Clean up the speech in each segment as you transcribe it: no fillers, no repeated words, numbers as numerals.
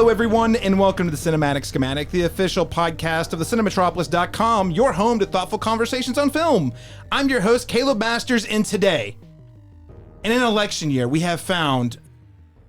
Hello, everyone, and welcome to the Cinematic Schematic, the official podcast of the Cinematropolis.com, your home to thoughtful conversations on film. I'm your host, Caleb Masters, and today, in an election year, we have found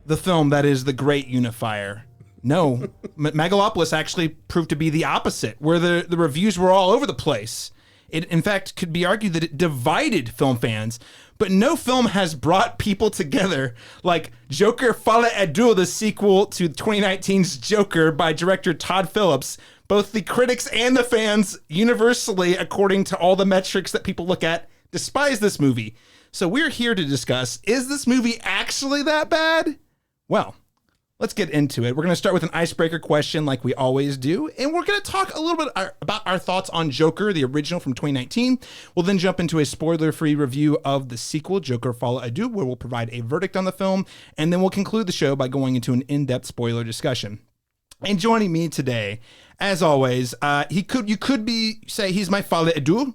the film that is the great unifier. No, Megalopolis actually proved to be the opposite, where the reviews were all over the place. It, in fact, could be argued that it divided film fans, but no film has brought people together like Joker Folie à Deux, the sequel to 2019's Joker by director Todd Phillips. Both the critics and the fans universally, according to all the metrics that people look at, despise this movie. So we're here to discuss, is this movie actually that bad? Well, let's get into it. We're going to start with an icebreaker question like we always do, and we're going to talk a little bit about our thoughts on Joker, the original from 2019. We'll then jump into a spoiler-free review of the sequel, Joker Folie à Deux, where we'll provide a verdict on the film, and then we'll conclude the show by going into an in-depth spoiler discussion. And joining me today, as always, you could say he's my Folie à Deux.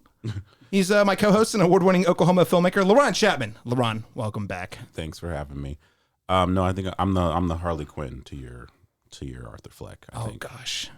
He's my co-host and award-winning Oklahoma filmmaker, LaRon Chapman. LaRon, welcome back. Thanks for having me. No, I think I'm the Harley Quinn to your Arthur Fleck. I think. Gosh.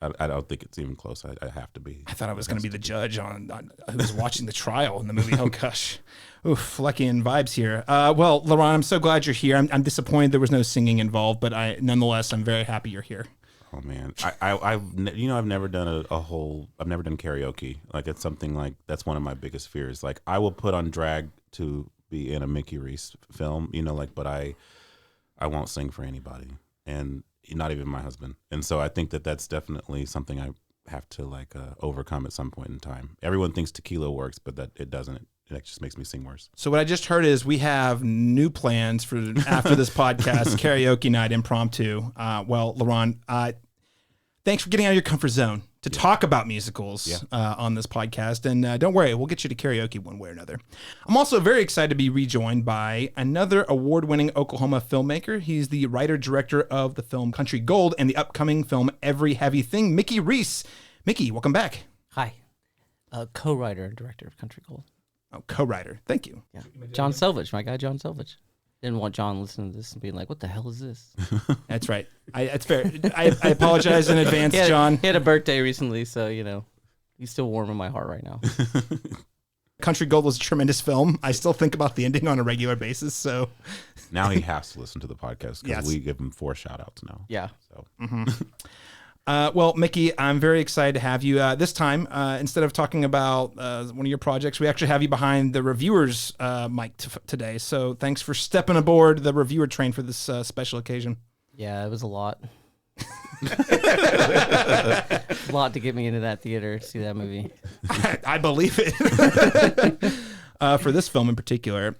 I don't think it's even close. I have to be. I thought I was going to be the judge on who was watching the trial in the movie. Oh gosh. Oof, Fleckian vibes here. Well, LaRon, I'm so glad you're here. I'm disappointed there was no singing involved, but nonetheless, I'm very happy you're here. Oh man, I've never done I've never done karaoke. Like it's something like that's one of my biggest fears. Like I will put on drag to be in a Mickey Reece film, but I won't sing for anybody, and not even my husband. And so I think that that's definitely something I have to overcome at some point in time. Everyone thinks tequila works, but that it doesn't. It just makes me sing worse. So what I just heard is we have new plans for after this podcast, karaoke night, impromptu. Well, LaRon, thanks for getting out of your comfort zone to talk about musicals on this podcast. And don't worry, we'll get you to karaoke one way or another. I'm also very excited to be rejoined by another award-winning Oklahoma filmmaker. He's the writer-director of the film Country Gold and the upcoming film Every Heavy Thing, Mickey Reece. Mickey, welcome back. Hi. Co-writer and director of Country Gold. Oh, co-writer. Thank you. Yeah. John Selvage, my guy John Selvage. Didn't want John listening to this and being like, what the hell is this? That's right. It's fair. I apologize in advance, John. He had a birthday recently, so, he's still warm in my heart right now. Country Gold was a tremendous film. I still think about the ending on a regular basis, so. Now he has to listen to the podcast because we give him 4 shout-outs now. Yeah. So. Mm-hmm. Well, Mickey, I'm very excited to have you. This time, instead of talking about one of your projects, we actually have you behind the reviewer's mic today. So thanks for stepping aboard the reviewer train for this special occasion. Yeah, it was a lot. A lot to get me into that theater to see that movie. I believe it. For this film in particular.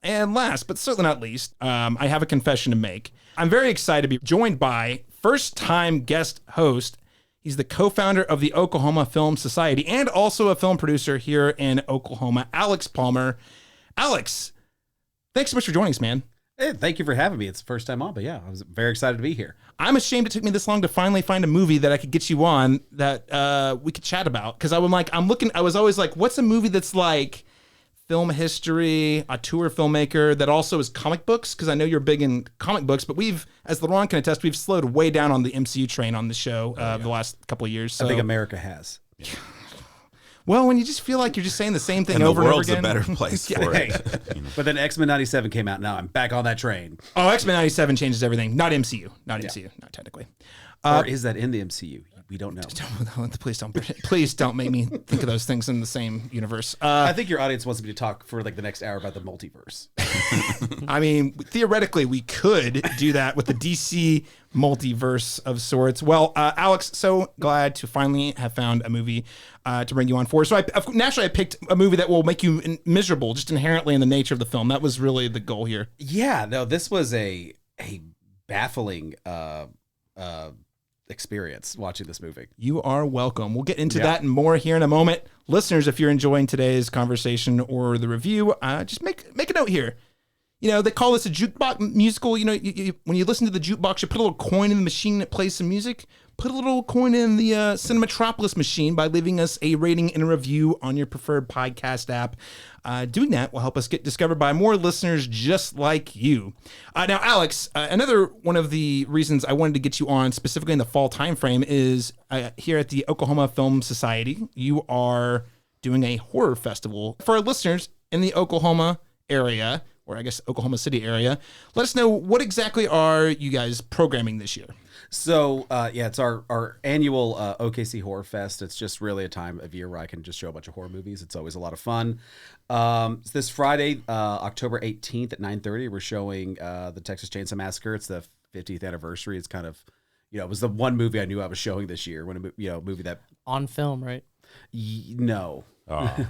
And last, but certainly not least, I have a confession to make. I'm very excited to be joined by first-time guest host. He's the co-founder of the Oklahoma Film Society and also a film producer here in Oklahoma, Alex Palmer. Alex, thanks so much for joining us, man. Hey, thank you for having me. It's the first time on, but yeah, I was very excited to be here. I'm ashamed it took me this long to finally find a movie that I could get you on that we could chat about. Because I was always like, what's a movie that's like film history, a tour filmmaker that also is comic books, because I know you're big in comic books, but we've, as LaRon can attest, we've slowed way down on the MCU train on the show the last couple of years. So. I think America has. Yeah. Well, when you just feel like you're just saying the same thing over and over again. The world's a better place for it. But then X-Men 97 came out. Now I'm back on that train. Oh, X-Men 97 changes everything. Not MCU. Not MCU. Not technically. Or is that in the MCU? We don't know. Please don't make me think of those things in the same universe. I think your audience wants me to talk for the next hour about the multiverse. I mean, theoretically, we could do that with the DC multiverse of sorts. Well, Alex, so glad to finally have found a movie to bring you on for. So naturally, I picked a movie that will make you miserable, just inherently in the nature of the film. That was really the goal here. Yeah, no, this was a baffling experience watching this movie. You are welcome. We'll get into that and more here in a moment. Listeners, if you're enjoying today's conversation or the review, just make a note here. They call this a jukebox musical. When you listen to the jukebox, you put a little coin in the machine and it plays some music. put a little coin in the Cinematropolis machine by leaving us a rating and a review on your preferred podcast app. Doing that will help us get discovered by more listeners just like you. Now, Alex, another one of the reasons I wanted to get you on specifically in the fall timeframe is here at the Oklahoma Film Society, you are doing a horror festival. For our listeners in the Oklahoma area, or I guess Oklahoma City area, let us know, what exactly are you guys programming this year? So, it's our annual OKC Horror Fest. It's just really a time of year where I can just show a bunch of horror movies. It's always a lot of fun. This Friday, October 18th at 9:30, we're showing the Texas Chainsaw Massacre. It's the 50th anniversary. It's kind of, it was the one movie I knew I was showing this year. When a movie that On film, right? No. Oh,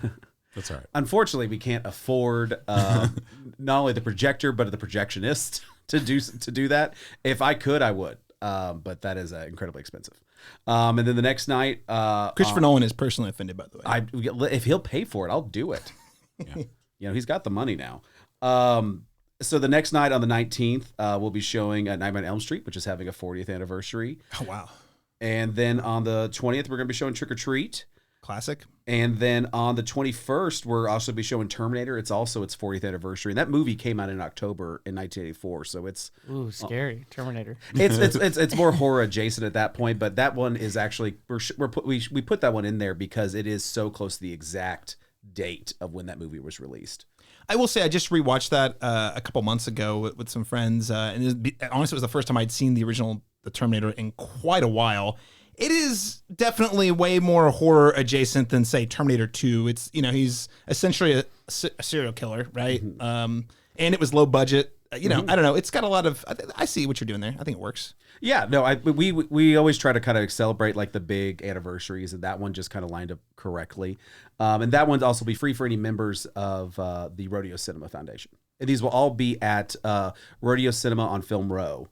that's all right. Unfortunately, we can't afford not only the projector but the projectionist to do that. If I could, I would. But that is incredibly expensive. And then the next night, Christopher Nolan is personally offended, by the way. If he'll pay for it, I'll do it. Yeah. He's got the money now. So the next night on the 19th, we'll be showing at Nightmare on Elm Street, which is having a 40th anniversary. Oh, wow. And then on the 20th, we're going to be showing Trick or Treat. Classic. And then on the 21st, we're also be showing Terminator. It's also its 40th anniversary, and that movie came out in October in 1984. So it's scary. Terminator. It's more horror adjacent at that point. But that one is actually we put that one in there because it is so close to the exact date of when that movie was released. I will say I just rewatched that a couple months ago with some friends, and honestly, it was the first time I'd seen the Terminator in quite a while. It is definitely way more horror adjacent than, say, Terminator 2. It's, he's essentially a serial killer, right? Mm-hmm. And it was low budget. I don't know. It's got a lot of. I see what you're doing there. I think it works. Yeah, no, we always try to kind of celebrate like the big anniversaries, and that one just kind of lined up correctly. And that one's also be free for any members of the Rodeo Cinema Foundation. And these will all be at Rodeo Cinema on Film Row.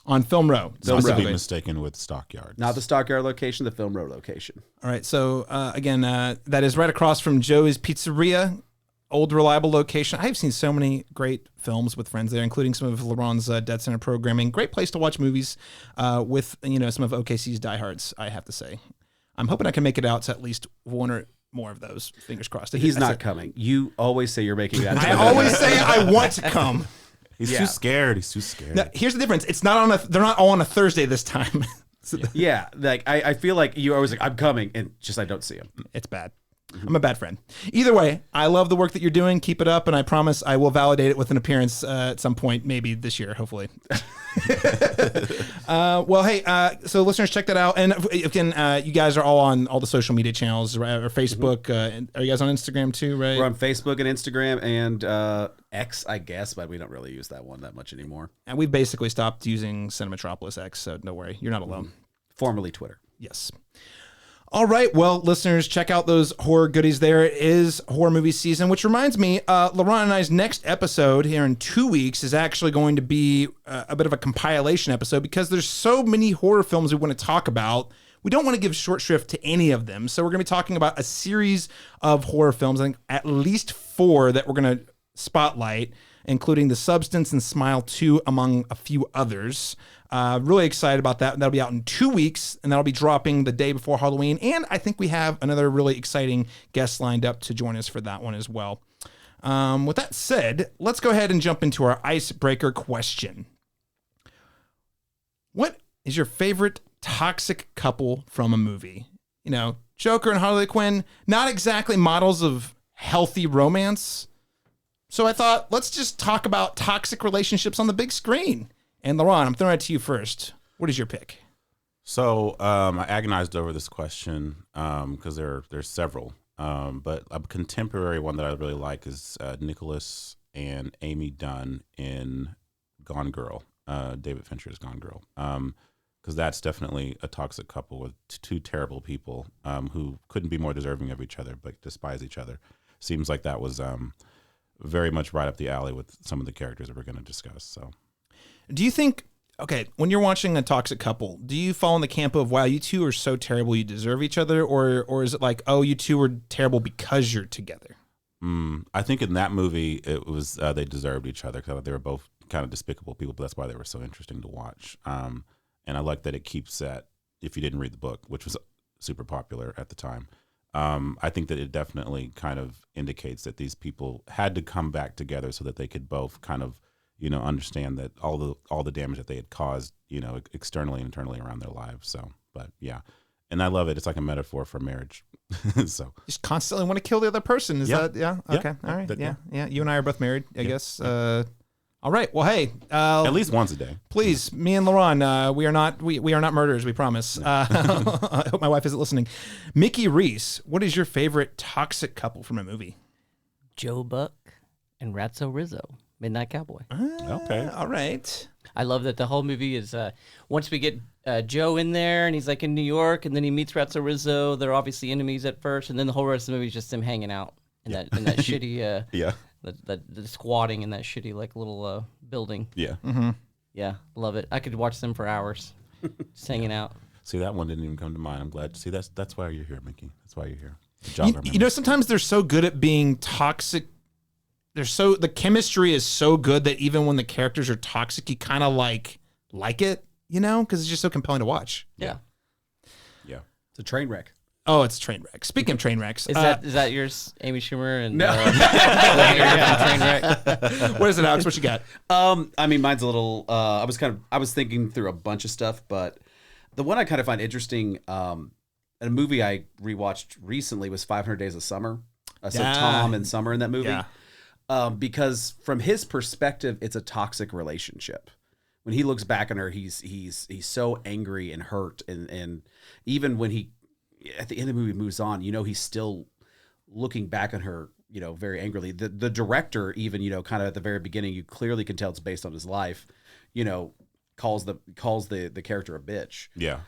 On Film Row. Not to be mistaken with Stockyards. Not the Stockyard location, the Film Row location. All right. So, again, that is right across from Joey's Pizzeria, old reliable location. I've seen so many great films with friends there, including some of LeBron's Dead Center programming. Great place to watch movies with, some of OKC's diehards, I have to say. I'm hoping I can make it out to at least one or more of those. Fingers crossed. He's not coming. You always say you're making that. I always say I want to come. He's too scared. He's too scared. Now, here's the difference. It's not they're not all on a Thursday this time. I feel like you always like, I'm coming, and just I don't see him. It's bad. I'm a bad friend. Either way, I love the work that you're doing. Keep it up, and I promise I will validate it with an appearance at some point, maybe this year, hopefully. Well, hey, so listeners, check that out. And again, you guys are all on all the social media channels, right? Or Facebook. Are you guys on Instagram too, right? We're on Facebook and Instagram and X, I guess, but we don't really use that one that much anymore. And we basically stopped using Cinematropolis X, so don't worry. You're not alone. Formerly Twitter. Yes. All right, well, listeners, check out those horror goodies there. It is horror movie season, which reminds me, LaRon and I's next episode here in 2 weeks is actually going to be a bit of a compilation episode because there's so many horror films we want to talk about. We don't want to give short shrift to any of them, so we're going to be talking about a series of horror films, I think at least 4 that we're going to spotlight, including The Substance and Smile 2, among a few others. Really excited about that. That'll be out in 2 weeks, and that'll be dropping the day before Halloween. And I think we have another really exciting guest lined up to join us for that one as well. With that said, let's go ahead and jump into our icebreaker question. What is your favorite toxic couple from a movie? Joker and Harley Quinn, not exactly models of healthy romance. So I thought, let's just talk about toxic relationships on the big screen. And LaRon, I'm throwing it to you first. What is your pick? So I agonized over this question because there's several. But a contemporary one that I really like is Nicholas and Amy Dunn in Gone Girl, David Fincher's Gone Girl. Because that's definitely a toxic couple with 2 terrible people who couldn't be more deserving of each other but despise each other. Seems like that was very much right up the alley with some of the characters that we're going to discuss. So, do you think, when you're watching a toxic couple, do you fall in the camp of, wow, you two are so terrible you deserve each other? Or is it like, oh, you two are terrible because you're together? I think in that movie, it was they deserved each other because they were both kind of despicable people, but that's why they were so interesting to watch. And I like that it keeps that if you didn't read the book, which was super popular at the time. I think that it definitely kind of indicates that these people had to come back together so that they could both kind of, understand that all the damage that they had caused, externally and internally around their lives. So, but yeah, and I love it. It's like a metaphor for marriage. So Just constantly want to kill the other person. Is that Yeah. Okay. All right. That- Yeah. You and I are both married, I guess. All right. Well, hey. at least once a day. Please, me and Lauren, we are not murderers. We promise. I hope my wife isn't listening. Mickey Reece, what is your favorite toxic couple from a movie? Joe Buck and Ratso Rizzo, Midnight Cowboy. Okay. All right. I love that the whole movie is once we get Joe in there and he's like in New York and then he meets Ratso Rizzo. They're obviously enemies at first, and then the whole rest of the movie is just them hanging out in that shitty Yeah. the squatting in that shitty like little building. Yeah. Yeah, love it. I could watch them for hours, just hanging out. See, that one didn't even come to mind. I'm glad. See, that's why you're here, Mickey. That's why you're here. Good job. Sometimes they're so good at being toxic. The chemistry is so good that even when the characters are toxic, you kind of like it, because it's just so compelling to watch. Yeah. Yeah. It's a train wreck. Oh, it's a train wreck. Speaking of train wrecks, Is that yours, Amy Schumer and No. Trainwreck? what is it, Alex? What you got? Mine's a little. I was thinking through a bunch of stuff, but the one I kind of find interesting, a movie I rewatched recently was 500 Days of Summer. So Yeah. Tom and Summer in that movie. Yeah. Because from his perspective, it's a toxic relationship. When he looks back on her, he's so angry and hurt, and even when he at the end of the movie moves on, he's still looking back on her, very angrily. The director, even kind of at the very beginning, you clearly can tell it's based on his life. Calls the character a bitch. Yeah.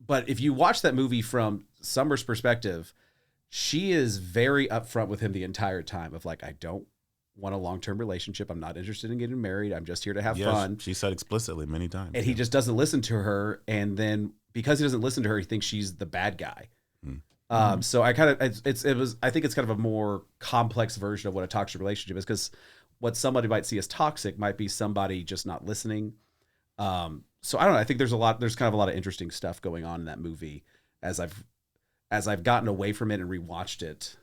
But if you watch that movie from Summer's perspective, she is very upfront with him the entire time of like, I don't want a long-term relationship. I'm not interested in getting married. I'm just here to have fun. She said explicitly many times. And he just doesn't listen to her. And then because he doesn't listen to her, he thinks she's the bad guy. So I kind of, I think it's kind of a more complex version of what a toxic relationship is, because what somebody might see as toxic might be somebody just not listening. So I don't know. I think there's kind of a lot of interesting stuff going on in that movie as I've gotten away from it and rewatched it.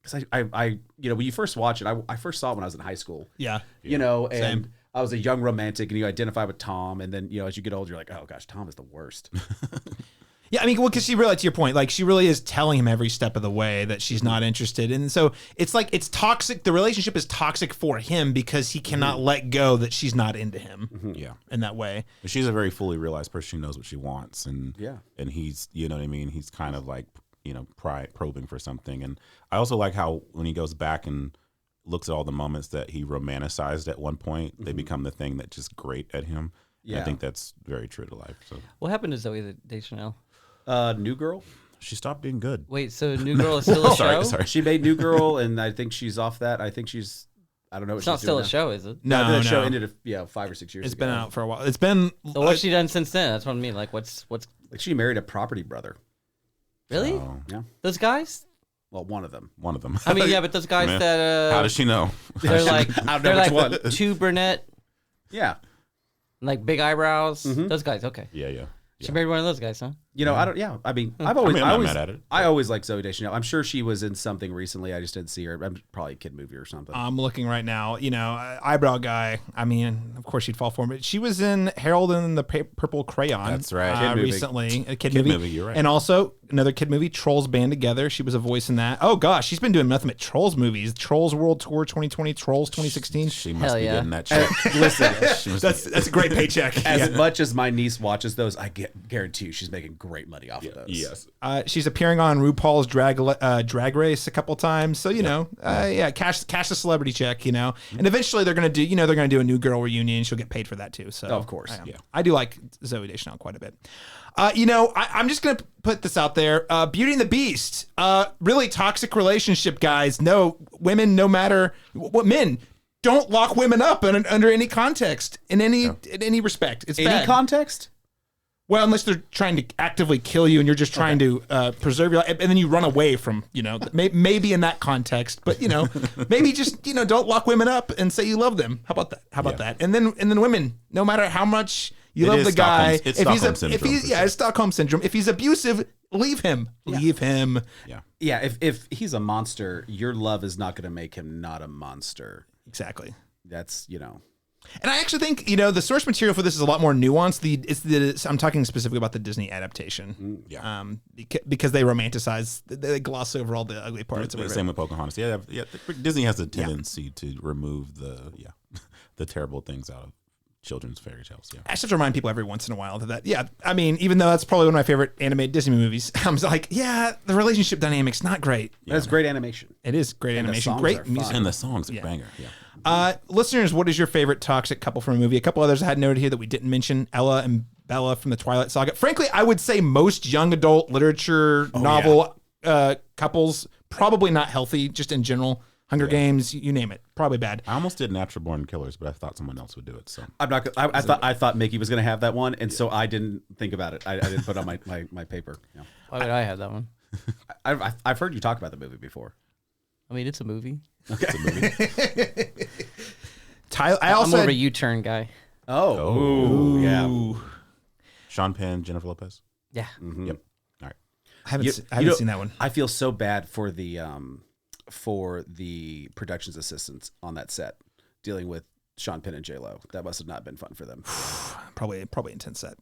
Because I when you first watch it, I first saw it when I was in high school. Yeah. And Same. I was a young romantic, and you identify with Tom, and then as you get older, you're like, oh gosh, Tom is the worst. Yeah, because she really, to your point, like she really is telling him every step of the way that she's not interested. And so it's like, it's toxic. The relationship is toxic for him because he cannot let go that she's not into him Yeah. in that way. But she's a very fully realized person. She knows what she wants, and Yeah. and he's, you know what I mean. He's kind of like, probing for something. And I also like how when he goes back and looks at all the moments that he romanticized at one point, they become the thing that just grate at him. Yeah. I think that's very true to life. So What happened to Zoe Deschanel? New Girl. she stopped being good. Wait, so New Girl is still a show? Sorry. She made New Girl, and I think she's off that. I think she's. I don't know what It's she's not still doing a show, is it? now. No, The show no. ended 5 or 6 years It's ago. been out for a while. It's been So what's she done since then? That's what I mean. Like, what's Like she married a property brother. really? Oh, Yeah. Those guys? Well, one of them. one of them. I mean, yeah, but those guys Man, that how does she know? they're like I don't they're know which like one. two brunette, Yeah. like big eyebrows. Those guys, okay. Yeah. She married one of those guys, huh? I don't. Yeah. I mean, I'm not mad at it. I always liked Zoe Deschanel. I'm sure she was in something recently. I just didn't see her. I'm probably a kid movie or something. I'm looking right now. Eyebrow guy. I mean, of course she'd fall for him. But she was in Harold and the Purple Crayon. That's right. Kid movie. Recently, a kid Kid movie. movie, you're right. And also another kid movie, Trolls Band Together. She was a voice in that. Oh gosh, she's been doing nothing but Trolls movies. Trolls World Tour 2020, Trolls 2016. She must Hell be yeah. getting that check. Listen, She must be- That's a great paycheck. as much as my niece watches those, I guarantee you she's making great money off of those. yes. She's appearing on RuPaul's Drag Race a couple times, so cash the celebrity check, and eventually they're gonna do a New Girl reunion. She'll get paid for that too. So Of course. I do like Zoe Deschanel quite a bit. I'm just gonna put this out there. Beauty and the Beast, really toxic relationship, guys. No women, no matter what, men don't lock women up under any context in any respect. It's Any bad. context? Well, unless they're trying to actively kill you and you're just trying to preserve your life, and then you run away from, maybe in that context, but maybe just, don't lock women up and say you love them. How about that? And then women, no matter how much You It love is the guy. It's Stockholm syndrome, for it's sure. Stockholm syndrome. If he's abusive, leave him. Leave him. Yeah. Yeah, if he's a monster, your love is not going to make him not a monster. Exactly. That's, And I actually think, the source material for this is a lot more nuanced. I'm talking specifically about the Disney adaptation. Yeah. Because they romanticize, they gloss over all the ugly parts. The same with Pocahontas. Yeah. Disney has a tendency to remove the terrible things out of children's fairy tales. Yeah. I just have to remind people every once in a while that, I mean, even though that's probably one of my favorite animated Disney movies, I'm like, the relationship dynamic's not great. That's great animation. It is great And the animation, songs great are music. fun. And the songs are banger. Yeah. Listeners, what is your favorite toxic couple from a movie? A couple others I had noted here that we didn't mention: Ella and Bella from the Twilight Saga. Frankly, I would say most young adult literature novel couples probably not healthy, just in general. Hunger Games, you name it, probably bad. I almost did Natural Born Killers, but I thought someone else would do it. So I'm not. I thought Mickey was going to have that one, and so I didn't think about it. I didn't put it on my paper. Yeah. Why would I have that one? I've heard you talk about the movie before. I mean, it's a movie. it's a movie. Tyler, I'm more of a U-turn guy. Oh, yeah. Sean Penn, Jennifer Lopez. Yeah. Yep. All right. I haven't seen that one. I feel so bad for the productions assistants on that set dealing with Sean Penn and J-Lo. That must have not been fun for them. Probably intense set.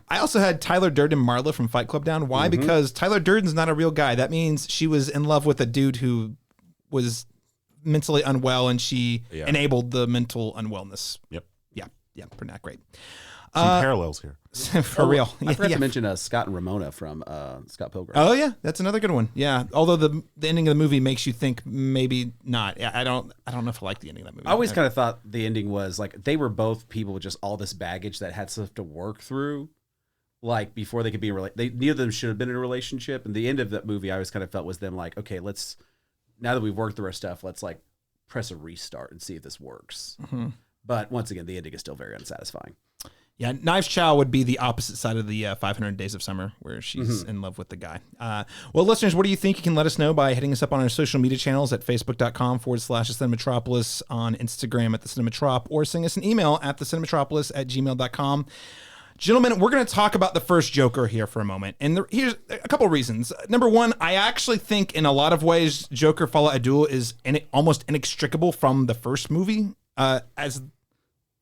I also had Tyler Durden Marla from Fight Club down. Why? Because Tyler Durden's not a real guy. That means she was in love with a dude who was mentally unwell, and she enabled the mental unwellness. Yep. Yeah, not great. Some parallels here. For real. I forgot to mention Scott and Ramona from Scott Pilgrim. Oh yeah, that's another good one. Yeah, although the ending of the movie makes you think maybe not. I don't know if I like the ending of that movie. I always kind of thought the ending was like they were both people with just all this baggage that had stuff to work through, like before they could be neither of them should have been in a relationship. And the end of that movie, I always kind of felt was them like, okay, now that we've worked through our stuff, let's like press a restart and see if this works. Mm-hmm. But once again, the ending is still very unsatisfying. Yeah, Knives Chow would be the opposite side of the 500 Days of Summer, where she's in love with the guy. Well, listeners, what do you think? You can let us know by hitting us up on our social media channels at facebook.com/The on Instagram at The Cinematrop, or send us an email at thecinemetropolis@gmail.com. Gentlemen, we're going to talk about the first Joker here for a moment. And here's a couple reasons. Number one, I actually think in a lot of ways, Joker Folie à Deux is almost inextricable from the first movie. As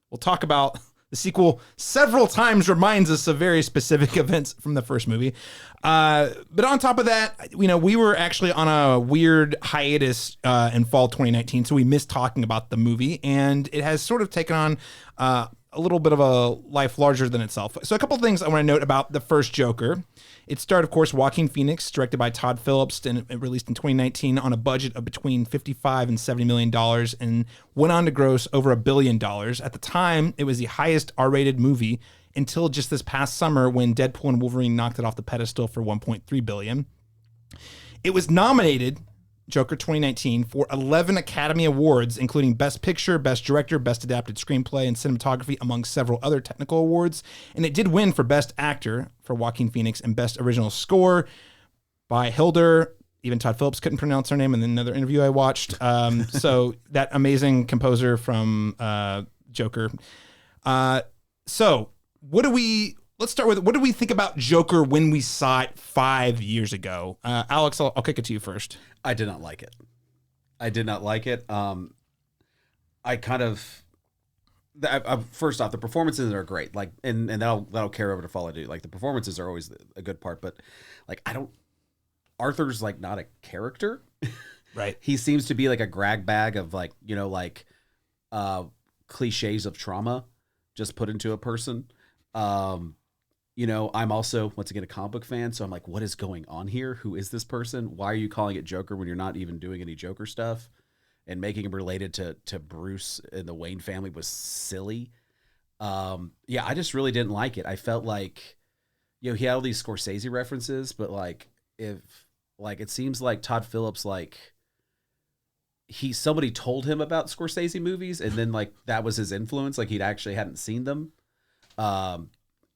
we'll talk about, the sequel several times reminds us of very specific events from the first movie. But on top of that, we were actually on a weird hiatus in fall 2019, so we missed talking about the movie, and it has sort of taken on a little bit of a life larger than itself. So a couple of things I want to note about the first Joker. It starred, of course, Joaquin Phoenix, directed by Todd Phillips, and it released in 2019 on a budget of between $55 and $70 million, and went on to gross over $1 billion. At the time, it was the highest R-rated movie until just this past summer when Deadpool and Wolverine knocked it off the pedestal for $1.3 billion. It was nominated, Joker 2019, for 11 Academy Awards, including Best Picture, Best Director, Best Adapted Screenplay, and Cinematography, among several other technical awards. And it did win for Best Actor for Joaquin Phoenix and Best Original Score by Hildur. Even Todd Phillips couldn't pronounce her name in another interview I watched. So that amazing composer from Joker. So let's start with, what did we think about Joker when we saw it 5 years ago? Alex, I'll kick it to you first. I did not like it. First off, the performances are great. Like, and that'll carry over to Folie à Deux. Like, the performances are always a good part, but like, Arthur's like not a character. Right. He seems to be like a grab bag of like, cliches of trauma just put into a person. I'm also, once again, a comic book fan, so I'm like, what is going on here? Who is this person? Why are you calling it Joker when you're not even doing any Joker stuff? And making him related to Bruce and the Wayne family was silly. I just really didn't like it. I felt like, he had all these Scorsese references, but it seems like Todd Phillips, somebody told him about Scorsese movies, and then that was his influence. Like, he'd actually hadn't seen them.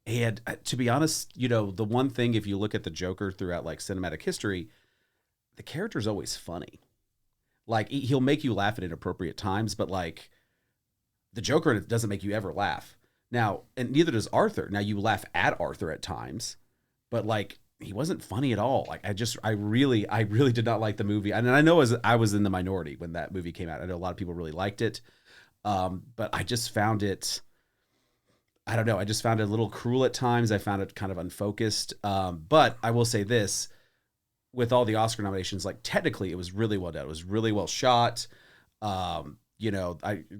And to be honest, the one thing, if you look at the Joker throughout cinematic history, the character's always funny. Like, he'll make you laugh at inappropriate times, but the Joker doesn't make you ever laugh. Now, and neither does Arthur. Now, you laugh at Arthur at times, but like he wasn't funny at all. Like I really did not like the movie. And I know I was in the minority when that movie came out. I know a lot of people really liked it, but I just found it. I don't know. I just found it a little cruel at times. I found it kind of unfocused. But I will say this: with all the Oscar nominations, like technically, it was really well done. It was really well shot. You know,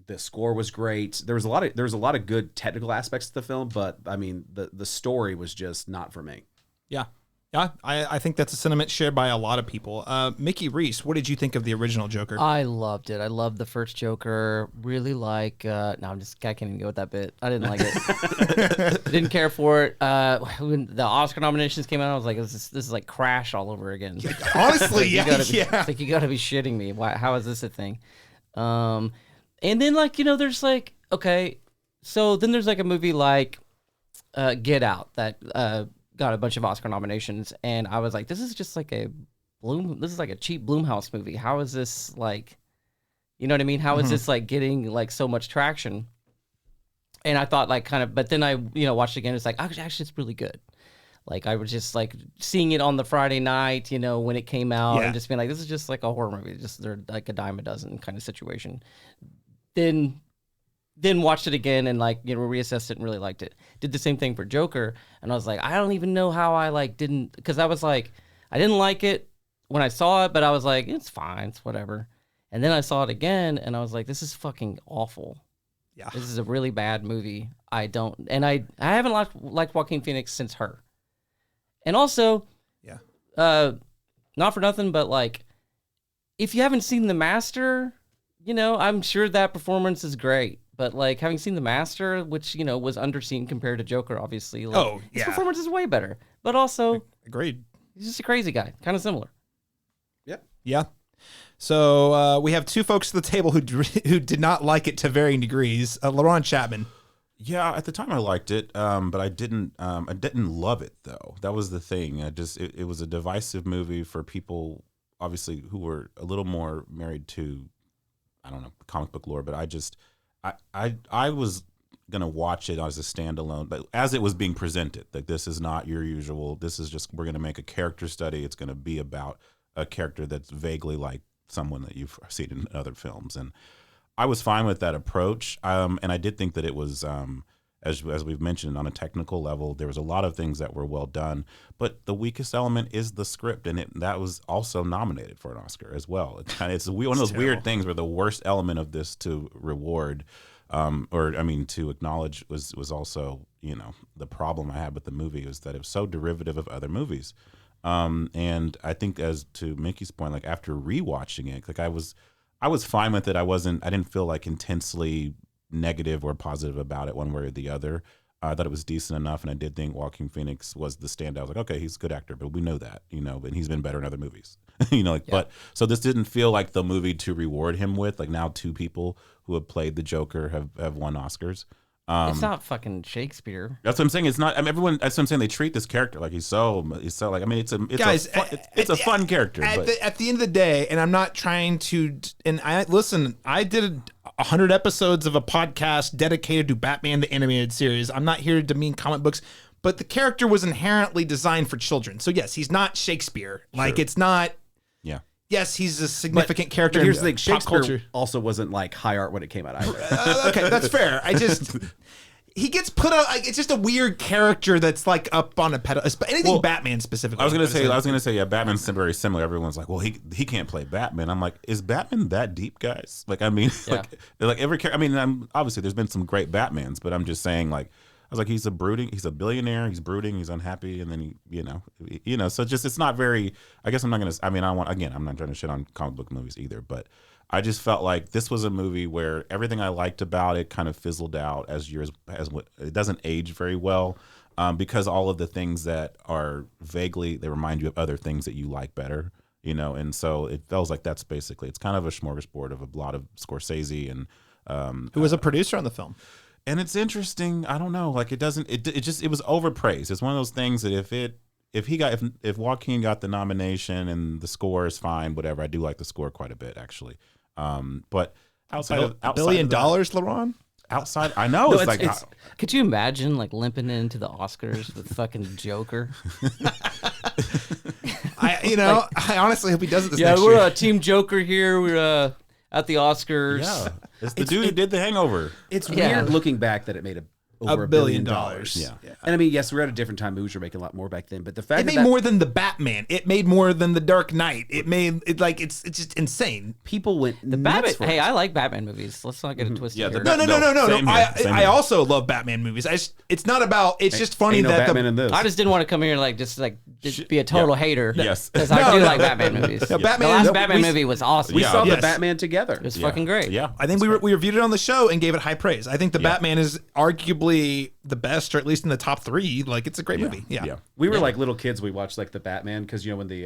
the score was great. There was a lot of good technical aspects to the film, but I mean, the story was just not for me. Yeah. Yeah, I think that's a sentiment shared by a lot of people. Mickey Reece, what did you think of the original Joker? I loved it. I loved the first Joker. Really like. No, I can't even go with that bit. I didn't like it. Didn't care for it. When the Oscar nominations came out, I was like, this is like Crash all over again. Honestly, yeah. It's like, you got to be shitting me. Why? How is this a thing? And then like, you know, there's like, okay, so then there's like a movie like Get Out that got a bunch of Oscar nominations, and I was like, this is just like a cheap Blumhouse movie. How is this like, you know what I mean? How is this like getting like so much traction? And I thought like kind of, but then I, you know, watched it again. It's like, actually it's really good. Like I was just like seeing it on the Friday night, you know, when it came out, and just being like, this is just like a horror movie. Just they're like a dime a dozen kind of situation. Then watched it again and like, you know, reassessed it and really liked it. Did the same thing for Joker, and I was like, I don't even know how I like didn't, because I was like, I didn't like it when I saw it, but I was like, it's fine, it's whatever. And then I saw it again, and I was like, this is fucking awful. Yeah, this is a really bad movie. I haven't liked Joaquin Phoenix since Her. And also, not for nothing, but like, if you haven't seen The Master, you know, I'm sure that performance is great. But like having seen The Master, which, you know, was underseen compared to Joker, obviously, like, his performance is way better. But also, agreed. He's just a crazy guy, kind of similar. Yep. Yeah. So we have two folks at the table who did not like it to varying degrees. Laurent Chapman. Yeah, at the time I liked it, but I didn't love it though. That was the thing. It was a divisive movie for people, obviously, who were a little more married to, I don't know, comic book lore. But I was gonna watch it as a standalone, but as it was being presented, like, this is not your usual. This is just, we're gonna make a character study. It's gonna be about a character that's vaguely like someone that you've seen in other films, and I was fine with that approach. And I did think that it was, as we've mentioned, on a technical level, there was a lot of things that were well done. But the weakest element is the script, and that was also nominated for an Oscar as well. It's one of those weird things where the worst element of this to reward, to acknowledge was also, you know, the problem I had with the movie was that it was so derivative of other movies. And I think, as to Mickey's point, like after rewatching it, like I was fine with it. I didn't feel like intensely negative or positive about it one way or the other. I thought it was decent enough, and I did think Joaquin Phoenix was the standout. I was like, okay, he's a good actor, but we know that, you know, and he's been better in other movies, you know, like, but so this didn't feel like the movie to reward him with. Like, now two people who have played the Joker have won Oscars. It's not fucking Shakespeare. That's what I'm saying. It's not. I mean, everyone. That's what I'm saying. They treat this character like he's so like. I mean, it's a fun character. At the end of the day, and I'm not trying to. And I did 100 episodes of a podcast dedicated to Batman the Animated Series. I'm not here to demean comic books, but the character was inherently designed for children. So yes, he's not Shakespeare. Like, it's not. Yeah. Yes, he's a significant character. But here's the thing: Shakespeare Shakespeare also wasn't like high art when it came out either. Okay, that's fair. He gets put out. Like, it's just a weird character that's like up on a pedestal. Anything Batman specifically. I was gonna say, yeah, Batman's very similar. Everyone's like, well, he can't play Batman. I'm like, is Batman that deep, guys? Like, I mean, like every character. I mean, obviously there's been some great Batmans, but I'm just saying, like, I was like, he's a billionaire, he's brooding, he's unhappy, and then he, you know, so just, it's not very. I guess I'm not trying to shit on comic book movies either, but I just felt like this was a movie where everything I liked about it kind of fizzled out as it doesn't age very well, because all of the things that are vaguely, they remind you of other things that you like better, you know, and so it feels like that's basically, it's kind of a smorgasbord of a lot of Scorsese and who was a producer on the film. And it's interesting. I don't know. Like, it was overpraised. It's one of those things that if Joaquin got the nomination and the score is fine, whatever. I do like the score quite a bit, actually. But outside $1 billion, of that, Laurent? outside. I know No, it's like Could you imagine like limping into the Oscars with fucking Joker? I honestly hope he does it this Yeah, next we're year. Team Joker here. We're at the Oscars. yeah, it's the dude who did The Hangover. It's Yeah. weird looking back that it made over $1 $1 billion. billion. Yeah. And I mean, yes, we're at a different time. Movies were making a lot more back then, but the fact It that made more than the Batman. It made more than the Dark Knight. It made it like it's just insane. people went Batman. nuts for Hey, it. I like Batman movies. Let's not get it twisted. Yeah, here. the- No. Same here, same I here. also love Batman movies. It's not about. It's just funny Ain't no that Batman the in this. I just didn't want to come here and just be a total hater. Yes. because I do like Batman movies. No, Batman- the last no, Batman we- movie was awesome. we Yeah. saw Yes. the Batman together. It was Yeah. fucking great. Yeah, I think we reviewed it on the show and gave it high praise. I think the Batman is arguably the best, or at least in the top 3. Like it's a great movie. Yeah. We were like little kids. We watched like the Batman because when the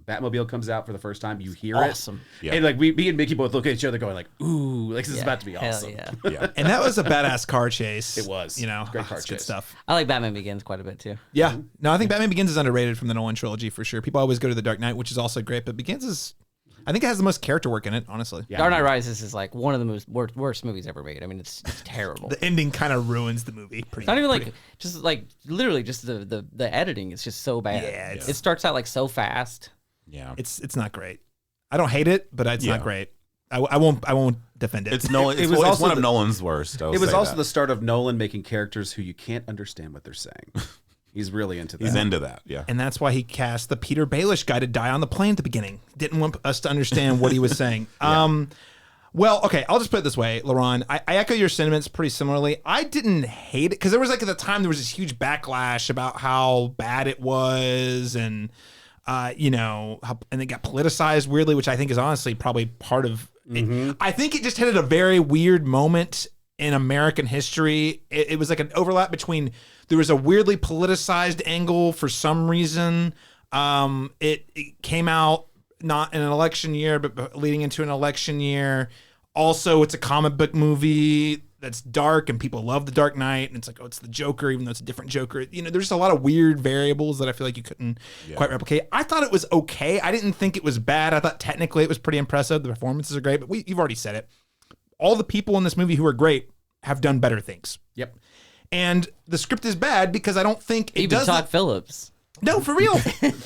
Batmobile comes out for the first time, you hear Awesome. it, Yeah. and like me and Mickey both look at each other going like, "Ooh, like this is Yeah, about to be hell awesome." yeah. yeah. And that was a badass car chase. It was. You know, Great car it's good chase. stuff. I like Batman Begins quite a bit too. Yeah. No, I think Batman Begins is underrated from the Nolan trilogy for sure. People always go to The Dark Knight, which is also great, but Begins is, I think it has the most character work in it, honestly. Yeah. Dark Knight Rises is like one of the most worst movies ever made. I mean, it's terrible. The ending kind of ruins the movie. It's not even like just like literally just the editing is just so bad. Yeah, it's- It starts out like so fast. Yeah. It's not great. I don't hate it, but it's Yeah. not great. I won't defend it. It's Nolan. It It's, was it's also one of the- Nolan's worst. It was also the start of Nolan making characters who you can't understand what they're saying. He's really into that. He's into that. Yeah. And that's why he cast the Peter Baelish guy to die on the plane at the beginning. Didn't want us to understand what he was saying. Well, okay, I'll just put it this way, Laurent. I echo your sentiments pretty similarly. I didn't hate it because there was like at the time there was this huge backlash about how bad it was, and and it got politicized weirdly, which I think is honestly probably part of. I think it just hit at a very weird moment in American history. It was like an overlap between there was a weirdly politicized angle for some reason. It came out not in an election year, but leading into an election year. Also, it's a comic book movie that's dark, and people love The Dark Knight, and it's like, oh, it's the Joker, even though it's a different Joker. There's just a lot of weird variables that I feel like you couldn't quite replicate. I thought it was okay. I didn't think it was bad. I thought technically it was pretty impressive. The performances are great, but you've already said it. All the people in this movie who are great have done better things. Yep. And the script is bad because I don't think it Even does. Todd Phillips. No, for real.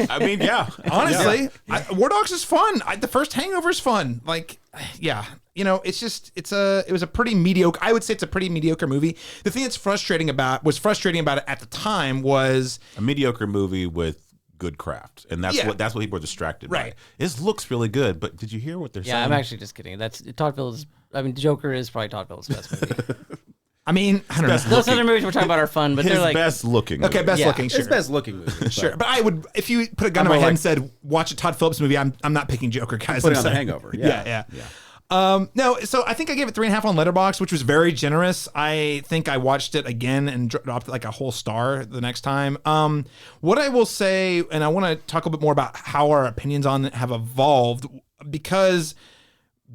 I mean, yeah. Honestly, War Dogs is fun. The first Hangover is fun. Like, yeah, it was a pretty mediocre. I would say it's a pretty mediocre movie. The thing that's frustrating about it at the time was A mediocre movie with good craft, and that's Yeah. what people were distracted by. Right. This looks really good, but did you hear what they're Yeah, saying? I'm actually just kidding. That's Todd Phillips. I mean, Joker is probably Todd Phillips' best movie. I mean, I don't know. Those other movies we're talking about are fun, but his they're like best looking. Okay, movie. best Yeah. looking, sure. It's best looking movie. Sure, but I would, if you put a gun I'm to my more head like- and said, watch a Todd Phillips movie, I'm not picking Joker, guys. Put it I'm on The saying. Hangover. Yeah. No, so I think I gave it 3.5 on Letterboxd, which was very generous. I think I watched it again and dropped it like a whole star the next time. What I will say, and I want to talk a bit more about how our opinions on it have evolved, because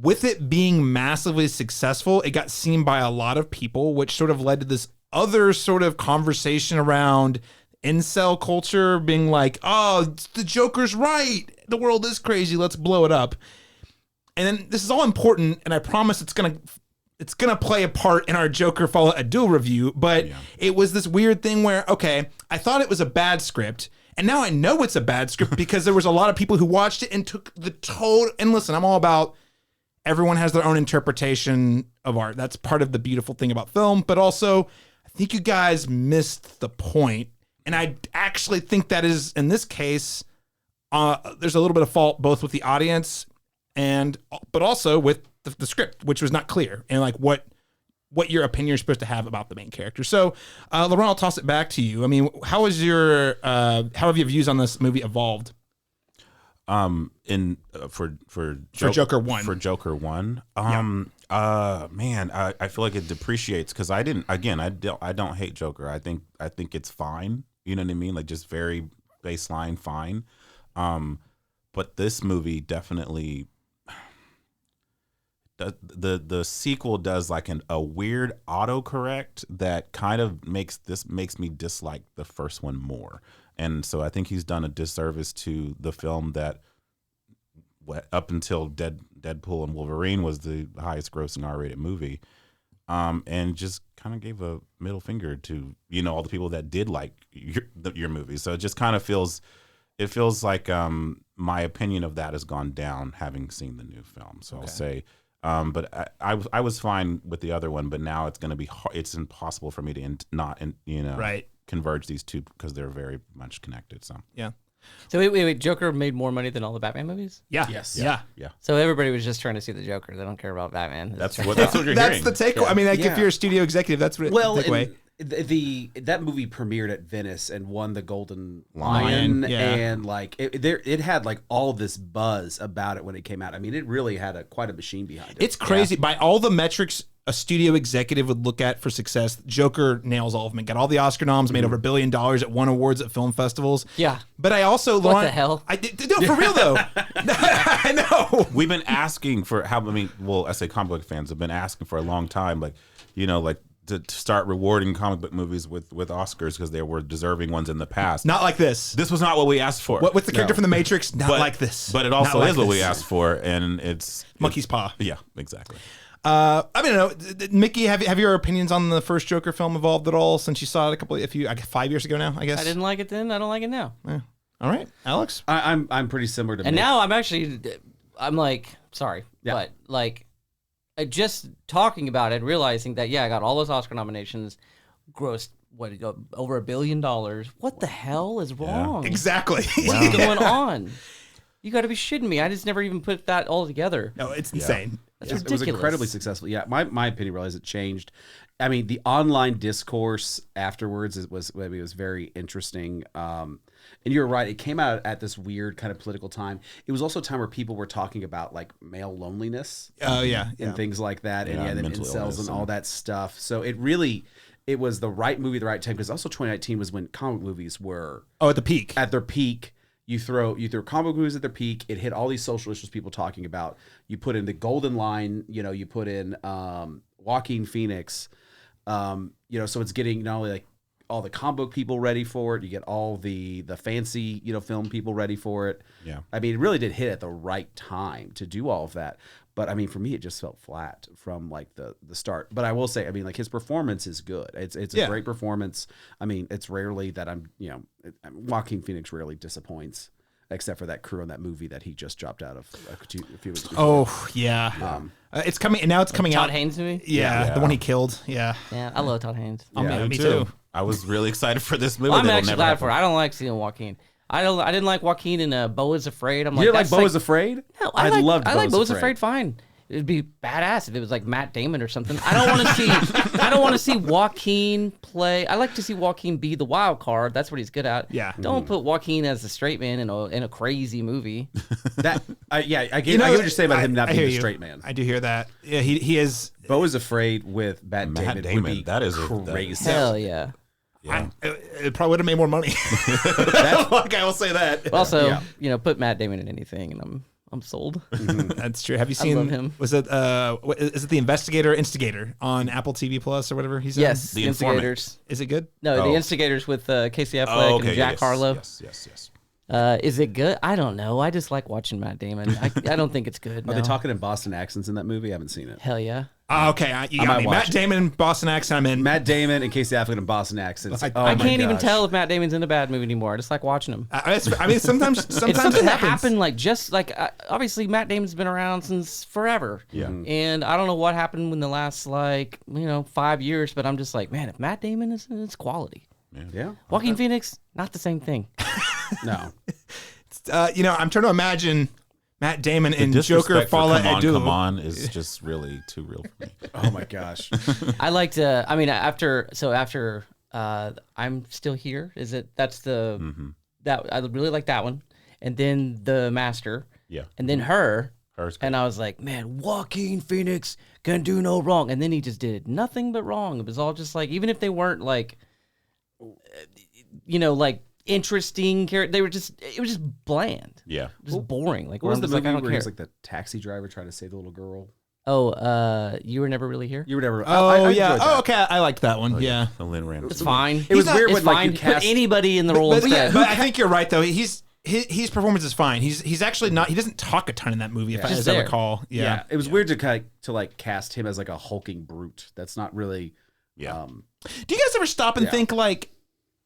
with it being massively successful, it got seen by a lot of people, which sort of led to this other sort of conversation around incel culture being like, oh, the Joker's right. The world is crazy. Let's blow it up. And then this is all important, and I promise it's gonna play a part in our Joker Fallout Adul review. But it was this weird thing where, okay, I thought it was a bad script, and now I know it's a bad script because there was a lot of people who watched it and took the total. And listen, I'm all about everyone has their own interpretation of art. That's part of the beautiful thing about film. But also, I think you guys missed the point, and I actually think that is in this case, there's a little bit of fault both with the audience but also with the script, which was not clear, and like what your opinion is supposed to have about the main character. So, Laurent, I'll toss it back to you. I mean, how have your views on this movie evolved? For Joker 1. For Joker 1. Man, I feel like it depreciates because I don't hate Joker. I think it's fine. You know what I mean? Like just very baseline fine. But this movie definitely the sequel does like a weird autocorrect that kind of makes me dislike the first one more. And so I think he's done a disservice to the film that up until Deadpool and Wolverine was the highest grossing R-rated movie. and just kind of gave a middle finger to all the people that did like your movies. So it just kind of feels like my opinion of that has gone down having seen the new film. So I'll say, but I was fine with the other one, but now it's going to be it's impossible for me to not converge these two because they're very much connected. So yeah. So wait, Joker made more money than all the Batman movies? Yeah. Yes. Yeah. So everybody was just trying to see the Joker. They don't care about Batman. That's what you're That's hearing. the takeaway. I mean, like if you're a studio executive, that's what the takeaway. That movie premiered at Venice and won the Golden Lion, Lion, yeah. and like it had like all this buzz about it when it came out. I mean, it really had quite a machine behind it. It's crazy. By all the metrics a studio executive would look at for success, Joker nails all of them. It got all the Oscar noms, made over $1 billion, it won awards at film festivals. Yeah. But I also, What the hell? I did, no, for real though. I know. We've been asking for I say comic book fans have been asking for a long time, to start rewarding comic book movies with Oscars because there were deserving ones in the past. Not like this. This was not what we asked for. What's the character from The Matrix? Not like this. But it also Not like is what we this. asked for, and it's Monkey's paw. Yeah, exactly. I mean, no, Mickey, have your opinions on the first Joker film evolved at all since you saw it 5 years ago now? I guess I didn't like it then. I don't like it now. Yeah. All right, Alex. I'm pretty similar to. And Mick. now I'm like, sorry, but like, just talking about it, realizing that I got all those Oscar nominations, grossed over $1 billion. What the hell is wrong? Exactly. What's going on? You got to be shitting me. I just never even put that all together. No, it's insane. That's It ridiculous. was incredibly successful. Yeah, my opinion realized it changed. I mean, the online discourse afterwards was very interesting. And you're right; it came out at this weird kind of political time. It was also a time where people were talking about like male loneliness. Oh yeah, and things like that, and then mental incels illness and all that stuff. So it was the right movie at the right time because also 2019 was when comic movies were at the peak. At their peak. You throw comic movies at their peak. It hit all these social issues people talking about. You put in the Golden Line. You put in Joaquin Phoenix. So it's getting not only like all the comic book people ready for it. You get all the fancy film people ready for it. Yeah. I mean, it really did hit at the right time to do all of that. But I mean, for me, it just felt flat from like the start. But I will say, I mean, like his performance is good. It's a great performance. I mean, it's rarely that Joaquin Phoenix rarely disappoints, except for that crew on that movie that he just dropped out of a few weeks before. Oh yeah, it's coming and now it's coming out. Todd Haynes movie. Yeah, the one he killed. Yeah, I love Todd Haynes. Me too. I was really excited for this movie. Well, I'm That'll actually never glad happen. for it. I don't like seeing Joaquin. I didn't like Joaquin in Beau is Afraid. I'm You like, didn't like that's Beau is Afraid? No, I loved I like Beau Beau is is Afraid. Fine. It'd be badass if it was like Matt Damon or something. I don't want to see. I don't want to see Joaquin play. I like to see Joaquin be the wild card. That's what he's good at. Yeah. Don't put Joaquin as the straight man in a crazy movie. I get what you're saying about him not being a straight man. I do hear that. Yeah, he is. Beau is Afraid with Matt Damon. Would be that is crazy. Hell yeah. Yeah. It probably would have made more money. Like I will say that. Also, put Matt Damon in anything, and I'm sold. That's true. Have you seen? love him. Was it? Is it the Instigator on Apple TV Plus or whatever he's in? Yes, The the Informant. Instigators. Is it good? No, Oh. the Instigators with Casey Affleck and Jack Harlow. Yes. Is it good? I don't know. I just like watching Matt Damon. I don't think it's good. Are they talking in Boston accents in that movie? I haven't seen it. Hell yeah. Okay, you got might me. watch Matt it. Damon, Boston accent. I'm in. Matt Damon and Casey Affleck in Boston accents. I I can't even tell if Matt Damon's in a bad movie anymore. I just like watching him. I mean, sometimes It's something it that happens. happened obviously Matt Damon's been around since forever. Yeah. And I don't know what happened in the last 5 years, but I'm just like, man, if Matt Damon is in, it's quality. Yeah. Joaquin Phoenix, not the same thing. No. I'm trying to imagine Matt Damon in Disrespect Joker for Folie et Deux. Come on is just really too real for me. Oh my gosh. I liked. I mean, after I'm Still Here. That's the that I really like that one, and then The Master. Yeah. And then Her. Her's good. And I was like, man, Joaquin Phoenix can do no wrong. And then he just did nothing but wrong. It was all just like, even if they weren't like interesting character, it was just bland. Yeah. Just boring. Like, What was the movie I don't where care. he's like the taxi driver trying to save the little girl? Oh, You Were Never Really Here? You were never. Oh I yeah. enjoyed that. Oh okay. I liked that one. Yeah. The Lin Randall. It's fine. It was He's weird it's when, like, fine. you cast- Put anybody in the role But instead. I think you're right though. His his performance is fine. He's actually not. He doesn't talk a ton in that movie, if Just I there. recall. Yeah, it was weird to like cast him as like a hulking brute. That's not really. Yeah. Do you guys ever stop and think like,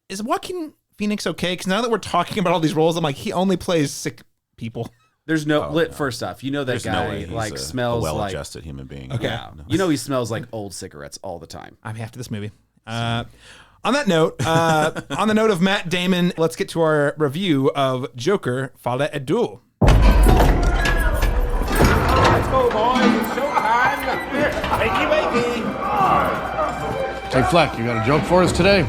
is Joaquin Phoenix okay? Because now that we're talking about all these roles, I'm like, he only plays sick people. There's no first off, you know that There's no guy way he's like a smells like well-adjusted human being. Okay. yeah. No. You know he smells like old cigarettes all the time. I'm after this movie. On that note, on the note of Matt Damon, let's get to our review of Joker: Folie à Deux. Let's go, boys. It's showtime. Wakey, wakey. Hey, Fleck, you got a joke for us today?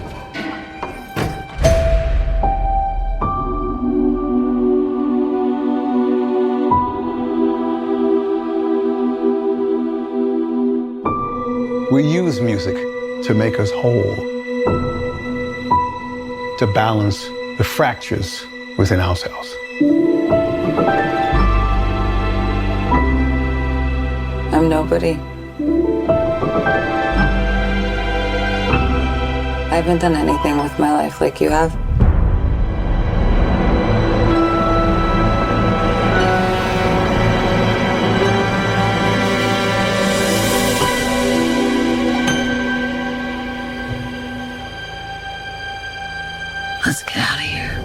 We use music to make us whole, to balance the fractures within ourselves. I'm nobody. I haven't done anything with my life like you have. Let's get out of here.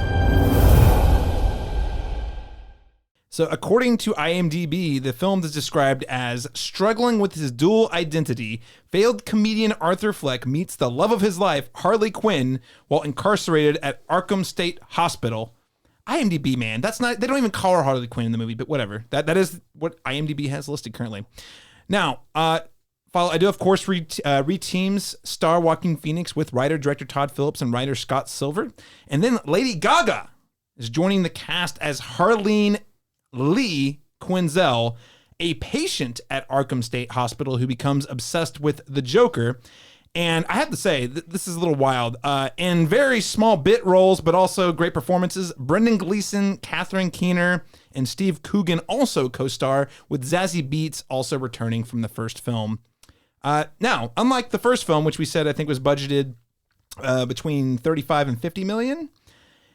So, according to IMDb, the film is described as struggling with his dual identity. Failed comedian Arthur Fleck meets the love of his life, Harley Quinn, while incarcerated at Arkham State Hospital. IMDb, man, that's not. They don't even call her Harley Quinn in the movie, but whatever. That is what IMDb has listed currently. Now, I do, of course, reteams star Joaquin Phoenix with writer-director Todd Phillips and writer Scott Silver. And then Lady Gaga is joining the cast as Harleen Lee Quinzel, a patient at Arkham State Hospital who becomes obsessed with the Joker. And I have to say, this is a little wild. In very small bit roles, but also great performances, Brendan Gleeson, Catherine Keener, and Steve Coogan also co-star, with Zazie Beetz also returning from the first film. Now, unlike the first film, which we said I think was budgeted between 35 and 50 million,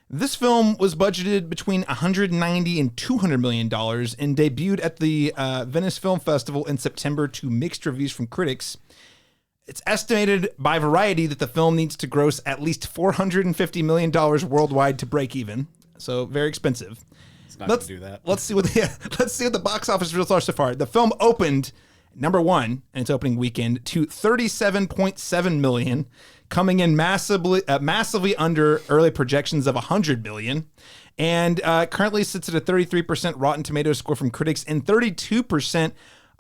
this film was budgeted between 190 and 200 million dollars and debuted at the Venice Film Festival in September to mixed reviews from critics. It's estimated by Variety that the film needs to gross at least $450 million worldwide to break even. So very expensive. It's not going to do that. Let's see what the box office results are so far. The film opened number one in its opening weekend to $37.7 million, coming in massively under early projections of $100 million, and currently sits at a 33% Rotten Tomatoes score from critics and 32%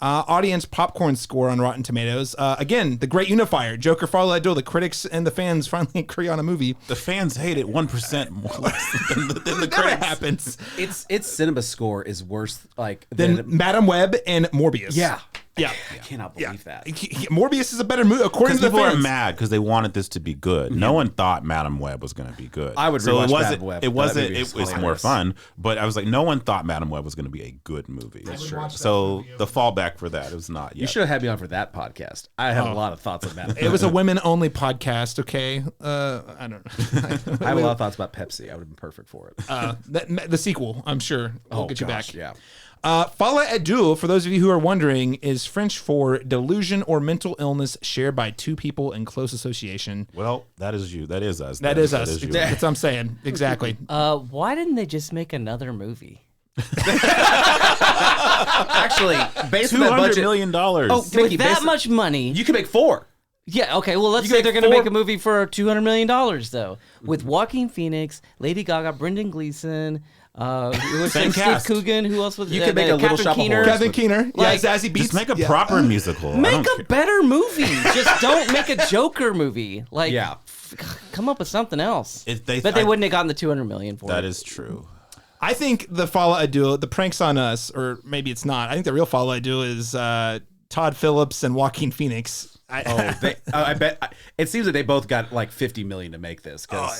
audience popcorn score on Rotten Tomatoes. Again, the great unifier, Joker: Folie à Deux. The critics and the fans finally agree on a movie. The fans hate it 1% more less than the Never critics. happens. Its cinema score is worse Then Madam Web and Morbius. yeah. Yeah. I cannot believe that. Morbius is a better movie, according Because to the people fans. are mad because they wanted this to be good. No one thought Madam Web was going to be good. I would so rewatch it wasn't. Madam Web. It That wasn't. movie It was was more hilarious. fun. But I was like, no one thought Madam Web was going to be a good movie. That's true. So the fallback for that was not yet. You should have had me on for that podcast. I had a lot of thoughts on that. It was a women-only podcast, okay? I don't know. I have a lot of thoughts about Pepsi. I would have been perfect for it. The sequel, I'm sure, will get you gosh, back. Yeah. Folie à Deux, for those of you who are wondering, is French for delusion or mental illness shared by two people in close association. Well, that is you. That is us. That is us. you. That's what I'm saying. Exactly. Why didn't they just make another movie? Actually, based on that $200 budget, million. Oh, Mickey, with that based on- much money, you can make 4. yeah. Okay, well, let's You say can they're make going to 4 make a movie for $200 million, though, with Joaquin Phoenix, Lady Gaga, Brendan Gleeson, who was Same Steve cast. Coogan, who else was You could make a Little Catherine Shop of Keener. Horrors. Kevin Keener. Like, yeah, Zazie Beetz. Just make a Yeah. proper musical. I Make don't a care. better movie. Just don't make a Joker movie. Like, Yeah. come up with something else. If they- but they I- wouldn't have gotten the $200 million for That it. is true. I think the Folie à Deux, the pranks on us, or maybe it's not. I think the real Folie à Deux is Todd Phillips and Joaquin Phoenix. I bet it seems that they both got like $50 million to make this. Oh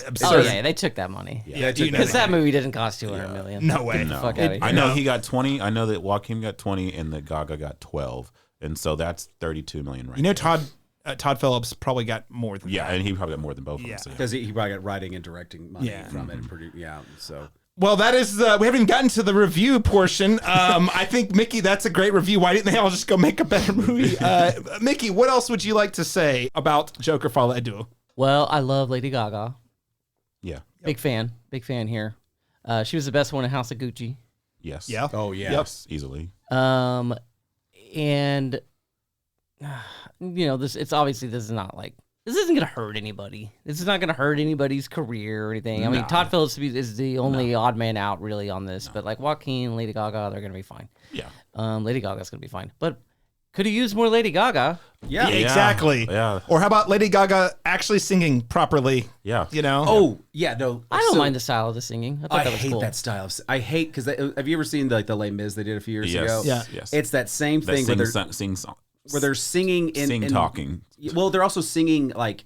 yeah, they took that money. Yeah, do you know Because that movie didn't cost $200 million. No way. Get the fuck out of here. I know he got 20. I know that Joaquin got 20 and that Gaga got 12. And so that's 32 million right You know, there. Todd Phillips probably got more than Yeah, that. and he probably got more than both of Yeah. them. So Because he probably got writing and directing money Yeah. from it. And so Well, that is, we haven't even gotten to the review portion. I think, Mickey, that's a great review. Why didn't they all just go make a better movie? Mickey, what else would you like to say about Joker Folie à Deux? Well, I love Lady Gaga. Yeah. Big fan here. She was the best one in House of Gucci. Yes. Yeah. Oh yeah. Yes. Easily. And this is not like, this isn't gonna hurt anybody. This is not gonna hurt anybody's career or anything. I mean, Todd Phillips is the only odd man out really on this, but like Joaquin, Lady Gaga, they're gonna be fine. Yeah. Lady Gaga's gonna be fine, but could have used more Lady Gaga. Yeah. Exactly. Yeah. Or how about Lady Gaga actually singing properly? Yeah. Oh yeah. No. I don't mind the style of the singing. I thought that was hate cool. that style. I hate because have you ever seen the Les Mis they did a few years ago? Yeah. Yes. It's that same That thing sing song. where they're singing in talking. Well, they're also singing like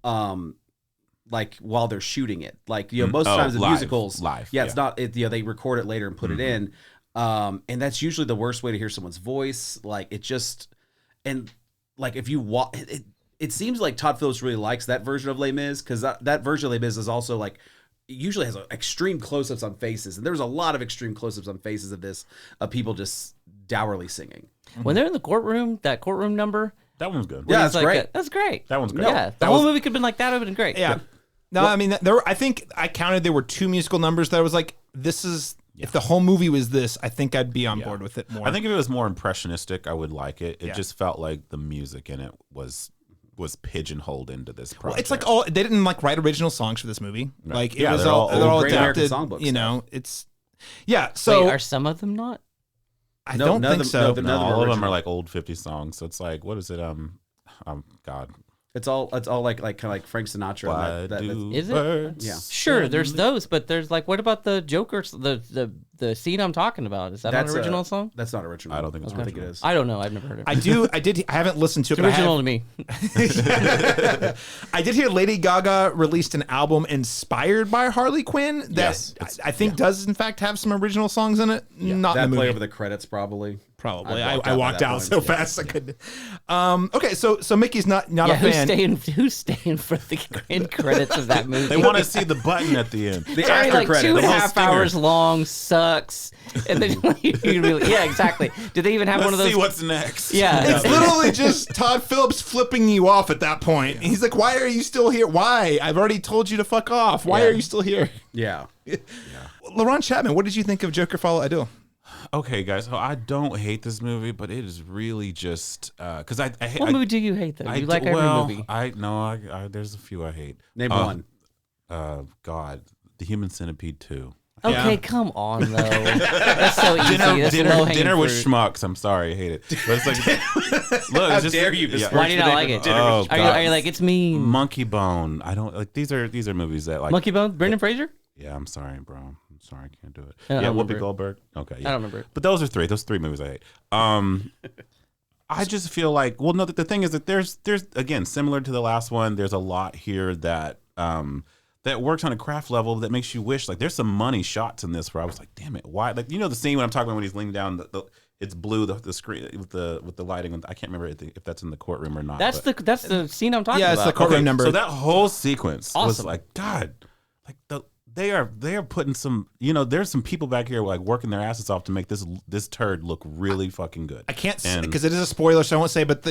while they're shooting it. Like most times in live, musicals, live, Yeah, it's yeah. not. They record it later and put it in, and that's usually the worst way to hear someone's voice. Like it just and like if you walk. It seems like Todd Phillips really likes that version of Les Mis because that version of Les Mis is also like usually has extreme close-ups on faces, and there's a lot of extreme close-ups on faces of people just dourly singing. When they're in the courtroom, that courtroom number. That one's good. Yeah, it's that's great. That's great. That one's great. Yeah, the whole movie could have been like that. It would have been great. Yeah. No, I mean, I think I counted there were 2 musical numbers that I was like, this is, if the whole movie was this, I think I'd be on board with it more. I think if it was more impressionistic, I would like it. It Yeah. just felt like the music in it was pigeonholed into this project. Well, it's like they didn't like write original songs for this movie. Right. Like it Yeah, was they're all, all they're all Great American adapted. Songbook You know, it's so. Wait, are some of them not? I No, don't none of think them- so. no, none of them all of them original. are like old 50 songs. So it's like, what is it? God. It's all like kind of like Frank Sinatra. Why and that- do Is it? birds Yeah. Sure, there's suddenly- those, but there's like, what about the Joker? The scene I'm talking about, is that an original song? That's not original. I don't think it's I think it original. is. I don't know. I've never heard of it. I haven't listened to it. It's But I original have- to me. I did hear Lady Gaga released an album inspired by Harley Quinn that Yes, I think does in fact have some original songs in it. Not in That the play movie. over the credits probably. Probably. I I walked by out that so point, yeah. fast I could. Okay, so Mickey's not Yeah, a fan. who's staying for the end credits of that movie? They want to see the button at the end. The It's already after like credits. 2.5 stinger. hours long, sucks. And then yeah, exactly. Did they even have one Let's of see those? what's next. Yeah. It's literally just Todd Phillips flipping you off at that point. He's like, "Why are you still here? Why? I've already told you to fuck off. Why Yeah. are you still here?" Yeah. LaRon Chapman, what did you think of Joker Folie à Deux? Okay, guys. So I don't hate this movie, but it is really just because I hate. What movie do you hate though? You like every movie. I there's a few I hate. Name one. God, The Human Centipede 2. Okay, come on though. That's so easy. That's Dinner with fruit. schmucks. I'm sorry, I hate it. But it's like, look, How it's just, dare you besmirch Why do you the not name like of it? Dinner Oh, with Are you, God. are you like, it's mean? Monkey Bone. I don't like these are movies that like Monkey Bones? Brendan Fraser? Yeah, I'm sorry, bro. I'm sorry, I can't do it. I don't Yeah, remember Whoopi it. Goldberg. Okay, yeah. I don't remember it. But those are three movies I hate. I just feel like, well, no, the thing is that there's again, similar to the last one, there's a lot here that that works on a craft level that makes you wish, like, there's some money shots in this where I was like, damn it, why? Like, you know the scene when I'm talking about when he's leaning down, it's blue, the screen with the lighting. I can't remember if that's in the courtroom or not. That's but- that's the scene I'm talking Yeah, about. it's the courtroom number. So that whole sequence was Awesome. like, God, like they are putting some, there's some people back here like working their asses off to make this turd look really fucking good. I can't And- because it is a spoiler, so I won't say. But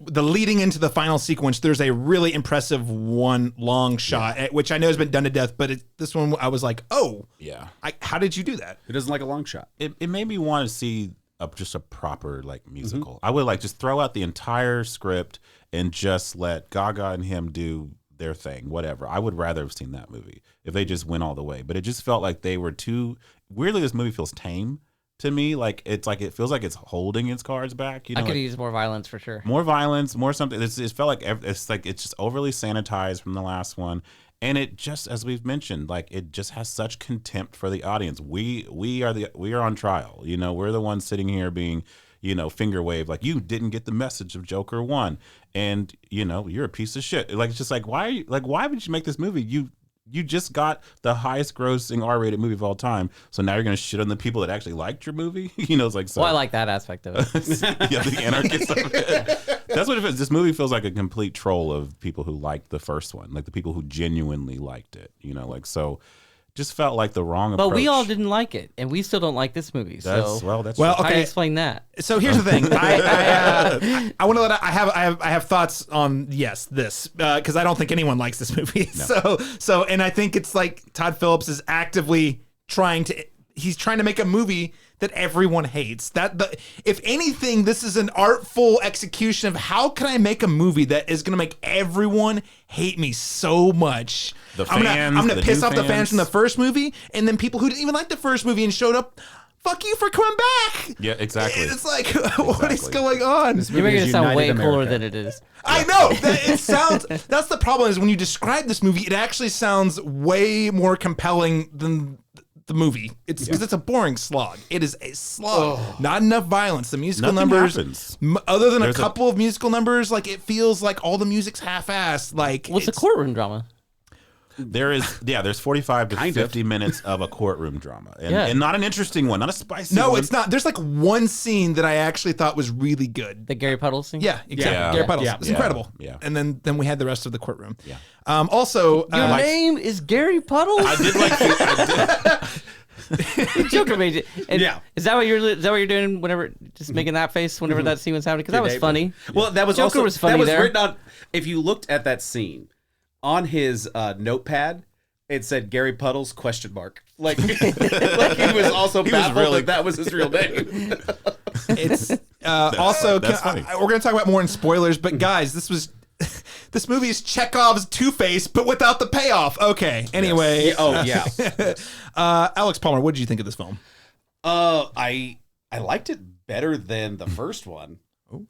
the leading into the final sequence, there's a really impressive one long shot, which I know has been done to death. But this one, I was like, oh, Yeah, how did you do that? Who doesn't like a long shot? it made me want to see just a proper like musical. I would like just throw out the entire script and just let Gaga and him do their thing, whatever. I would rather have seen that movie if they just went all the way. But it just felt like they were too weirdly. This movie feels tame to me. Like it feels like it's holding its cards back. I could like, use more violence for sure. more violence, more something. It felt like it's just overly sanitized from the last one, and it just, as we've mentioned, like it just has such contempt for the audience. We are on trial. We're the ones sitting here being, finger waved like you didn't get the message of Joker 1, and you're a piece of shit. Like it's just like why would you make this movie? You just got the highest grossing R-rated movie of all time, so now you're gonna shit on the people that actually liked your movie. It's like so. Well, I like that aspect of it. Yeah, the anarchist of it. That's what it feels. This movie feels like a complete troll of people who liked the first one, like the people who genuinely liked it. So just felt like the wrong approach. But we all didn't like it, and we still don't like this movie. That's So that's Well, true. how do okay. you explain that? So here's the thing. I want to let I have thoughts on this because I don't think anyone likes this movie. So and I think it's like Todd Phillips is actively trying to make a movie that everyone hates. If anything, this is an artful execution of how can I make a movie that is going to make everyone hate me so much. I'm gonna piss off the fans from the first movie, and then people who didn't even like the first movie and showed up. Fuck you for coming back. Yeah, exactly. It's like, what is going on? You're making it sound way United cooler America. than it is. I know. It sounds. That's the problem. Is when you describe this movie, it actually sounds way more compelling than the movie. It's because it's a boring slog. It is a slog. Not enough violence. The musical Nothing numbers, happens. other than There's a couple of musical numbers, like it feels like all the music's half-assed. Like What's a it's- courtroom drama? There's 45 to Kind 50 minutes of a courtroom drama, and, Yeah. and not an interesting one, not a spicy No, one. it's not. There's like one scene that I actually thought was really good. The Gary Puddles scene? Yeah, exactly. Yeah. Gary Puddles. Yeah. It's Yeah. incredible. Yeah. And then we had the rest of the courtroom. Yeah. Also, Your name is Gary Puddles? I did like. Joker made it. And Yeah. Is that what you're doing whenever just making that face whenever that scene was happening? Because that was funny. Well, that was Joker also was funny that was there. written on. If you looked at that scene on his notepad, it said Gary Puddles ? Like, like he was also baffled really- that was his real name. it's also that's funny. we're going to talk about more in spoilers, but guys, this movie is Chekhov's Two-Face, but without the payoff. Okay. Anyway, Oh yeah. Alex Palmer, what did you think of this film? I liked it better than the first one.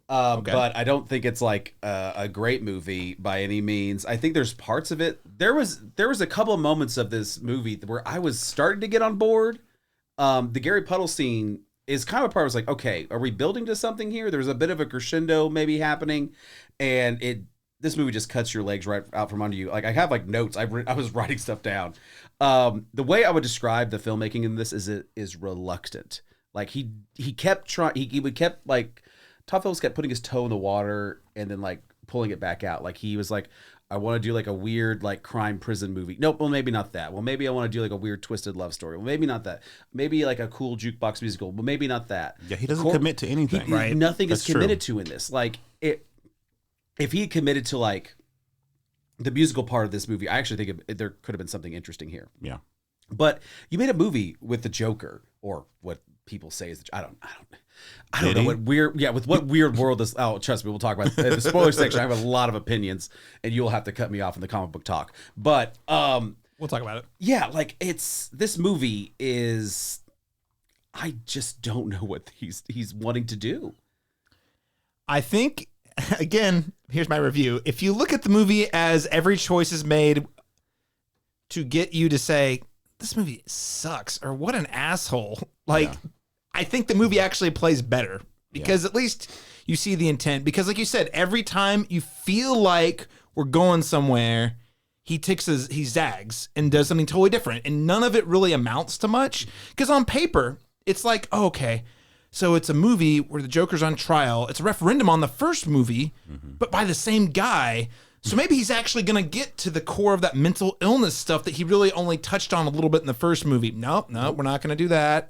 But I don't think it's like a great movie by any means. I think there's parts of it. There was a couple of moments of this movie where I was starting to get on board. The Gary Puddle scene is kind of a part where I was like, okay, are we building to something here? There's a bit of a crescendo maybe happening, and this movie just cuts your legs right out from under you. Like I have like notes. I was writing stuff down. The way I would describe the filmmaking in this is it is reluctant. Like he kept trying. He kept like. Todd Phillips kept putting his toe in the water and then like pulling it back out. Like he was like, I want to do like a weird like crime prison movie. Nope. Well, maybe not that. Well, maybe I want to do like a weird twisted love story. Well, maybe not that. Maybe like a cool jukebox musical. Well, maybe not that. Yeah, he doesn't commit to anything. Right. Nothing That's is committed to in this. Like if he had committed to like the musical part of this movie, I actually think there could have been something interesting here. Yeah. But you made a movie with the Joker, or what people say is I don't Did know he? what weird with what weird world this. Oh, trust me, we'll talk about in the spoiler section. I have a lot of opinions, and you'll have to cut me off in the comic book talk. But We'll talk about it. yeah, like this movie is. I just don't know what he's wanting to do. I think, again, here's my review. If you look at the movie as every choice is made to get you to say, this movie sucks, or what an asshole, like, I think the movie actually plays better because at least you see the intent. Because like you said, every time you feel like we're going somewhere, he zags and does something totally different. And none of it really amounts to much. Because on paper, it's like, oh, okay, so it's a movie where the Joker's on trial. It's a referendum on the first movie, but by the same guy. So maybe he's actually going to get to the core of that mental illness stuff that he really only touched on a little bit in the first movie. Nope, we're not going to do that.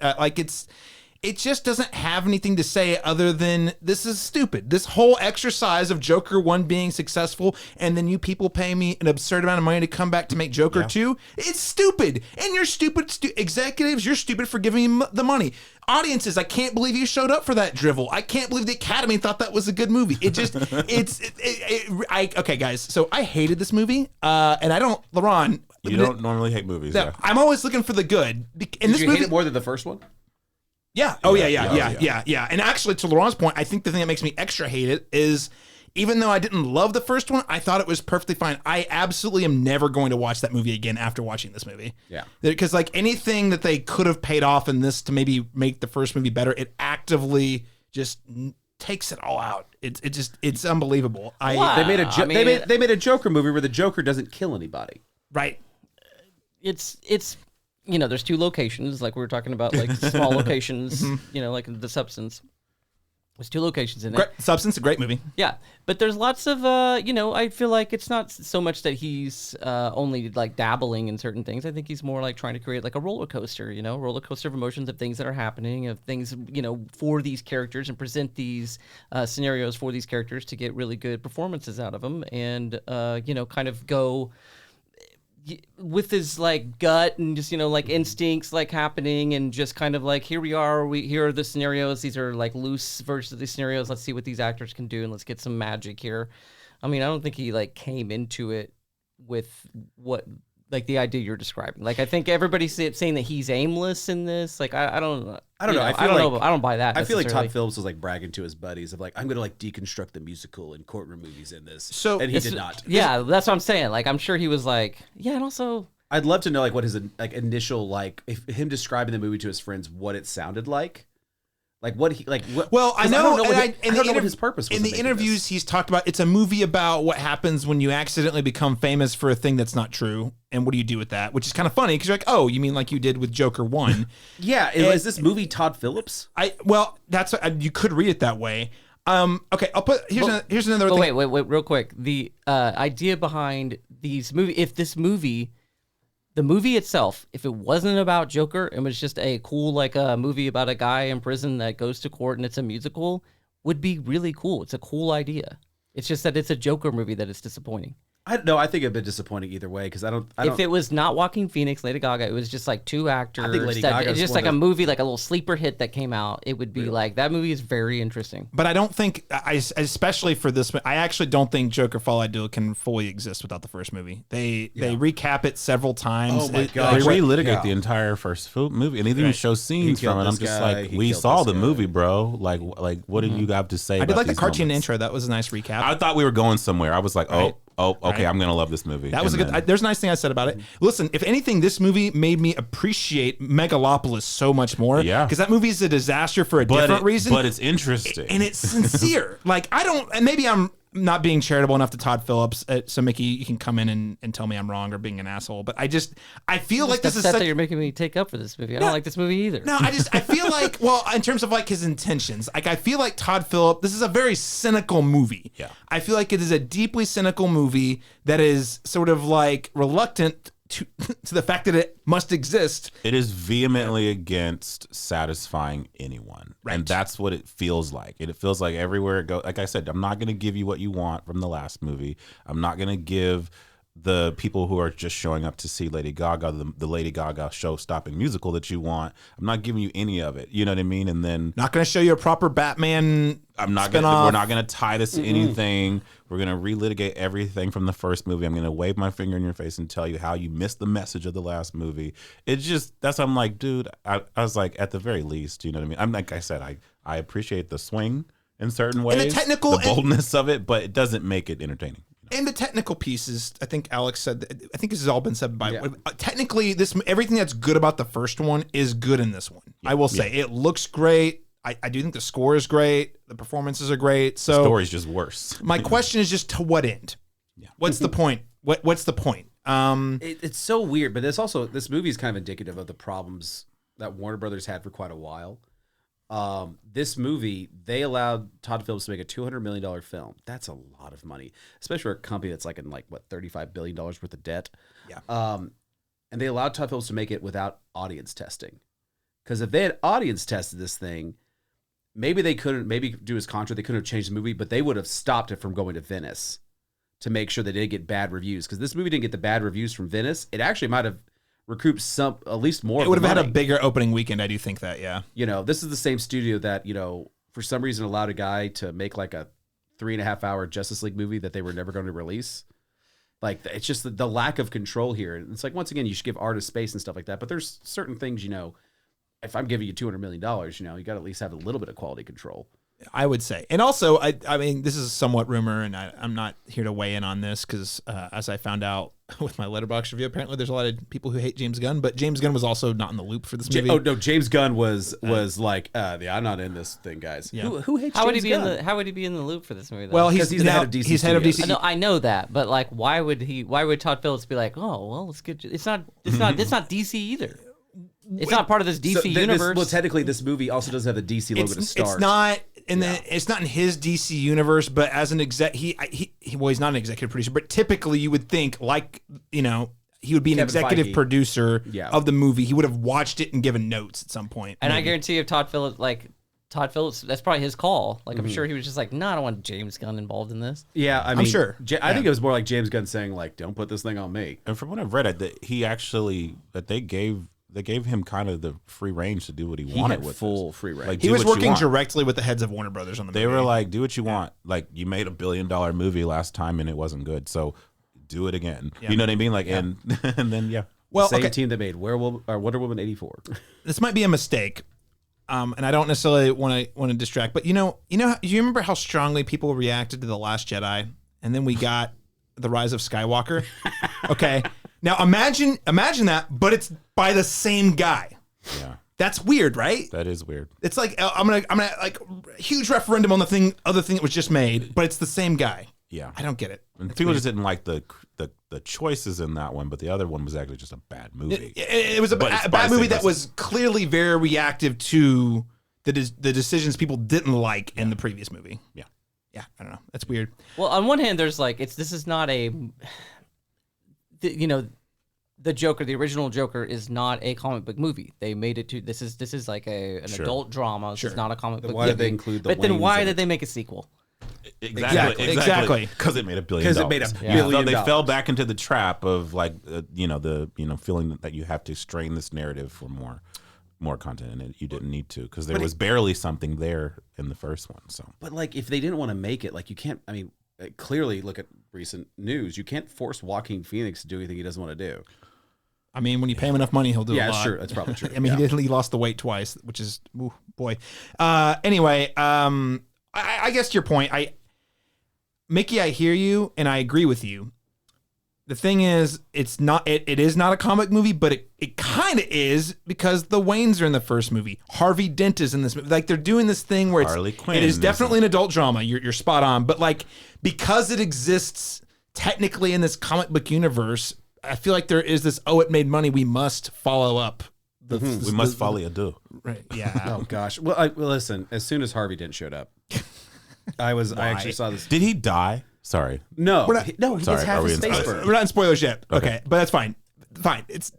It just doesn't have anything to say other than this is stupid. This whole exercise of Joker 1 being successful and then you people pay me an absurd amount of money to come back to make Joker 2, it's stupid. And you're stupid, executives, you're stupid for giving me the money. Audiences, I can't believe you showed up for that drivel. I can't believe the Academy thought that was a good movie. It just, okay, guys, so I hated this movie, and I don't, LaRon. You don't normally hate movies. No, Yeah. I'm always looking for the good. And Did this you movie, hate it more than the first one? yeah. Oh, yeah. And actually, to Laurent's point, I think the thing that makes me extra hate it is even though I didn't love the first one, I thought it was perfectly fine. I absolutely am never going to watch that movie again after watching this movie. Yeah. Because, like, anything that they could have paid off in this to maybe make the first movie better, it actively just takes it all out. It's unbelievable. Wow. They made a I mean- they made a Joker movie where the Joker doesn't kill anybody. Right. It's there's two locations, like we were talking about, like small locations, like the substance. There's 2 locations in it. Great. Substance, a great movie. Yeah, but there's lots of, I feel like it's not so much that he's only like dabbling in certain things. I think he's more like trying to create like a roller coaster, roller coaster of emotions of things that are happening, of things, for these characters and present these scenarios for these characters to get really good performances out of them and, kind of go with his like gut and just like instincts like happening and just kind of like here are the scenarios, these are like loose versions of these scenarios, let's see what these actors can do and let's get some magic here. I mean, I don't think he like came into it with what like the idea you're describing. Like I think everybody's saying that he's aimless in this. Like I don't know. I don't buy that. I feel like necessarily. Todd Phillips was like bragging to his buddies of like, I'm going to like deconstruct the musical and courtroom movies in this. So and he did not. Yeah, that's what I'm saying. Like I'm sure he was like, yeah, and also I'd love to know like what his like initial like if him describing the movie to his friends, what it sounded like. Like what he like. What, Well, I know, I don't know what his purpose was. In the interviews, he's talked about it's a movie about what happens when you accidentally become famous for a thing that's not true, and what do you do with that? Which is kind of funny because you're like, oh, you mean like you did with Joker 1? Yeah, is this movie Todd Phillips? That's you could read it that way. Okay, I'll put here's another thing. Wait, real quick. The idea behind these the movie itself, if it wasn't about Joker, it was just a cool like a movie about a guy in prison that goes to court and it's a musical, would be really cool. It's a cool idea. It's just that it's a Joker movie that is disappointing. I think it'd been disappointing either way because I don't. If it was not Joaquin Phoenix, Lady Gaga, it was just like 2 actors. I think Lady that, Gaga it's just like a movie, like a little sleeper hit that came out. It would be like that movie is very interesting. But I don't think, especially for this, I actually don't think Joker Fall I Do can fully exist without the first movie. They recap it several times. Oh my God. They relitigate the entire first movie, and they even show scenes from it. I'm just like, we saw the movie, bro. Like, what did you have to say? I did like the cartoon intro. That was a nice recap. I thought we were going somewhere. I was like, okay, I'm gonna love this movie. That was a good. There's a nice thing I said about it. Listen, if anything, this movie made me appreciate Megalopolis so much more. Yeah, because that movie is a disaster for a different reason. But it's interesting and it's sincere. Like and maybe I'm not being charitable enough to Todd Phillips. So Mickey, you can come in and tell me I'm wrong or being an asshole. But I feel like this is that you're making me take up for this movie. I don't like this movie either. No, I feel like, well, in terms of like his intentions, like I feel like Todd Phillips, this is a very cynical movie. Yeah. I feel like it is a deeply cynical movie that is sort of like reluctant to the fact that it must exist. It is vehemently against satisfying anyone. Right. And that's what it feels like. It feels like everywhere it goes, like I said, I'm not going to give you what you want from the last movie. I'm not going to give the people who are just showing up to see Lady Gaga, the Lady Gaga show-stopping musical that you want. I'm not giving you any of it. You know what I mean? And then not going to show you a proper Batman. We're not going to tie this to anything. We're going to relitigate everything from the first movie. I'm going to wave my finger in your face and tell you how you missed the message of the last movie. It's just, I'm like, dude, I was like, at the very least, you know what I mean? I'm like I said, I appreciate the swing in certain ways, and the boldness of it, but it doesn't make it entertaining. And the technical pieces, I think Alex said, I think this has all been said by, technically everything that's good about the first one is good in this one. Yeah. I will say it looks great. I do think the score is great. The performances are great. So the story's just worse. My question is just to what end? Yeah. What's the point? What's the point? It's so weird, but this movie is kind of indicative of the problems that Warner Brothers had for quite a while. This movie, they allowed Todd Phillips to make a $200 million film. That's a lot of money, especially for a company that's like in $35 billion worth of debt. Yeah. And they allowed Todd Phillips to make it without audience testing. Because if they had audience tested this thing, maybe they couldn't, do his contract, they couldn't have changed the movie, but they would have stopped it from going to Venice to make sure they didn't get bad reviews. Because this movie didn't get the bad reviews from Venice. It actually might have recouped at least more. It would have had a bigger opening weekend. I do think that, yeah. This is the same studio that, for some reason allowed a guy to make like a 3.5 hour Justice League movie that they were never going to release. Like, it's just the lack of control here. And it's like, once again, you should give artists space and stuff like that. But there's certain things, if I'm giving you $200 million, you got to at least have a little bit of quality control. I would say. And also, I mean, this is somewhat rumor, and I'm not here to weigh in on this because as I found out with my Letterboxd review, apparently there's a lot of people who hate James Gunn, but James Gunn was also not in the loop for this movie. Oh, no, James Gunn was like, I'm not in this thing, guys. Yeah. Who hates James Gunn? How would he be in the loop for this movie, though? Well, he's the head of DC. He's head of DC. I know that, but like, why would Todd Phillips be like, oh, well, let's get it's not DC either. It's not part of this DC universe. Well, technically, this movie also doesn't have the DC logo to start. It's not. then it's not in his DC universe, but as an exec, well, he's not an executive producer, but typically you would think, like, you know, he would be an Kevin executive Feige. producer Yeah. of the movie. He would have watched it and given notes at some point. And I maybe. guarantee if Todd Phillips, that's probably his call. Like, I'm sure he was just like, no, I don't want James Gunn involved in this. Yeah, I mean, sure. I think it was more like James Gunn saying, like, don't put this thing on me. And from what I've read, they gave him kind of the free range to do what he He wanted had with full this. free range. Like, He do was what you working want. directly with the heads of Warner Brothers on the They movie. were like, do what you want. Like, you made $1 billion movie last time and it wasn't good, so do it again. Yeah. You know what I mean? Like, and then well, Same okay, team that made Wonder Woman 84. this might be a mistake. And I don't necessarily want to distract, but you remember how strongly people reacted to The Last Jedi, and then we got The Rise of Skywalker. Okay, now imagine that, but it's by the same guy. yeah, That's weird, right? that is weird. It's like I'm gonna like huge referendum on the other thing that was just made, but it's the same guy. Yeah, I don't get it. and people just didn't like the choices in that one, but the other one was actually just a bad movie. It was a But it's by bad the movie same that person. was clearly very reactive to the decisions people didn't like in the previous movie. Yeah. Yeah, I don't know. That's weird. Well, on one hand, there's like, this is not the Joker, the original Joker is not a comic book movie. They made it to, this is like an Sure. adult drama. This is not a comic book why did movie. they include the But then Waynes why in did it? they make a sequel? Exactly. Because it made $1 billion. Because it made $1 They fell- billion. They fell back into the trap of like feeling that you have to strain this narrative for more content, and you didn't need to because there was barely something there in the first one. So, But like, if they didn't want to make it, like, you can't. I mean, clearly, look at recent news. You can't force Joaquin Phoenix to do anything he doesn't want to do. I mean, when you pay him enough money, he'll do a Yeah, lot. sure, that's probably true. I mean, Yeah. he lost the weight twice, which is, ooh, boy. Anyway, I guess to your point, Mickey, I hear you and I agree with you. The thing is, it is not a comic movie, but it kind of is because the Waynes are in the first movie. Harvey Dent is in this movie. Like, they're doing this thing where Harley Quinn it is is definitely an adult drama. You're spot on. But like, because it exists technically in this comic book universe, I feel like there is this, it made money, we must follow up. we must follow a do. Right. Yeah. Oh gosh. Well, listen. As soon as Harvey Dent showed up, I actually saw this. Did he die? Sorry. No, not- he Sorry, gets half are we his in face spoilers? burned. We're not in spoilers yet. Okay. But that's fine. Fine. It's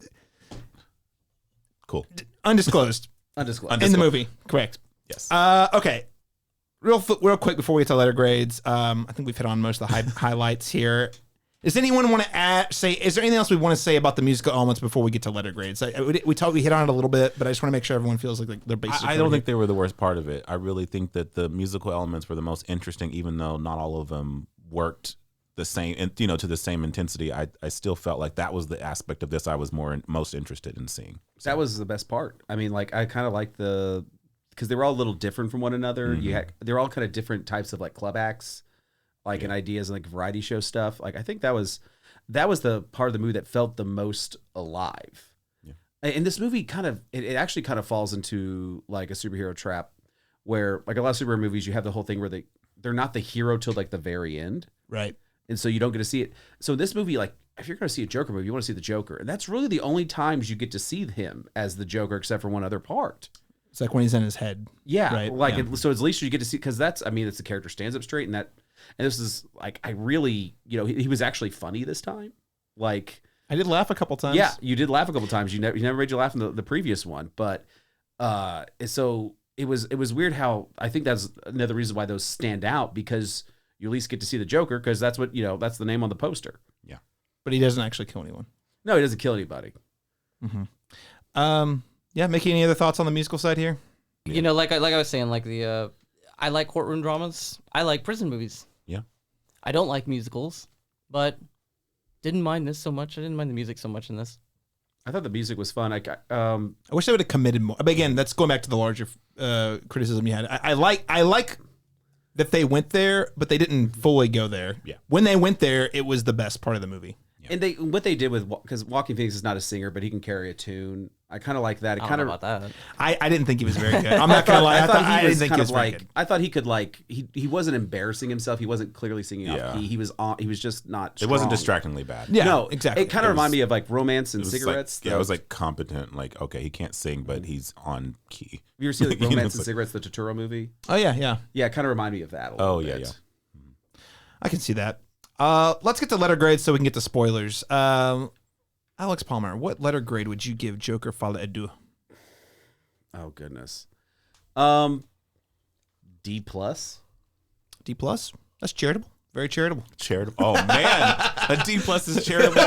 Cool. undisclosed Undisclosed. in the movie. Correct. Yes. Okay. Real quick before we get to letter grades, I think we've hit on most of the highlights here. Does anyone want to is there anything else we want to say about the musical elements before we get to letter grades? We hit on it a little bit, but I just want to make sure everyone feels like they're basically. I don't think they were the worst part of it. I really think that the musical elements were the most interesting, even though not all of them worked the same, and to the same intensity. I still felt like that was the aspect of this I was most interested in seeing. That was the best part. I mean, like, I kind of like because they were all a little different from one another. They're all kind of different types of like club acts, like and ideas and like variety show stuff. Like, I think that was the part of the movie that felt the most alive. Yeah. And this movie it actually kind of falls into like a superhero trap, where like a lot of superhero movies, you have the whole thing where they're not the hero till like the very end, Right. and so you don't get to see it. So this movie, like, if you're going to see a Joker movie, you want to see the Joker, and that's really the only times you get to see him as the Joker, except for one other part. It's like when he's in his head. Yeah, Right. like Yeah. so. At least you get to see, because it's the character stands up straight, and this is like, I really, he was actually funny this time. Like, I did laugh a couple times. yeah, you did laugh a couple times. You never made you laugh in the previous one, but so it was weird how I think that's another reason why those stand out, because you at least get to see the Joker, because that's what that's the name on the poster. Yeah. But he doesn't actually kill anyone. No, he doesn't kill anybody. Yeah. Mickey, any other thoughts on the musical side here? Like I was saying, like I like courtroom dramas. I like prison movies. Yeah. I don't like musicals, but didn't mind this so much. I didn't mind the music so much in this. I thought the music was fun. I wish they would have committed more. But again, that's going back to the larger criticism you had. I like that they went there, but they didn't fully go there. Yeah. When they went there, it was the best part of the movie. And what they did with, because Joaquin Phoenix is not a singer, but he can carry a tune. I kind of like that. It I kind don't know of about that. I didn't think he was very good. I'm not gonna lie. I didn't think he was very good. I thought he could he wasn't embarrassing himself. He wasn't clearly singing Yeah. off key. He was just not. It wasn't strong. distractingly bad. Yeah, No, exactly. It kind of reminded me of like Romance and It was like- Cigarettes. yeah, it was like competent. Like, okay, he can't sing, but he's on key. Have you ever seen like, You know, Romance it's and like- Cigarettes, the Totoro movie? Oh yeah. Yeah, it kind of reminded me of that. A little Oh, yeah, bit. yeah. I can see that. Let's get to letter grades so we can get to spoilers. Alex Palmer, what letter grade would you give Joker Folie à Deux? Oh goodness. D+. D plus? That's charitable. Very charitable. Charitable. Oh man, a D+ is charitable.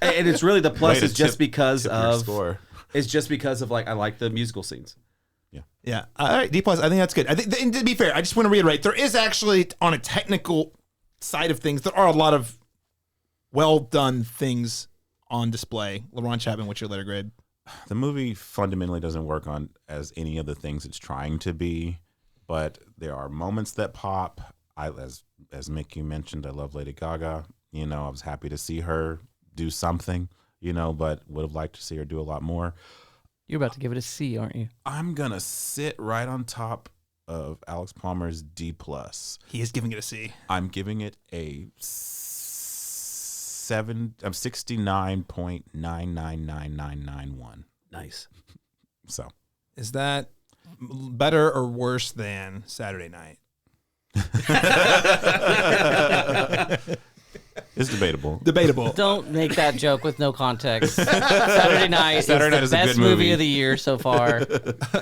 And it's really the plus Way to is just tip- because tip your of score. it's just because of like I like the musical scenes. Yeah. All right. D plus. I think that's good. I think, and to be fair, I just want to reiterate, there is actually, on a technical side of things, there are a lot of well done things on display. LeBron Chapman, what's your letter grade? The movie fundamentally doesn't work on as any of the things it's trying to be, but there are moments that pop. As Mickey mentioned, I love Lady Gaga. You know, I was happy to see her do something, you know, but would have liked to see her do a lot more. You're about to give it a C, aren't you? I'm going to sit right on top of Alex Palmer's D+. He is giving it a C. I'm giving it a 69.999991. Nice. So Is that better or worse than Saturday Night? it's debatable. Debatable. Don't make that joke with no context. Saturday Night Saturday Night is is the a best good movie movie. of the year so far.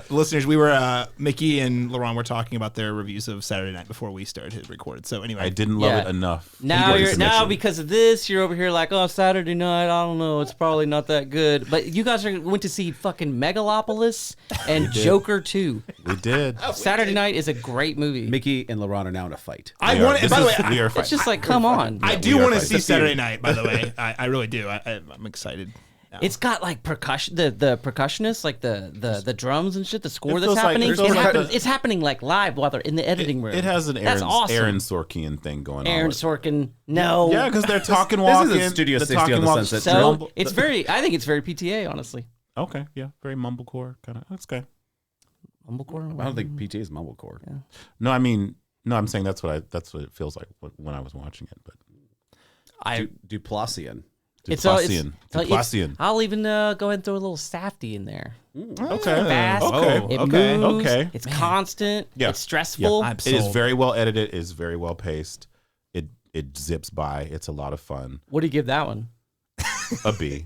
Listeners, we were Mickey and Laurent were talking about their reviews of Saturday Night before we started recording. So anyway, I didn't love Yeah. it enough. Now for you're this now submission. because of this, you're over here like, oh, Saturday Night. I don't know, it's probably not that good. But you guys went to see fucking Megalopolis and Joker 2. we did. Saturday Night is a great movie. Mickey and LeBron are now in a fight. I We are- want. this By the is- way, we are It's fighting. just like, come on. I we do are want to fighting. see Saturday Night. By the way, I really do. I'm excited. It's got like percussion, the percussionists, like the drums and shit. The score It that's feels like- happening. it feels like It's happening like live while they're in the editing room. It has an That's Aaron, awesome. Aaron Sorkian thing going Aaron on. Sorkin. No. Yeah, because they're talking, This walking. isn't Studio the 60 on talking, the walking- Sunset So mumble- it's very. I think it's very PTA, honestly. Okay, yeah, very mumblecore kind of. That's good. Mumblecore. I don't think PT is mumblecore. Yeah. No, I mean, no, I'm saying that's what it feels like when I was watching it. But Duplassian. Duplassian, Duplassian. I'll even go ahead and throw a little safety in there. Okay, Fast. okay, It okay, moves. okay. It's constant. Yeah. It's stressful. I'm It is sold. very well edited. It is very well paced. It zips by. It's a lot of fun. What do you give that one? A B.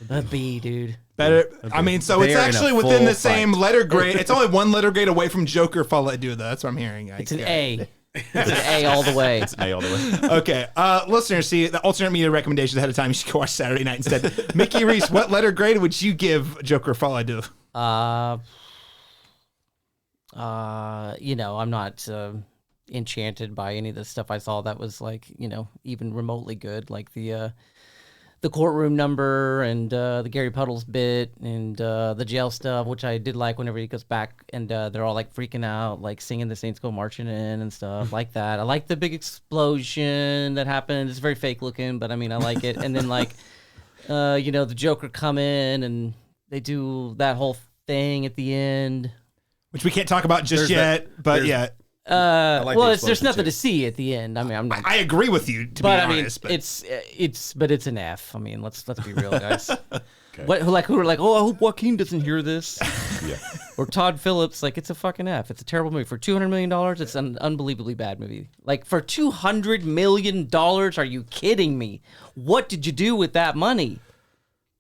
A B, dude. Better. I mean, so it's They're in a actually within full the same fight. letter grade. It's only one letter grade away from Joker Folie à Deux, though. That's what I'm hearing. It's an A. It's an A all the way. It's an A all the way. Okay, listeners, see the alternate media recommendations ahead of time. You should go watch Saturday Night instead. Mickey Reece, what letter grade would you give Joker Folie à Deux? I'm not enchanted by any of the stuff I saw that was like, even remotely good, like the courtroom number and the Gary Puddles bit and the jail stuff, which I did like whenever he goes back and they're all like freaking out, like singing the Saints Go Marching In and stuff like that. I like the big explosion that happened. It's very fake looking, but I mean, I like it. And then like, the Joker come in and they do that whole thing at the end. Which we can't talk about just There's yet, but there's- yeah, like Well, the there's explosion, nothing too. to see at the end. I mean, I'm not. I agree with you, to But be I mean, honest. But it's an F. I mean, let's be real, guys. Who are like, oh, I hope Joaquin doesn't hear this, Yeah. or Todd Phillips. Like, it's a fucking F. It's a terrible movie for $200 million. It's an unbelievably bad movie. Like for $200 million, are you kidding me? What did you do with that money?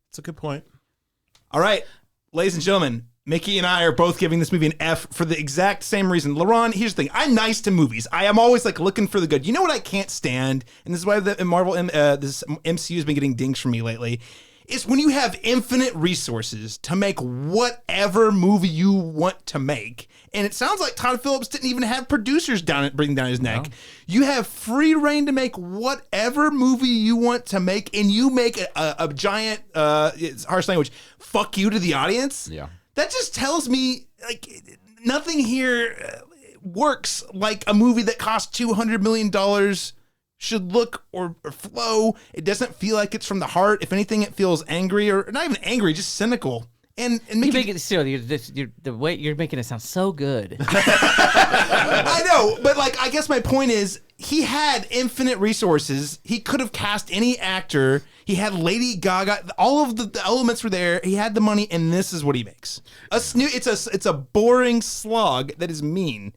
It's a good point. all right, ladies and gentlemen, Mickey and I are both giving this movie an F for the exact same reason. Laurent, here's the thing. I'm nice to movies. I am always like looking for the good. You know what I can't stand? And this is why the Marvel, this MCU has been getting dings from me lately. Is when you have infinite resources to make whatever movie you want to make. And it sounds like Todd Phillips didn't even have producers breathing down his neck. You have free reign to make whatever movie you want to make, and you make a giant, it's harsh language, fuck you to the audience. Yeah. That just tells me like nothing here works like a movie that cost $200 million should look or flow. It doesn't feel like it's from the heart. If anything, it feels angry, or not even angry, just cynical. And You Mickey, make it still. The way you're making it sound so good. I know, but like, I guess my point is, he had infinite resources. He could have cast any actor. He had Lady Gaga. All of the elements were there. He had the money, and this is what he makes. It's a boring slog that is mean,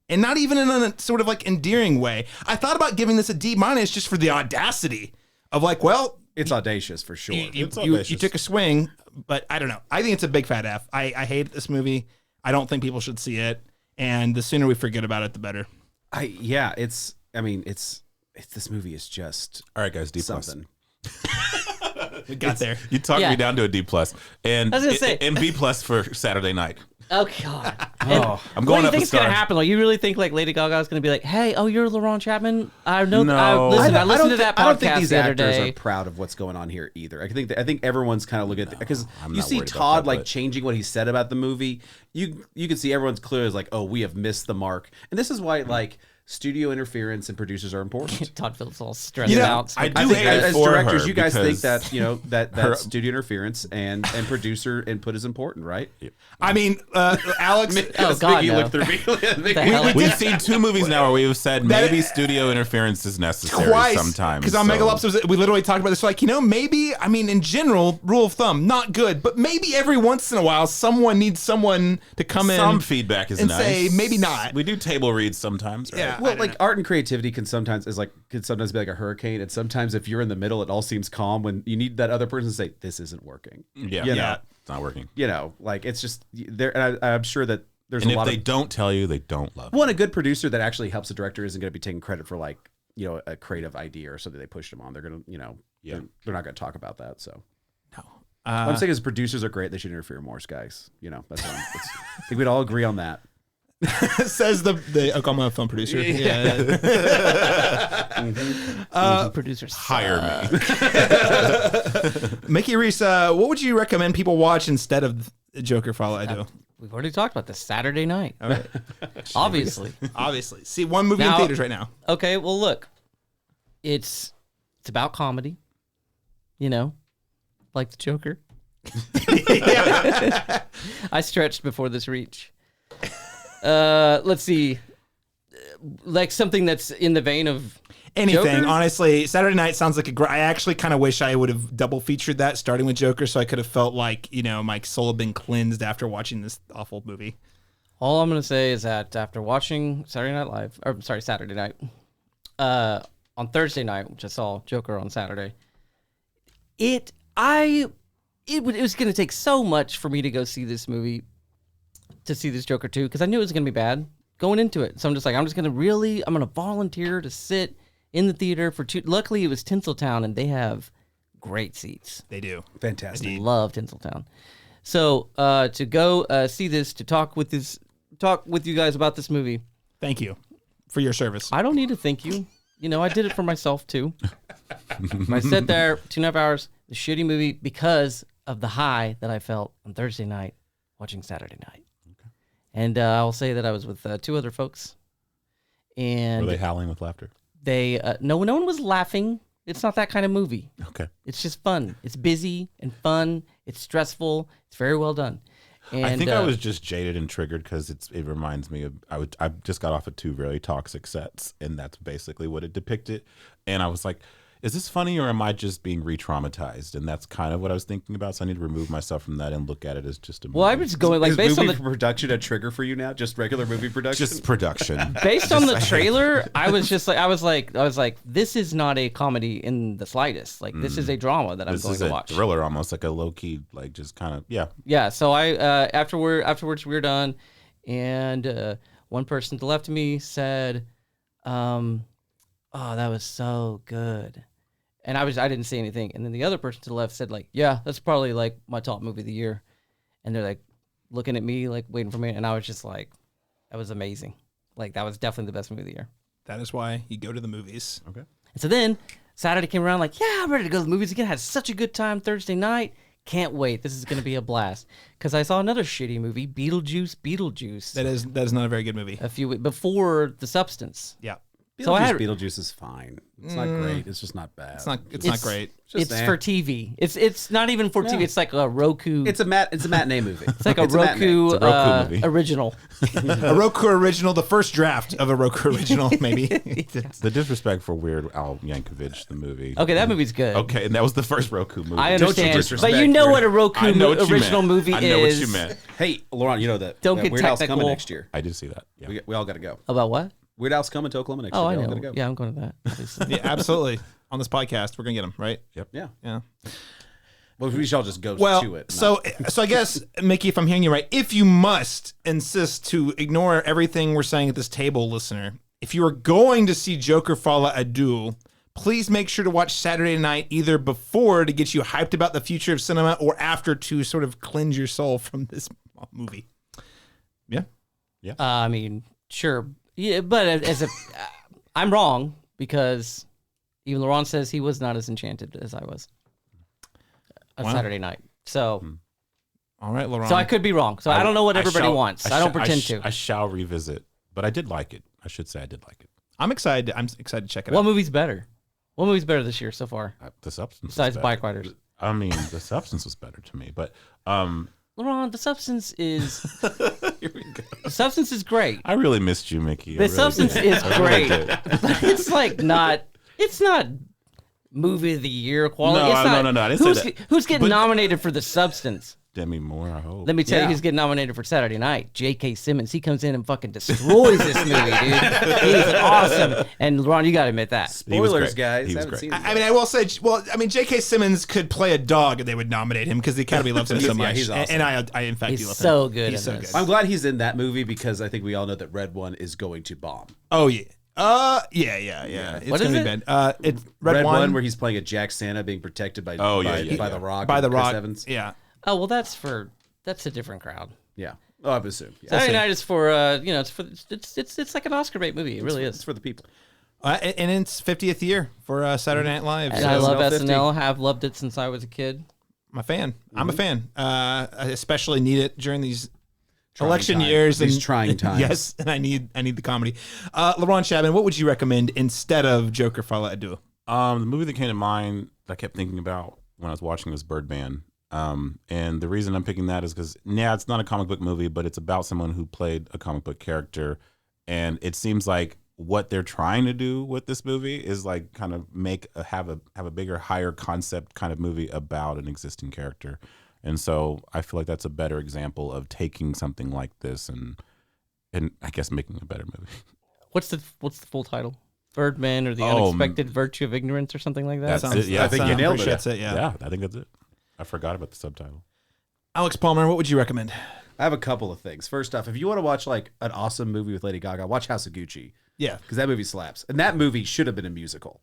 and not even in a sort of like endearing way. I thought about giving this a D- just for the audacity of like, well, It's audacious for sure. you took a swing, but I don't know. I think it's a big fat F. I hate this movie. I don't think people should see it, and the sooner we forget about it, the better. This movie is just All right, guys, D+. something. We got there. You talked Yeah. me down to a D+, and I was gonna say- and B+ for Saturday night. Oh God! Oh, I'm What going do you up a think's gonna star. happen? Like, you really think like Lady Gaga's gonna be like, "Hey, oh, you're Laurent Chapman? I know. No. I listened to that I don't think podcast these the other actors day." are proud of what's going on here either. I think everyone's kind of looking at because I'm you not see worried about Todd that, like but- changing what he said about the movie. You can see everyone's clear is like, oh, we have missed the mark, and this is why like studio interference and producers are important. Todd feels all stressed You know, out. I do I think hate it as for directors, her you guys think because that that studio interference and producer input is important, right? I mean, Alex. Oh God, You no. look through me. The hell? We've seen 2 movies now where we've said That- maybe studio interference is necessary Twice, sometimes. because on so- Megalops, we literally talked about this. Like, maybe, I mean, in general, rule of thumb, not good, but maybe every once in a while, someone needs someone to come in. Some feedback is and nice. say, maybe not. We do table reads sometimes, right? Yeah. Well, like art and creativity can sometimes be like a hurricane, and sometimes if you're in the middle, it all seems calm. When you need that other person to say, "This isn't working." Yeah, You yeah, know. it's not working. Like it's just there. And I'm sure that there's And a if lot they of don't tell you, they don't love you. one a good producer that actually helps a director isn't going to be taking credit for like a creative idea or something they pushed them on. They're gonna they're not going to talk about that. So what I'm saying is producers are great. They should interfere more, guys. That's what I think we'd all agree on that. Says the Oklahoma film producer. Yeah. Producers Hire me. Mickey Reece, what would you recommend people watch instead of Joker Follow I Do? We've already talked about this Saturday night. All right. Obviously. Obviously. See one movie in Now- theaters right now. Okay, well look. It's about comedy. Like the Joker. I stretched before this reach. Let's see. Like something that's in the vein of Anything, Joker? honestly. Saturday Night sounds like a great. I actually kind of wish I would have double featured that, starting with Joker, so I could have felt like my soul had been cleansed after watching this awful movie. All I'm gonna say is that after watching Saturday Night, on Thursday night, which I saw Joker on Saturday, it was gonna take so much for me to go see this movie, to see this Joker 2, because I knew it was gonna be bad going into it. So I'm just like, I'm gonna volunteer to sit in the theater for 2. Luckily, it was Tinseltown, and they have great seats. They do. Fantastic. Love Tinseltown. So to go see this, to talk with you guys about this movie. Thank you for your service. I don't need to thank you. I did it for myself too. I sat there 2.5 hours, the shitty movie, because of the high that I felt on Thursday night watching Saturday night. Okay. And I'll say that I was with 2 other folks, and Were they howling with laughter? they no one was laughing. It's not that kind of movie. Okay. It's just fun. It's busy and fun. It's stressful. It's very well done. And, I think I was just jaded and triggered because it reminds me of I just got off of 2 really toxic sets, and that's basically what it depicted. And I was like, is this funny or am I just being re-traumatized? And that's kind of what I was thinking about. So I need to remove myself from that and look at it as just a movie. well, I was going like Is based on movie the production a trigger for you now? Just regular movie production? just production. based on the trailer, I was like, this is not a comedy in the slightest. Like, this is a drama that I'm This going is to a watch. thriller, almost like a low key, like just kind of Yeah. So I afterwards we were done, and one person to the left of me said, "Oh, that was so good," and I didn't say anything, and then the other person to the left said like, "Yeah, that's probably like my top movie of the year," and they're like looking at me like waiting for me, and I was just like, that was amazing. Like, that was definitely the best movie of the year. That is why you go to the movies. Okay. And so then Saturday came around, like, yeah, I'm ready to go to the movies again. Had such a good time Thursday night. Can't wait. This is going to be a blast. Because I saw another shitty movie, Beetlejuice. That is not a very good movie. A few weeks before The Substance. Yeah. Beetlejuice is fine. It's not great. It's just not bad. It's not great. Just It's for TV. It's not even for TV. It's like a Roku. It's a matinee movie. It's like a Roku, movie. original. A Roku original, the first draft of a Roku original, maybe. The disrespect for Weird Al Yankovic, the movie. Okay, that movie's good. Okay, and that was the first Roku movie. I Don't you understand, disrespect but you know Weird- what a Roku I know what you original meant. movie I know is. what you meant. Hey, Laurent, you know that Don't that get Weird Al's technical. coming next year. I did see that. Yeah. We all got to go. About what? Weird Al's coming to Oklahoma next Oh, year. I We all know. gotta go. Yeah, I'm going to that. Obviously. Yeah, absolutely. On this podcast, we're gonna get them right. Yep. Yeah. Yeah. Well, we shall just go Well, to it. so I guess, Mickey, if I'm hearing you right, if you must insist to ignore everything we're saying at this table, listener, if you are going to see Joker Folie à Deux, please make sure to watch Saturday night either before to get you hyped about the future of cinema or after to sort of cleanse your soul from this movie. Yeah. I mean, sure. Yeah, but I'm wrong because even Laurent says he was not as enchanted as I was on Wow. Saturday night. So, All right, Laurent. so I could be wrong. So I don't know what everybody wants. I don't pretend to. I shall revisit, but I did like it. I should say I did like it. I'm excited to check it What out. movie's better? What movie's better this year so far? The Substance. Besides was Bike better. Riders. I mean, The Substance was better to me, but Laurent, The Substance is The Substance is great. I really missed you, Mickey. The Substance is I really great. did. But it's like not. It's not movie of the year quality. No, it's not, no, I didn't say who's, that. Who's getting But- nominated for The Substance? Demi Moore, I hope. Let me tell you who's getting nominated for Saturday Night. J.K. Simmons. He comes in and fucking destroys this movie, dude. He's awesome. And Ron, you got to admit that. He was Spoilers, great. guys. He was Haven't great. seen it I mean, I will say, J.K. Simmons could play a dog and they would nominate him because the Academy loves him so Yeah, much. he's awesome. And I in fact, do He's love so him. good He's in so this. good. I'm glad he's in that movie because I think we all know that Red One is going to bomb. Oh yeah. Yeah. It's What gonna is be it? bad. It's Red One One, where he's playing a Jack Santa being protected by Oh, by, yeah, by yeah. the Rock. by the and Chris Rock. Evans. Yeah. Oh well, that's a different crowd. Yeah. Oh, I would assume. Yeah. Saturday Night is for it's like an Oscar bait movie. It really It's is. for the people. And it's 50th year for Saturday Night Live. And so I love SNL 50. SNL. Have loved it since I was a kid. I'm a fan. I'm a fan. I especially need it during these Trying election times. years. These trying times. Yes, and I need the comedy. Laurent Chabin, what would you recommend instead of Joker Folie à Deux? The movie that came to mind that I kept thinking about when I was watching was Birdman. And the reason I'm picking that is because, it's not a comic book movie, but it's about someone who played a comic book character. And it seems like what they're trying to do with this movie is like kind of have a bigger, higher concept kind of movie about an existing character. And so I feel like that's a better example of taking something like this and I guess making a better movie. What's the full title? Birdman or the Oh, Unexpected Virtue of Ignorance or something like that. That's it. Yeah, I think you nailed it. That's it. Yeah. Yeah, I think that's it. I forgot about the subtitle. Alex Palmer, what would you recommend? I have a couple of things. First off, if you want to watch like an awesome movie with Lady Gaga, watch House of Gucci Yeah. because that movie slaps. And that movie should have been a musical.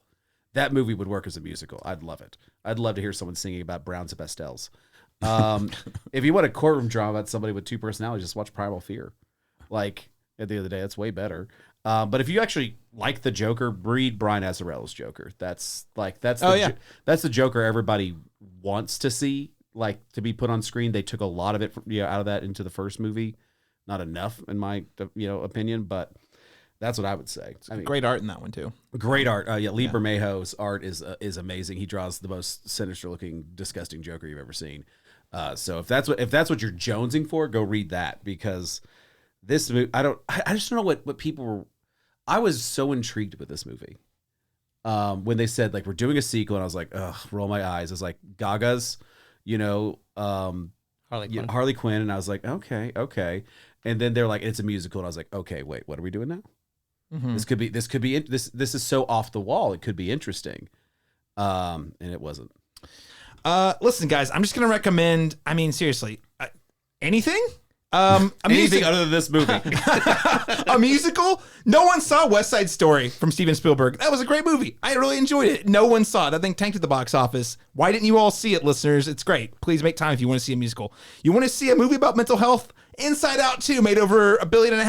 That movie would work as a musical. I'd love it. I'd love to hear someone singing about Browns and Pastels. If you want a courtroom drama about somebody with two personalities, just watch Primal Fear. Like at the end of the day, that's way better. But if you actually like the Joker, read Brian Azzarello's Joker. That's the Joker everybody wants to see, like to be put on screen. They took a lot of it out of that into the first movie. Not enough, in my opinion, but that's what I would say. I mean, Great art in that one too. great art. Lee Bermejo's art is amazing. He draws the most sinister looking, disgusting Joker you've ever seen. So if that's what you're jonesing for, go read that because this movie. I just don't know what people were. I was so intrigued with this movie when they said like we're doing a sequel, and I was like, ugh, roll my eyes. I was like Gaga's, Harley Quinn, and I was like, okay, and then they're like, it's a musical, and I was like, okay, wait, what are we doing now? Mm-hmm. This could be this is so off the wall. It could be interesting, and it wasn't. Listen, guys, I'm just gonna recommend. I mean, seriously, anything. Anything other than this movie. A musical? No one saw West Side Story from Steven Spielberg. That was a great movie. I really enjoyed it. No one saw it. I think tanked at the box office. Why didn't you all see it, listeners? It's great. Please make time if you want to see a musical. You want to see a movie about mental health? Inside Out 2 made over $1.5 billion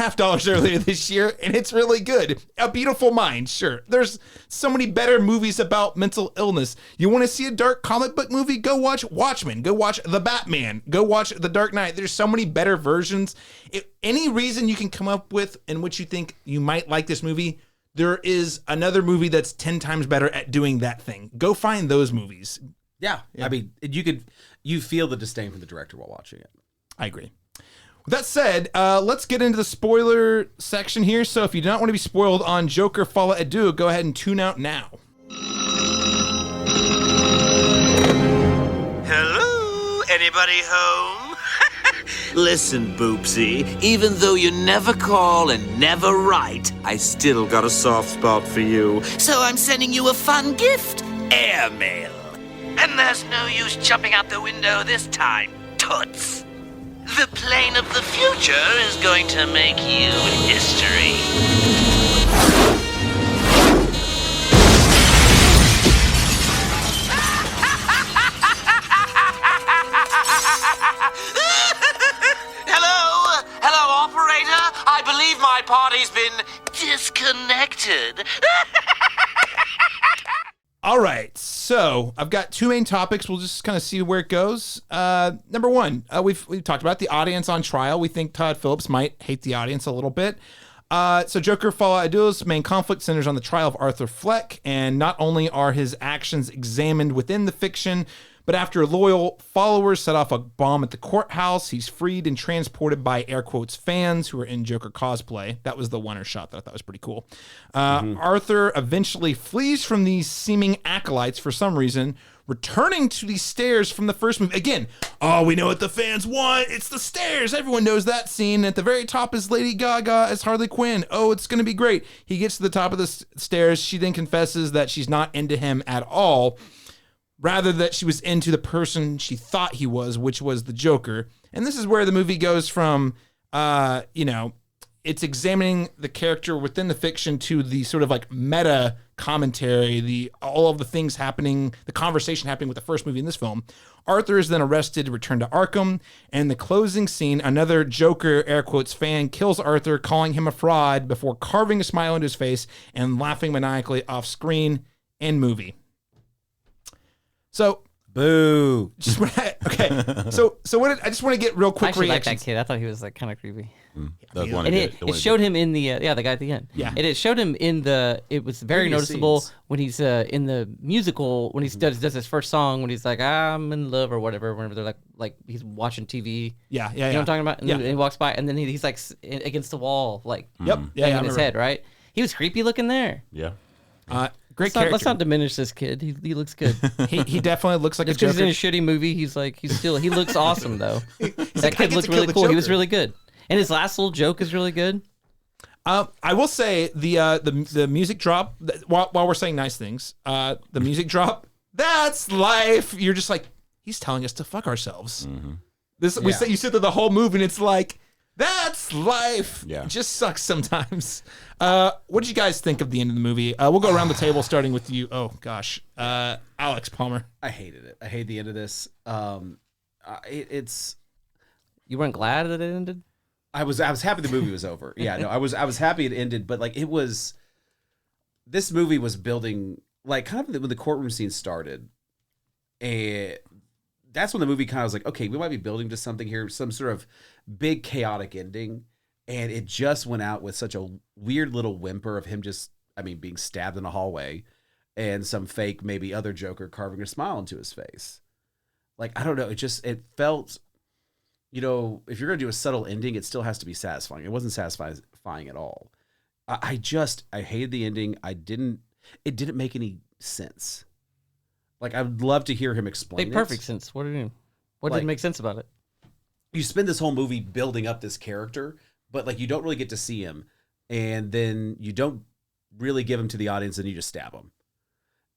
earlier this year, and it's really good. A Beautiful Mind, sure. There's so many better movies about mental illness. You want to see a dark comic book movie? Go watch Watchmen. Go watch The Batman. Go watch The Dark Knight. There's so many better versions. If any reason you can come up with in which you think you might like this movie, there is another movie that's 10 times better at doing that thing. Go find those movies. Yeah. I mean, you feel the disdain from the director while watching it. I agree. With that said, let's get into the spoiler section here. So if you do not want to be spoiled on Joker Folie à Deux, go ahead and tune out now. Hello? Anybody home? Listen, Boopsy, even though you never call and never write, I still got a soft spot for you. So I'm sending you a fun gift. Airmail. And there's no use jumping out the window this time, toots. The plane of the future is going to make you history. Hello, operator. I believe my party's been disconnected. All right, so I've got two main topics. We'll just kind of see where it goes. Number one, we've talked about the audience on trial. We think Todd Phillips might hate the audience a little bit. So Joker Folie à Deux's main conflict centers on the trial of Arthur Fleck, and not only are his actions examined within the fiction, but after loyal followers set off a bomb at the courthouse, he's freed and transported by air quotes fans who are in Joker cosplay. That was the winner shot that I thought was pretty cool. Arthur eventually flees from these seeming acolytes for some reason, returning to the stairs from the first movie. Again, we know what the fans want. It's the stairs. Everyone knows that scene. At the very top is Lady Gaga as Harley Quinn. Oh, it's going to be great. He gets to the top of the stairs. She then confesses that she's not into him at all. Rather that she was into the person she thought he was, which was the Joker. And this is where the movie goes from, it's examining the character within the fiction to the sort of like meta commentary, all of the things happening, the conversation happening with the first movie in this film. Arthur is then arrested, returned to Arkham, and the closing scene, another Joker, air quotes, fan kills Arthur, calling him a fraud before carving a smile into his face and laughing maniacally off screen and movie. So, boo. Okay. So what? I just want to get real I quick actually like reactions. that kid. I thought he was like kind of creepy. And It showed him in the the guy at the end. Yeah. And it showed him in the. It was very Previous noticeable scenes. when he's in the musical when he does his first song when he's like I'm in love or whatever. Whenever they're like he's watching TV. Yeah. You know what I'm talking about? And Yeah. then he walks by and then he's like against the wall like Yep. Yeah. hanging his head right. He was creepy looking there. Yeah. Great Let's character. not diminish this kid. He looks good. He definitely looks like Just a because Joker. he's in a shitty movie, he looks awesome though. like, That "I kid get to looked kill really the cool. He was Joker." really good. And his last little joke is really good. I will say the music drop while we're saying nice things. The music drop. That's life. You're just like he's telling us to fuck ourselves. This we say you sit through the whole movie and it's like that's life. Yeah. It just sucks sometimes. What did you guys think of the end of the movie? We'll go around the table starting with you. Oh gosh, Alex Palmer. I hated it. I hate the end of this. It's. You weren't glad that it ended? I was happy the movie was over. Yeah, no, I was happy it ended, but like it was. This movie was building like kind of when the courtroom scene started, and that's when the movie kind of was like, okay, we might be building to something here, some sort of big chaotic ending, and it just went out with such a weird little whimper of him just, being stabbed in a hallway, and some fake maybe other Joker carving a smile into his face. Like I don't know, it felt. If you're going to do a subtle ending, it still has to be satisfying. It wasn't satisfying at all. I hated the ending. It didn't make any sense. Like, I'd love to hear him explain Made perfect sense. What do you mean? What didn't make sense about it? You spend this whole movie building up this character, but like you don't really get to see him. And then you don't really give him to the audience and you just stab him.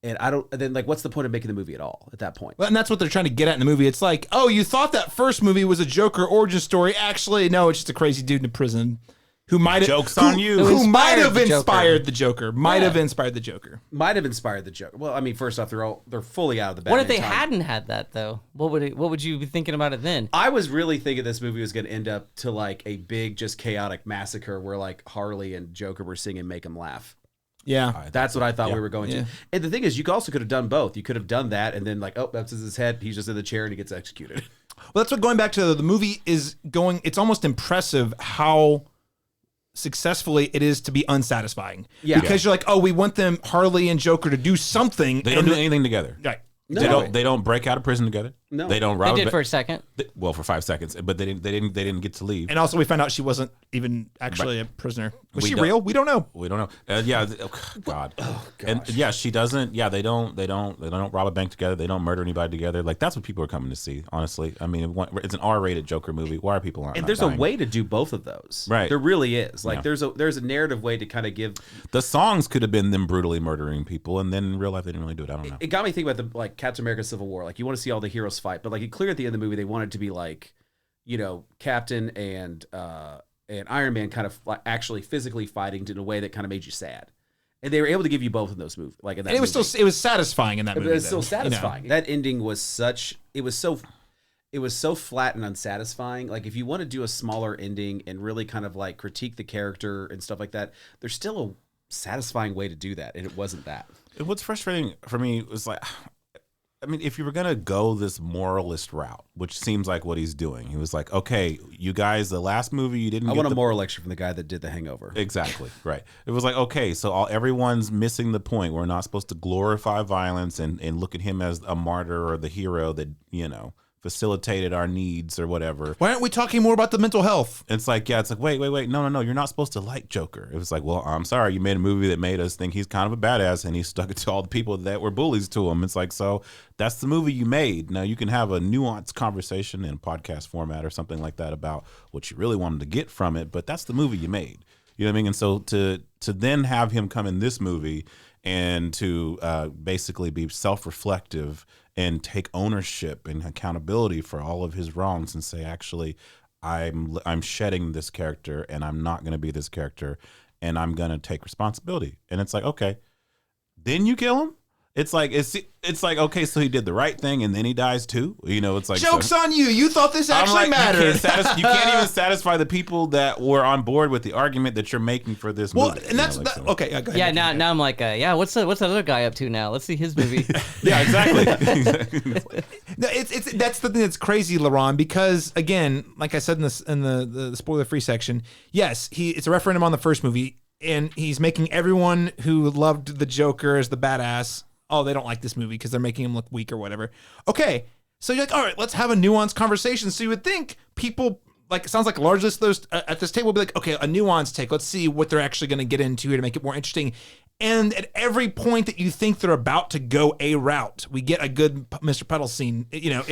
And then like, what's the point of making the movie at all at that point? Well, and that's what they're trying to get at in the movie. It's like, oh, you thought that first movie was a Joker origin story. Actually, no, it's just a crazy dude in prison who might have Joke's on you. Who might have Inspired the inspired the Joker. Might have inspired the Joker. Might have inspired the Joker. Well, first off, they're fully out of the Batman What if they time. hadn't had that though? What would you be thinking about it then? I was really thinking this movie was going to end up to like a big, just chaotic massacre where like Harley and Joker were singing "Make 'Em Laugh." Yeah. That's what I thought we were going Yeah. to. And the thing is, you also could have done both. You could have done that, and then like, oh, that's his head. He's just in the chair, and he gets executed. Well, that's what going back to the movie is going. It's almost impressive how successfully it is to be unsatisfying. Yeah. Because you're like, oh, we want them, Harley and Joker, to do something. They don't do anything together. Right. No. They don't break out of prison together. No. They don't They rob. did for a second. Well, for 5 seconds, but they didn't get to leave. And also, we found out she wasn't even actually a prisoner. Was We she don't- real? We don't know. We don't know. Yeah. God. And yeah, she doesn't. Yeah, they don't rob a bank together. They don't murder anybody together. Like that's what people are coming to see. Honestly, I mean, it's an R-rated Joker movie. Why are people not? And there's dying? a way to do both of those. Right. There really is. Like Yeah. there's a narrative way to kind of give. The songs could have been them brutally murdering people, and then in real life they didn't really do it. I don't know. It got me thinking about the like Captain America: Civil War. Like you want to see all the heroes fight, but like it clear at the end of the movie they wanted to be like, you know, Captain and Iron Man kind of like actually physically fighting in a way that kind of made you sad. And they were able to give you both in those movies. Like in that And it was movie. still, it was satisfying in that movie. It was still though, you know. satisfying. That ending was it was so flat and unsatisfying. Like if you want to do a smaller ending and really kind of like critique the character and stuff like that, there's still a satisfying way to do that, and it wasn't that. And what's frustrating for me was like, I mean, if you were gonna go this moralist route, which seems like what he's doing, he was like, okay, you guys, the last movie you didn't. I want a moral lecture from the guy that did The Hangover. Exactly right. It was like, okay, so everyone's missing the point. We're not supposed to glorify violence and look at him as a martyr or the hero that facilitated our needs or whatever. Why aren't we talking more about the mental health? It's like, yeah, it's like, wait, no, you're not supposed to like Joker. It was like, well, I'm sorry, you made a movie that made us think he's kind of a badass, and he stuck it to all the people that were bullies to him. It's like, so that's the movie you made. Now you can have a nuanced conversation in podcast format or something like that about what you really wanted to get from it, but that's the movie you made. You know what I mean? And so to then have him come in this movie and to basically be self-reflective and take ownership and accountability for all of his wrongs and say, actually, I'm shedding this character and I'm not going to be this character and I'm going to take responsibility. And it's like, okay, then you kill him. It's like okay, so he did the right thing and then he dies too. You know, it's like Joke's on you. You thought this actually mattered. You can't even satisfy the people that were on board with the argument that you're making for this movie. And that's so. okay. Go ahead. Yeah, now I'm like, what's the other guy up to now? Let's see his movie. Yeah, exactly. No, it's that's the thing that's crazy, LaRon, because again, like I said in the spoiler-free section, yes, it's a referendum on the first movie, and he's making everyone who loved the Joker as the badass. Oh, they don't like this movie because they're making him look weak or whatever. Okay, so you're like, all right, let's have a nuanced conversation. So you would think people, like, it sounds like largely those at this table will be like, okay, a nuanced take. Let's see what they're actually going to get into here to make it more interesting. And at every point that you think they're about to go a route, we get a good Mr. Puddle scene. You know,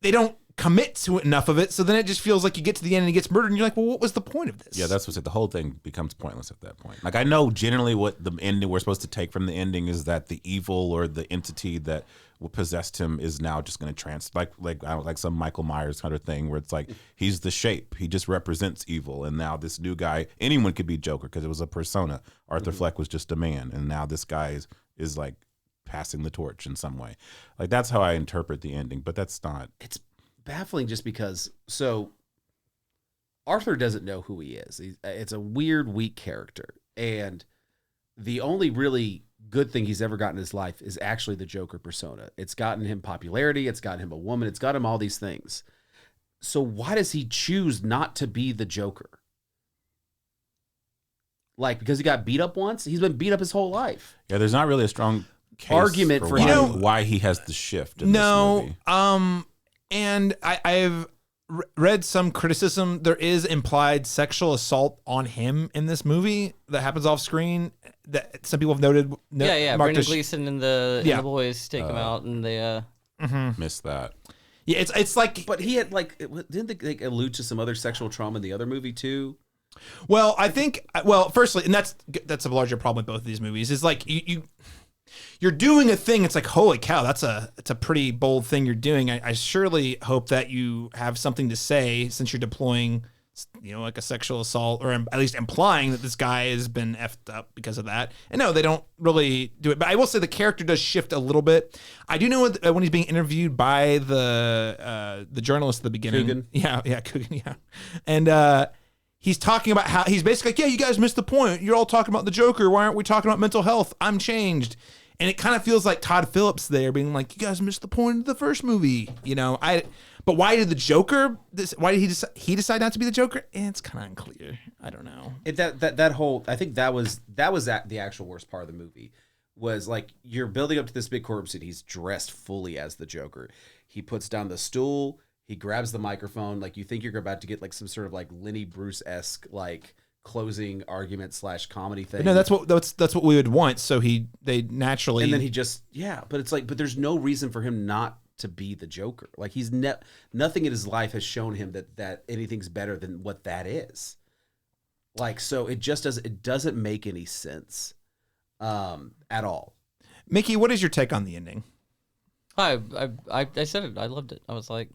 they don't commit to enough of it, so then it just feels like you get to the end and he gets murdered, and you're like, well, what was the point of this? Yeah, that's what's it. The whole thing becomes pointless at that point. Like, I know generally what the ending we're supposed to take from the ending is that the evil or the entity that possessed him is now just going to like some Michael Myers kind of thing where it's like he's the shape, he just represents evil, and now this new guy, anyone could be Joker because it was a persona. Arthur Fleck was just a man, and now this guy is like passing the torch in some way. Like, that's how I interpret the ending, but that's not. It's baffling just because Arthur doesn't know who he is. It's a weird, weak character, and the only really good thing he's ever gotten in his life is actually the Joker persona. It's gotten him popularity, it's gotten him a woman, it's got him all these things. So why does he choose not to be the Joker? Like, because he got beat up once? He's been beat up his whole life. Yeah, there's not really a strong case argument for why he has the shift in this movie. And I've read some criticism. There is implied sexual assault on him in this movie that happens off screen that some people have noted. Brendan Gleeson and the boys take him out, and they missed that. Yeah, it's like, but he had like, didn't they allude to some other sexual trauma in the other movie too? Well, I think, firstly, and that's a larger problem with both of these movies, is like you're doing a thing. It's like, holy cow, that's a pretty bold thing you're doing. I surely hope that you have something to say since you're deploying, like a sexual assault, or at least implying that this guy has been effed up because of that. And no, they don't really do it. But I will say the character does shift a little bit. I do know when he's being interviewed by the journalist at the beginning. Coogan. Yeah, Coogan, yeah. And he's talking about how he's basically like, yeah, you guys missed the point. You're all talking about the Joker. Why aren't we talking about mental health? I'm changed. And it kind of feels like Todd Phillips there being like, you guys missed the point of the first movie. But why did the Joker, why did he decide not to be the Joker? It's kind of unclear. I don't know. That whole, I think that was the actual worst part of the movie. Was like, you're building up to this big courtroom scene. He's dressed fully as the Joker. He puts down the stool. He grabs the microphone. Like, you think you're about to get like some sort of like Lenny Bruce-esque like closing argument / comedy thing. But no, that's what we would want. So they naturally, and then he just but it's like, but there's no reason for him not to be the Joker. Like, he's nothing in his life has shown him that anything's better than what that is. Like, so it doesn't make any sense at all. Mickey, what is your take on the ending? I said it. I loved it. I was like,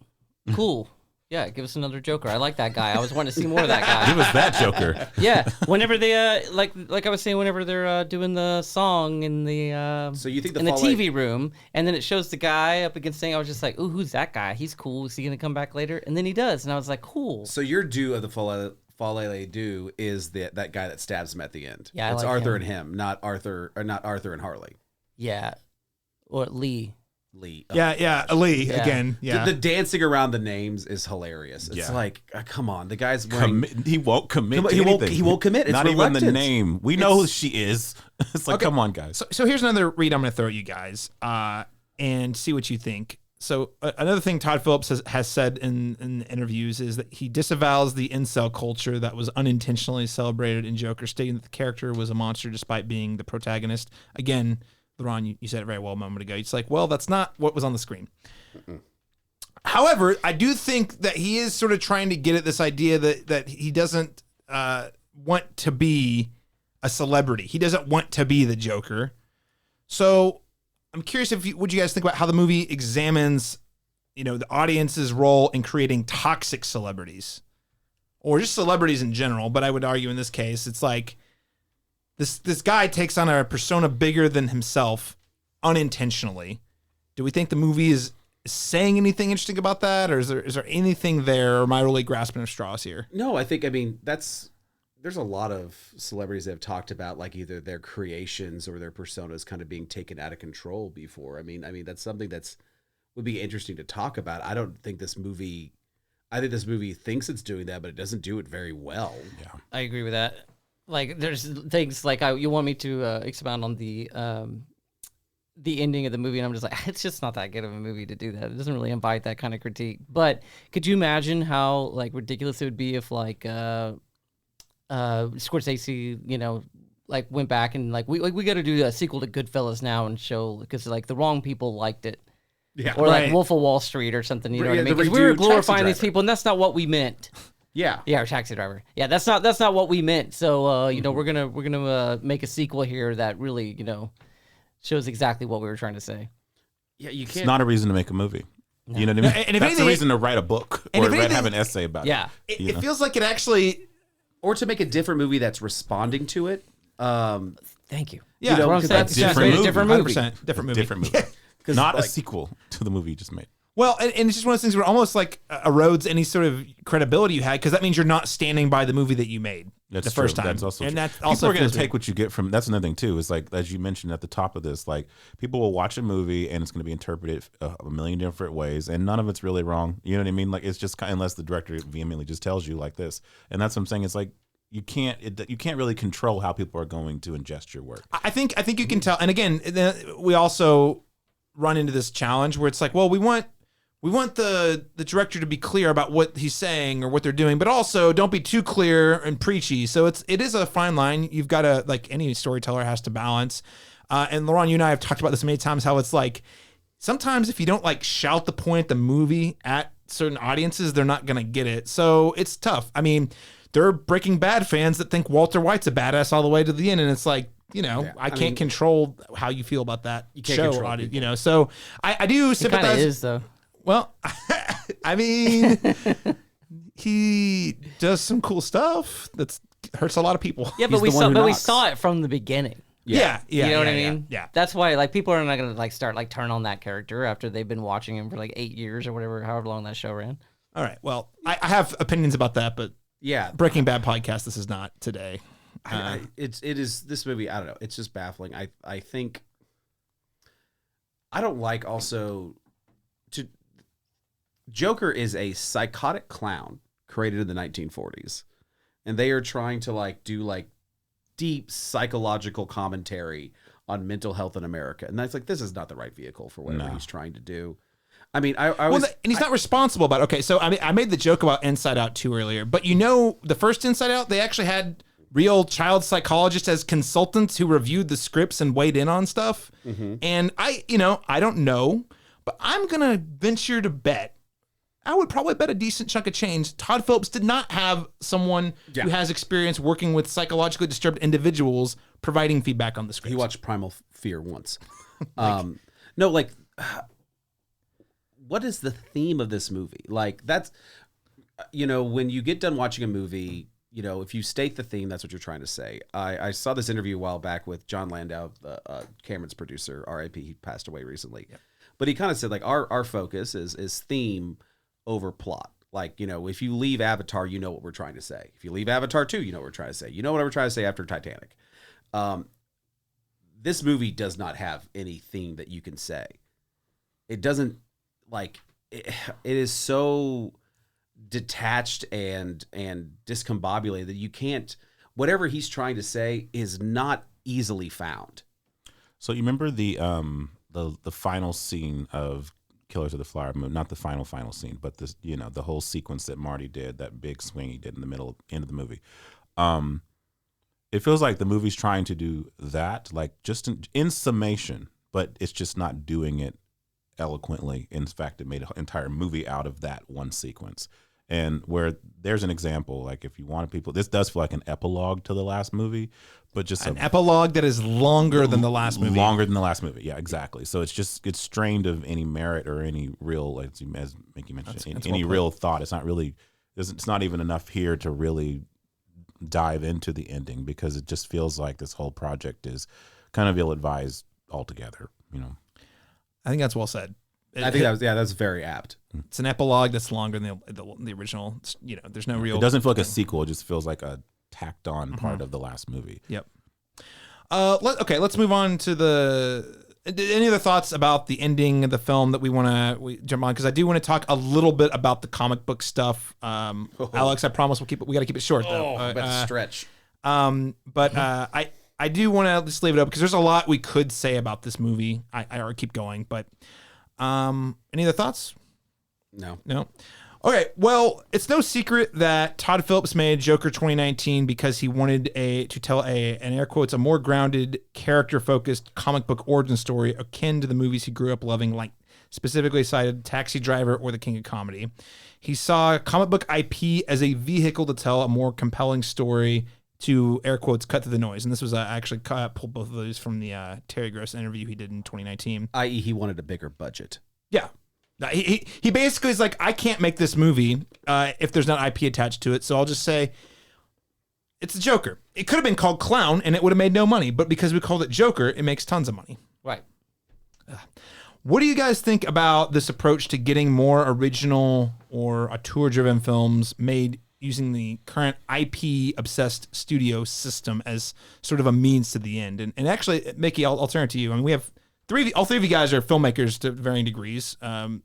cool. Yeah, give us another Joker. I like that guy. I was wanting to see more of that guy. Give us that Joker. Yeah, whenever they like I was saying, whenever they're doing the song in the so you think the TV room, and then it shows the guy up against thing. I was just like, ooh, who's that guy? He's cool. Is he gonna come back later? And then he does, and I was like, cool. So your Deux of the Folie Deux is that guy that stabs him at the end. Yeah, it's like Arthur him. and him, not Arthur and Harley. Yeah, or Lee. Lee. Yeah, Lee again. Yeah, the dancing around the names is hilarious. It's like, come on, the guy's wearing. He won't commit. To anything. He won't commit. It's not reluctant. even the name. We know who she is. It's like, come on, guys. So here's another read I'm going to throw at you guys, and see what you think. So another thing Todd Phillips has said in interviews is that he disavows the incel culture that was unintentionally celebrated in Joker, stating that the character was a monster despite being the protagonist. Again, Ron, you said it very well a moment ago. It's like, well, that's not what was on the screen. However, I do think that he is sort of trying to get at this idea that he doesn't want to be a celebrity. He doesn't want to be the Joker. So I'm curious what you guys think about how the movie examines, the audience's role in creating toxic celebrities, or just celebrities in general. But I would argue in this case, it's like, This guy takes on a persona bigger than himself unintentionally. Do we think the movie is saying anything interesting about that, or is there anything there, or am I really grasping at straws here? No, there's a lot of celebrities that have talked about like either their creations or their personas kind of being taken out of control before. I mean that's something would be interesting to talk about. I think this movie thinks it's doing that, but it doesn't do it very well. Yeah, I agree with that. Like, there's things like you want me to expound on the ending of the movie, and I'm just like, it's just not that good of a movie to do that. It doesn't really invite that kind of critique. But could you imagine how like ridiculous it would be if like Scorsese, like went back and like we got to do a sequel to Goodfellas now and show, because like the wrong people liked it. Yeah, or like Wolf of Wall Street or something. You know what I mean? Because we redo were glorifying Taxi these Driver. people, and that's not what we meant. Yeah, or Taxi Driver. Yeah, that's not what we meant. So we're gonna make a sequel here that really shows exactly what we were trying to say. Yeah, you can't. It's not a reason to make a movie. No. You know what I mean? And if that's anything, a reason to write a book or have an essay about it. It feels like it actually, or to make a different movie that's responding to it. Thank you. Yeah, that's what I'm saying. Different movie. 100% different movie. Not a sequel to the movie you just made. Well, and it's just one of those things where almost like erodes any sort of credibility you had, because that means you're not standing by the movie that you made the first time. That's also and true. that's also people are going to take what you get from. That's another thing too. Is like, as you mentioned at the top of this, like people will watch a movie and it's going to be interpreted a million different ways, and none of it's really wrong. You know what I mean? Like, it's just unless the director vehemently just tells you like this, and that's what I'm saying. It's like you can't really control how people are going to ingest your work. I think you can tell. And again, we also run into this challenge where it's like, well, we want the director to be clear about what he's saying or what they're doing, but also don't be too clear and preachy. So it is a fine line. You've got to, like any storyteller has to balance. And Laurent, you and I have talked about this many times, how it's like, sometimes if you don't like shout the point of the movie at certain audiences, they're not going to get it. So it's tough. I mean, there are Breaking Bad fans that think Walter White's a badass all the way to the end. And it's like, I can't control how you feel about that show. So I do sympathize. He kind of is, though. Well, I mean, he does some cool stuff that hurts a lot of people. Yeah, but we saw it from the beginning. Yeah. You know what I mean? Yeah. That's why like people are not gonna like start like turn on that character after they've been watching him for like 8 years or whatever, however long that show ran. All right. Well, I have opinions about that, but yeah, Breaking Bad podcast. This is not today. It is this movie. I don't know. It's just baffling. I think I don't like also Joker is a psychotic clown created in the 1940s, and they are trying to like do like deep psychological commentary on mental health in America, and that's like this is not the right vehicle for whatever he's trying to do. I mean, and he's not responsible about it. Okay, so I mean, I made the joke about Inside Out 2 earlier, but the first Inside Out, they actually had real child psychologists as consultants who reviewed the scripts and weighed in on stuff. And I don't know, but I'm gonna venture to bet. I would probably bet a decent chunk of change. Todd Phillips did not have someone who has experience working with psychologically disturbed individuals providing feedback on the script. He watched Primal Fear once. What is the theme of this movie? Like, that's, when you get done watching a movie, if you state the theme, that's what you're trying to say. I saw this interview a while back with John Landau, Cameron's producer, R.I.P. He passed away recently. Yep. But he kind of said, like, our focus is theme over plot. Like, if you leave Avatar, you know what we're trying to say. If you leave Avatar 2, you know what we're trying to say. You know what we're trying to say after Titanic. This movie does not have any theme that you can say. It doesn't, like, it is so detached and discombobulated that you can't, whatever he's trying to say is not easily found. So you remember the final scene of Killers of the Flower Moon, not the final scene, but this, the whole sequence that Marty did, that big swing he did in the end of the movie. It feels like the movie's trying to do that, like just in summation, but it's just not doing it eloquently. In fact, it made an entire movie out of that one sequence. And where there's an example, like if you wanted people, this does feel like an epilogue to the last movie, but just an epilogue that is longer than the last movie. Longer than the last movie, yeah, exactly. So it's strained of any merit or any real, like, as Mickey mentioned, any real thought. It's not really, it's not even enough here to really dive into the ending, because it just feels like this whole project is kind of ill-advised altogether. I think that's well said. I think that's very apt. It's an epilogue that's longer than the original. There's no real. It doesn't feel like a sequel. It just feels like a tacked on part of the last movie. Yep. Let's move on to any other thoughts about the ending of the film that we want to jump on, because I do want to talk a little bit about the comic book stuff. Alex, I promise we got to keep it short though. But stretch. I do want to just leave it up because there's a lot we could say about this movie. I already keep going, but any other thoughts? No. Okay, well, it's no secret that Todd Phillips made Joker 2019 because he wanted to tell in air quotes, a more grounded, character-focused comic book origin story akin to the movies he grew up loving, like specifically cited Taxi Driver or The King of Comedy. He saw comic book IP as a vehicle to tell a more compelling story to, air quotes, cut through the noise. And this was actually pulled both of those from the Terry Gross interview he did in 2019. I.e., he wanted a bigger budget. Yeah. He basically is like, I can't make this movie if there's not IP attached to it, so I'll just say it's a Joker. It could have been called Clown, and it would have made no money, but because we called it Joker, it makes tons of money. Right. What do you guys think about this approach to getting more original or auteur-driven films made using the current IP-obsessed studio system as sort of a means to the end? And actually, Mickey, I'll turn it to you. I mean, we have all three of you guys are filmmakers to varying degrees.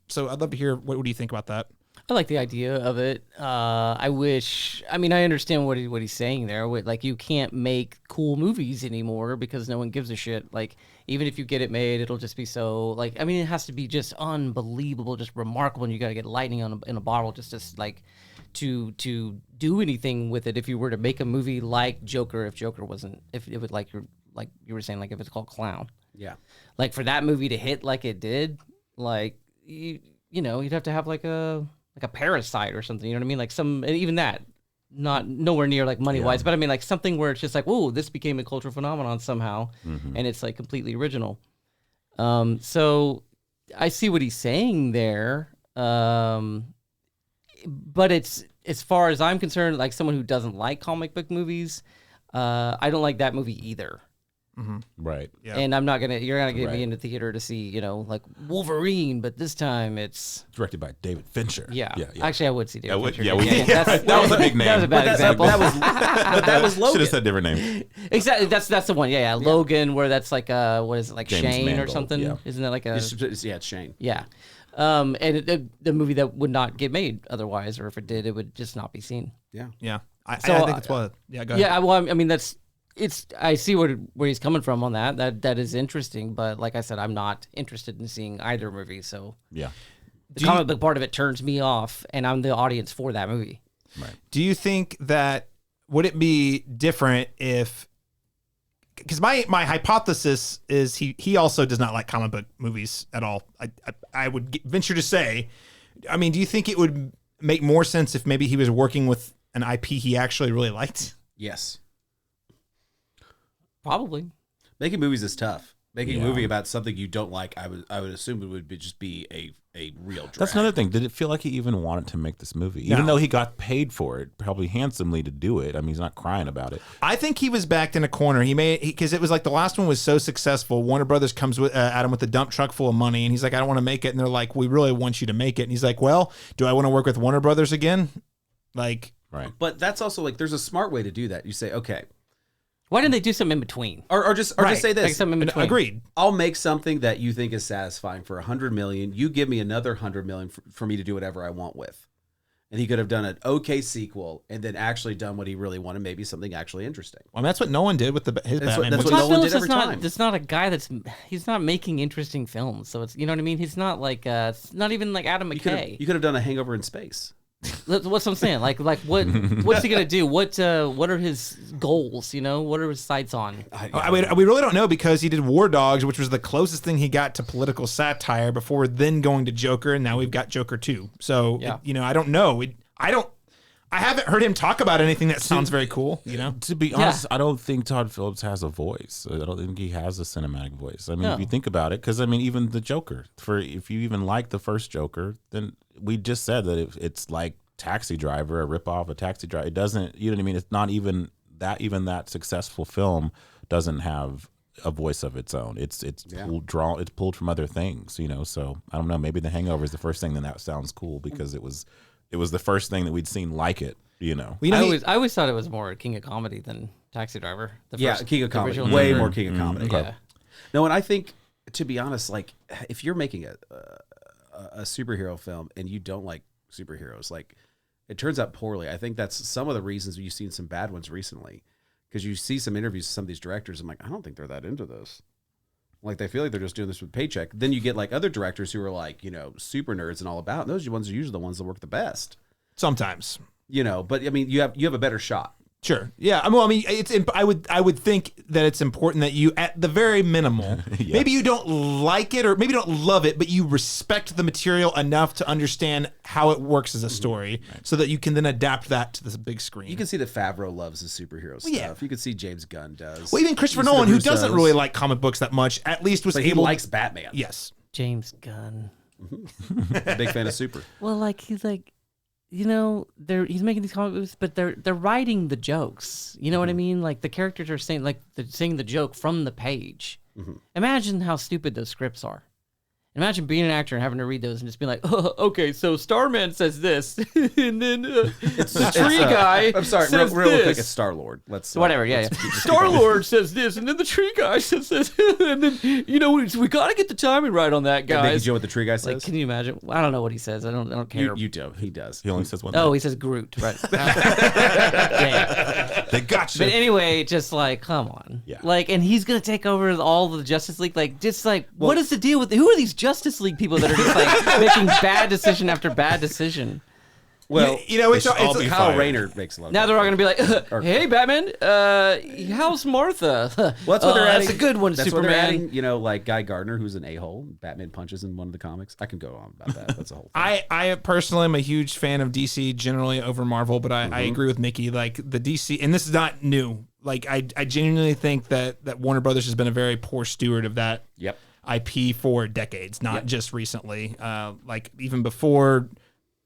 So I'd love to hear what do you think about that? I like the idea of it. I understand what he's saying there. Like, you can't make cool movies anymore because no one gives a shit. Like, even if you get it made, it'll just be so, like, I mean, it has to be just unbelievable, just remarkable, and you got to get lightning in a bottle just to do anything with it. If you were to make a movie like Joker, if Joker wasn't, if it would, like you were saying, like if it's called Clown. Yeah. Like, for that movie to hit like it did, like, you'd have to have like a Parasite or something, you know what I mean? Like even that, not nowhere near like money wise, but I mean like something where it's just like, whoa, this became a cultural phenomenon somehow, and it's like completely original. So I see what he's saying there, but it's, as far as I'm concerned, like someone who doesn't like comic book movies, I don't like that movie either. Right. Yeah. And I'm not gonna. You're gonna get Right. me into theater to see, like Wolverine, but this time it's Directed by David Fincher. yeah. Yeah. Actually, I would see David Fincher. Yeah, that was a big name. That was a bad example. But that was Logan. Should have said different name. Exactly. That's the one. Yeah. Logan, where that's like what is it, like James Shane or Mangold, something? yeah. Isn't that like a It's Shane. yeah? And the movie that would not get made otherwise, or if it did, it would just not be seen. Yeah. Yeah. I So, think it's what. Yeah, go ahead. Yeah. Well, I mean, I see where he's coming from on that. That is interesting, but like I said, I'm not interested in seeing either movie. So Yeah. the comic book part of it turns me off, and I'm the audience for that movie. Right. Do you think that would it be different if? Because my hypothesis is he also does not like comic book movies at all. I would venture to say, I mean, do you think it would make more sense if maybe he was working with an IP he actually really liked? Yes. Probably. Making movies is tough. Making a movie about something you don't like, I would assume it would just be a real drag. That's another thing. Did it feel like he even wanted to make this movie? Even though he got paid for it, probably handsomely to do it. I mean, he's not crying about it. I think he was backed in a corner. Because it was like the last one was so successful. Warner Brothers comes at him with a dump truck full of money, and he's like, I don't want to make it. And they're like, we really want you to make it. And he's like, well, do I want to work with Warner Brothers again? Like, Right. But that's also like, there's a smart way to do that. You say, okay, Why didn't they do something in between? or just say Make this. something in between. agreed. I'll make something that you think is satisfying for $100 million. You give me another $100 million for me to do whatever I want with. And he could have done an okay sequel and then actually done what he really wanted, maybe something actually interesting. Well, that's what Nolan did with his Batman. that's movie. what Todd Nolan did Phillips every is not. time. It's not a guy he's not making interesting films. So it's, you know what I mean. He's not like it's not even like Adam McKay. You could have done a Hangover in Space. That's what I'm saying. Like what's he gonna do? What are his goals? What are his sights on? We really don't know because he did War Dogs, which was the closest thing he got to political satire before then going to Joker, and now we've got Joker 2. So, I don't know. I haven't heard him talk about anything that sounds very cool, To be honest, I don't think Todd Phillips has a voice. I don't think he has a cinematic voice. I mean, if you think about it, because, I mean, even the Joker, if you even like the first Joker, then we just said that it's like Taxi Driver, a ripoff of Taxi Driver. It doesn't, you know what I mean? It's not even that successful film doesn't have a voice of its own. It's pulled from other things, So I don't know. Maybe The Hangover is the first thing that sounds cool because it was the first thing that we'd seen like it, I always thought it was more King of Comedy than Taxi Driver. King of Comedy. original Way Joker. more King of Comedy. Yeah. No, and I think, to be honest, like, if you're making a superhero film and you don't like superheroes, like, it turns out poorly. I think that's some of the reasons you've seen some bad ones recently. Because you see some interviews with some of these directors, I'm like, I don't think they're that into this. Like, they feel like they're just doing this with paycheck. Then you get, like, other directors who are, like, super nerds and all about. And those are usually the ones that work the best. Sometimes. But, I mean, you have a better shot. Sure. Yeah. Well, I mean, I would think that it's important that you, at the very minimal, maybe you don't like it or maybe you don't love it, but you respect the material enough to understand how it works as a story, so that you can then adapt that to the big screen. You can see that Favreau loves his superhero stuff. yeah. You can see James Gunn does. Well, even Christopher Nolan, who doesn't really like comic books that much, at least was but able. he likes Batman. Yes. James Gunn. Big fan of Super. Well, like he's like, he's making these comic books, but they're writing the jokes. You know what I mean? Like the characters are saying the joke from the page. Imagine how stupid those scripts are. Imagine being an actor and having to read those and just being like, oh, okay, so Starman says this, and then the tree guy. I'm sorry, says real quick. this. It's Star Lord. Let's Whatever, yeah. Star Lord says this, and then the tree guy says this, and then we got to get the timing right on that, guys. Did you know what the tree guy says? Like, can you imagine? I don't know what he says. I don't care. You do. He does. He only says one Oh, thing. he says Groot, right? Yeah. They got you. But anyway, just like, come on. Yeah. Like, and he's gonna take over all the Justice League. Like, just like, what is the deal with who are these Justice League people that are just like making bad decision after bad decision? Well, it's all be Kyle fired. Rayner makes a lot of Now they're all sense. gonna be like, "Hey, Batman, how's Martha?" Well, that's what they're adding. That's a good one, That's Superman. what they're adding. Like Guy Gardner, who's an a-hole. Batman punches in one of the comics. I can go on about that. That's a whole thing. I personally am a huge fan of DC generally over Marvel, but I agree with Mickey. Like the DC, and this is not new. Like I genuinely think that Warner Brothers has been a very poor steward of that Yep. IP for decades, not just recently. Like even before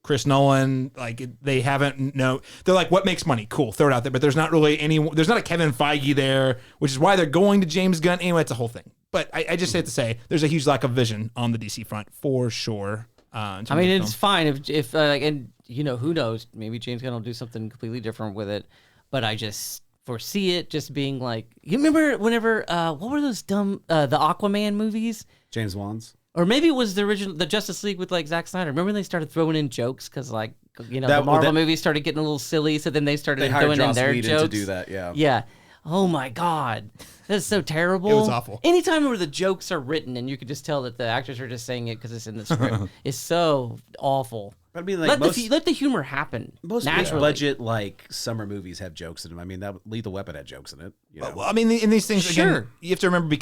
Chris Nolan, like they haven't they're like, what makes money? Cool, throw it out there. But there's not really there's not a Kevin Feige there, which is why they're going to James Gunn. Anyway, it's a whole thing. But I just have to say, there's a huge lack of vision on the DC front for sure. I mean, it's fine if and you know, who knows? Maybe James Gunn will do something completely different with it. But I just foresee it just being like, you remember whenever what were those dumb the Aquaman movies? James Wan's. Or maybe it was the Justice League with like Zack Snyder. Remember when they started throwing in jokes because like the Marvel movies started getting a little silly, so then they started throwing in their jokes to do that. Yeah. Yeah. Oh my God, that's so terrible. It was awful. Anytime where the jokes are written and you could just tell that the actors are just saying it because it's in the script, is so awful. I mean, like let the humor happen. Most naturally. budget like summer movies have jokes in them. I mean, that Lethal Weapon had jokes in it. You know? Well, I mean, in these things, Sure. again, you have to remember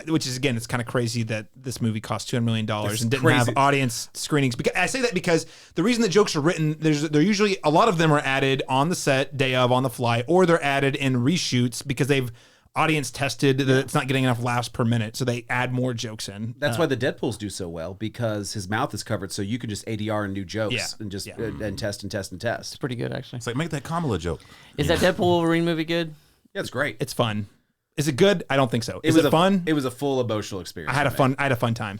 which is again, it's kind of crazy that this movie cost $200 million and didn't crazy. have audience screenings. Because I say that because the reason the jokes are written, they're usually a lot of them are added on the set, day of, on the fly, or they're added in reshoots because they've audience tested that it's not getting enough laughs per minute, so they add more jokes in. That's why the Deadpools do so well, because his mouth is covered, so you can just ADR and new jokes and just and test and test and test. It's pretty good actually. It's like, make that Kamala joke. Is that Deadpool Wolverine movie good? Yeah, it's great. It's fun. Is it good? I don't think so. Is it fun? It was a full emotional experience. I had a fun time.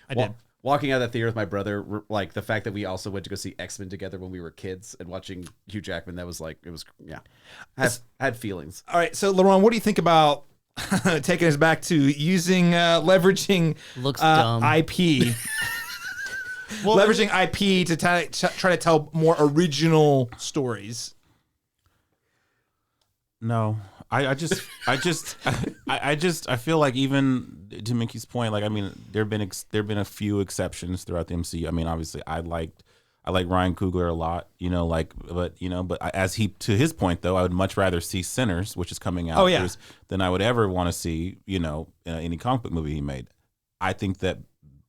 I did. Walking out of the theater with my brother, like the fact that we also went to go see X-Men together when we were kids and watching Hugh Jackman, that was like, it was, yeah. I had feelings. All right, so Laurent, what do you think about taking us back to leveraging Looks dumb. IP? Leveraging IP to try to tell more original stories. No, I feel like, even to Mickey's point, like, I mean, there've been a few exceptions throughout the MCU. I mean, obviously, I like Ryan Coogler a lot, but to his point though, I would much rather see Sinners, which is coming out, than I would ever want to see, any comic book movie he made. I think that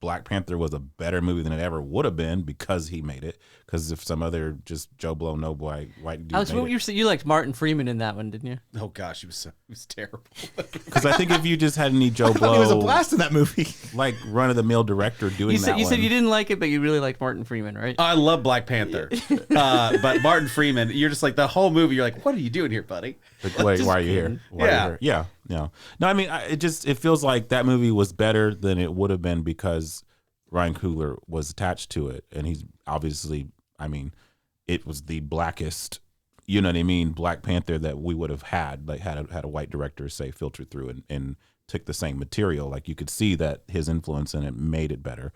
Black Panther was a better movie than it ever would have been because he made it. Because if some other just Joe Blow, no boy, white dude Alex, you liked Martin Freeman in that one, didn't you? Oh gosh, he was terrible. Because I think if you just had any Joe Blow, it was a blast in that movie. Like run of the mill director doing you said you didn't like it, but you really liked Martin Freeman, right? I love Black Panther, but Martin Freeman, you're just like the whole movie. You're like, what are you doing here, buddy? Wait, why are you here? Yeah. No, I mean, it feels like that movie was better than it would have been because Ryan Coogler was attached to it, and he's obviously, I mean, it was the blackest, you know what I mean, Black Panther that we would have had, like had a white director, say, filter through and took the same material. Like you could see that his influence in it made it better.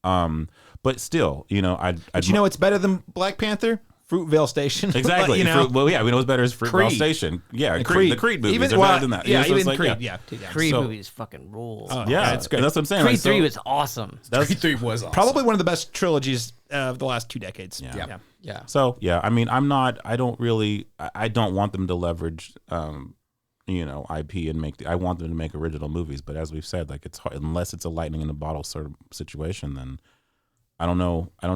But still, it's better than Black Panther? Fruitvale Station. Exactly. Well, yeah, we know it's better as Fruitvale Station. Yeah, Creed. The Creed movies are better than that. Yeah, even Creed. Yeah. Creed movies fucking rules. Yeah, it's great. That's what I'm saying. Creed 3 was awesome. Creed 3 was awesome. Probably one of the best trilogies of the last 2 decades. Yeah. So, yeah, I mean, I don't want them to leverage, IP and I want them to make original movies. But as we've said, like, it's hard, unless it's a lightning in a bottle sort of situation, then I don't know, you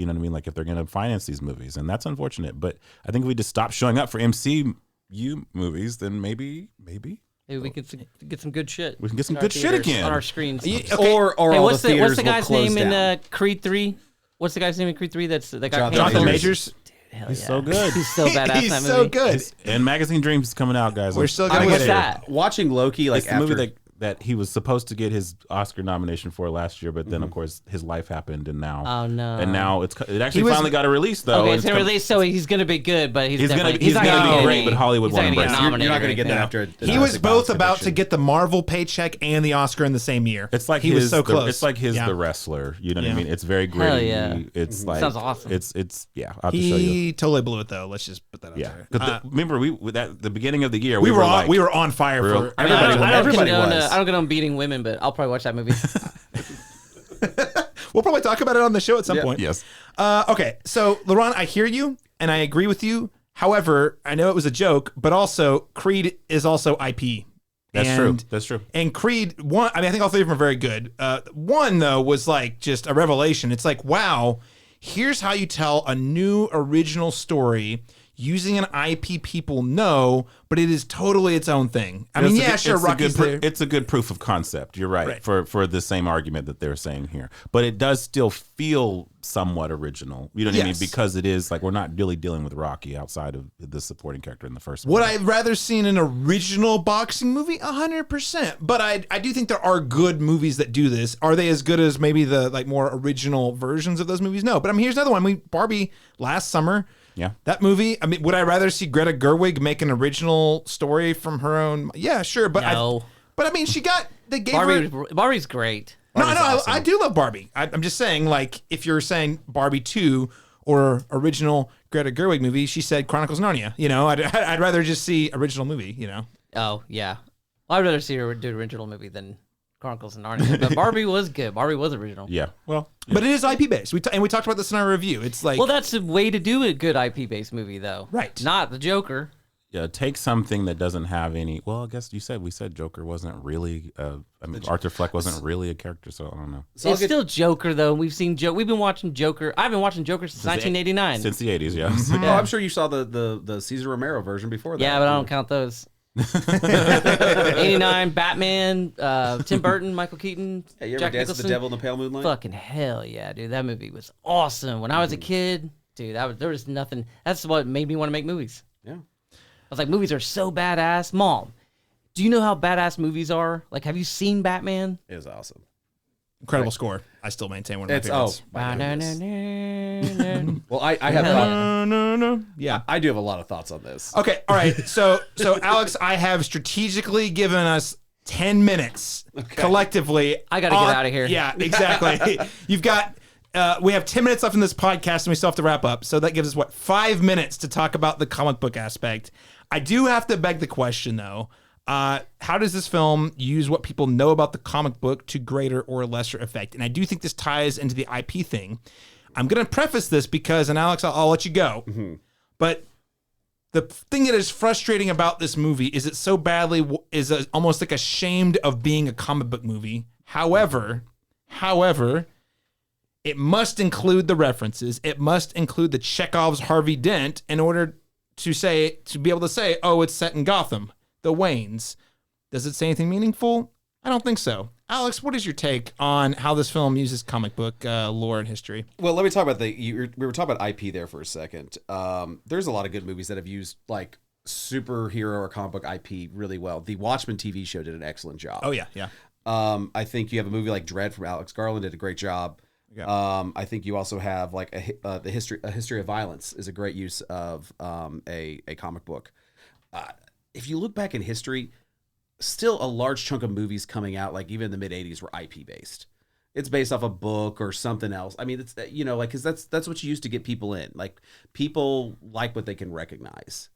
know what I mean? Like if they're going to finance these movies, and that's unfortunate. But I think if we just stop showing up for MCU movies, then maybe we can get some good shit. We can get some good shit again on our screens. Okay. Or what's all the what's the guy's name down. in Creed 3? What's the guy's name in Creed 3? That's that guy. Jonathan Majors. Dude, hell He's yeah. so good. He's so badass. He's in that so movie. good. And Magazine Dreams is coming out, guys. We're still I going mean, to what's get it. that? Watching Loki, like It's the after movie that he was supposed to get his Oscar nomination for last year, but then of course his life happened, and now it actually finally got a release though. Okay, it's gonna release, so he's gonna be good, but he's gonna not be gonna great, but Hollywood he's not won't gonna get embrace it. nominated you're not going to or get that anything. after. He was both about to get the Marvel paycheck and the Oscar in the same year. It's like he was so close. It's like Yeah. the wrestler. You know what Yeah. I mean? It's very gritty. yeah. It's like Sounds awesome. It's yeah. I'll have to show you. He totally blew it though. Let's just put that out Yeah. there. Remember the beginning of the year We were like, on fire for I mean, Everybody I was. don't condone beating women, but I'll probably watch that movie. We'll probably talk about it on the show at some point. Yes. Okay, so Laurent, I hear you and I agree with you. However, I know it was a joke, but also Creed is also IP. That's true. And Creed 1, I mean, I think all three of them are very good. 1 though was like just a revelation. It's like, wow, here's how you tell a new original story using an IP people know, but it is totally its own thing. I mean, yeah, sure, Rocky's there. It's a good proof of concept. You're right, for the same argument that they're saying here. But it does still feel somewhat original. You know what I mean? Yes. Because it is like we're not really dealing with Rocky outside of the supporting character in the first Would one. I rather seen an original boxing movie? 100%. But I do think there are good movies that do this. Are they as good as maybe the like more original versions of those movies? No. But I mean, here's another one. Barbie last summer. Yeah. That movie. I mean, would I rather see Greta Gerwig make an original story from her own? Yeah, sure. But No. I mean, they gave her. Barbie's great. No, Barbie's awesome. I do love Barbie. I'm just saying, like, if you're saying Barbie 2 or original Greta Gerwig movie, she said Chronicles of Narnia. You know, I'd rather just see original movie, you know. Oh, yeah. Well, I'd rather see her do the original movie than Chronicles of Narnia. But Barbie was good. Barbie was original. Yeah. Well, But it is IP based. We talked about this in our review. It's like, Well, that's the way to do a good IP-based movie, though. Right. Not the Joker. yeah, take something that doesn't have any. Well, I guess we said Joker wasn't really. I mean, Arthur Fleck wasn't really a character, so I don't know. So It's still Joker, though. We've been watching Joker. I've been watching Joker since 1989. Since the 80s, yeah. Oh, I'm sure you saw the Cesar Romero version before that. Yeah, but I don't count those. 89, Batman, Tim Burton, Michael Keaton, Hey, you ever Jack danced with the Nicholson. devil in the pale moonlight? Fucking hell yeah, dude. That movie was awesome. When I was a kid, dude, there was nothing. That's what made me want to make movies. Yeah. I was like, movies are so badass. Mom, do you know how badass movies are? Like, have you seen Batman? It was awesome. incredible score. I still maintain one of my favorites. my goodness. Ba-na-na-na-na. Well, I have Yeah. I do have a lot of thoughts on this. Okay. All right. So Alex, I have strategically given us 10 minutes collectively. I gotta get outta here. Yeah, exactly. You've got, we have 10 minutes left in this podcast and we still have to wrap up. So that gives us 5 minutes to talk about the comic book aspect. I do have to beg the question though. How does this film use what people know about the comic book to greater or lesser effect? And I do think this ties into the IP thing. I'm going to preface this because, and Alex, I'll let you go. Mm-hmm. But the thing that is frustrating about this movie is it so badly almost like ashamed of being a comic book movie. However, it must include the references. It must include the Chekhov's Harvey Dent in order to be able to say, oh, it's set in Gotham, the Waynes. Does it say anything meaningful? I don't think so. Alex, what is your take on how this film uses comic book lore and history? Well, let me talk about we were talking about IP there for a second. There's a lot of good movies that have used like superhero or comic book IP really well. The Watchmen TV show did an excellent job. Oh, yeah. I think you have a movie like Dread from Alex Garland did a great job. Yeah. I think you also have like a history of violence is a great use of a comic book. If you look back in history, still a large chunk of movies coming out, like even in the mid '80s, were IP based. It's based off a book or something else. I mean, it's like because that's what you use to get people in. Like people like what they can recognize.